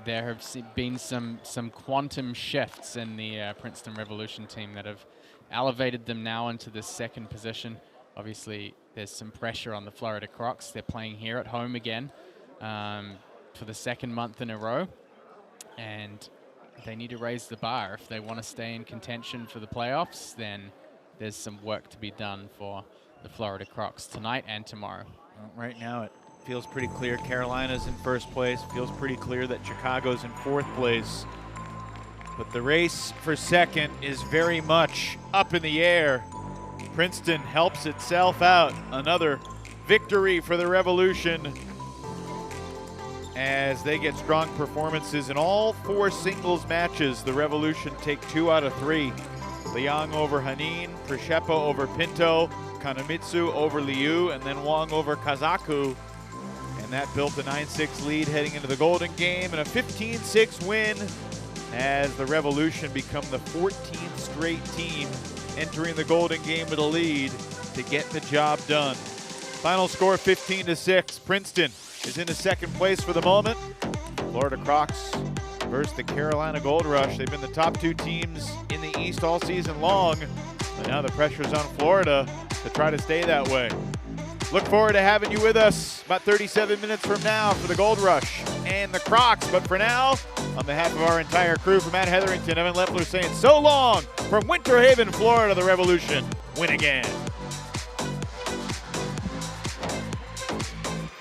there have been some quantum shifts in the Princeton Revolution team that have elevated them now into the second position. Obviously, there's some pressure on the Florida Crocs. They're playing here at home again for the second month in a row, and they need to raise the bar if they want to stay in contention for the playoffs. Then there's some work to be done for the Florida Crocs tonight and tomorrow. Well, right now it feels pretty clear Carolina's in first place. Feels pretty clear that Chicago's in fourth place. But the race for second is very much up in the air. Princeton helps itself out. Another victory for the Revolution as they get strong performances in all 4 singles matches. The Revolution take 2 out of 3. Liang over Hanin, Prishepa over Pinto, Kanamitsu over Liu, and then Wang over Kazaku. And that built a 9-6 lead heading into the Golden Game, and a 15-6 win as the Revolution become the 14th straight team entering the Golden Game with a lead to get the job done. Final score 15-6. Princeton is into second place for the moment. Florida Crocs versus the Carolina Gold Rush. They've been the top 2 teams in the East all season long, but now the pressure's on Florida to try to stay that way. Look forward to having you with us about 37 minutes from now for the Gold Rush and the Crocs. But for now, on behalf of our entire crew, from Matt Hetherington, Evan Lepler saying so long from Winter Haven, Florida, the Revolution win again.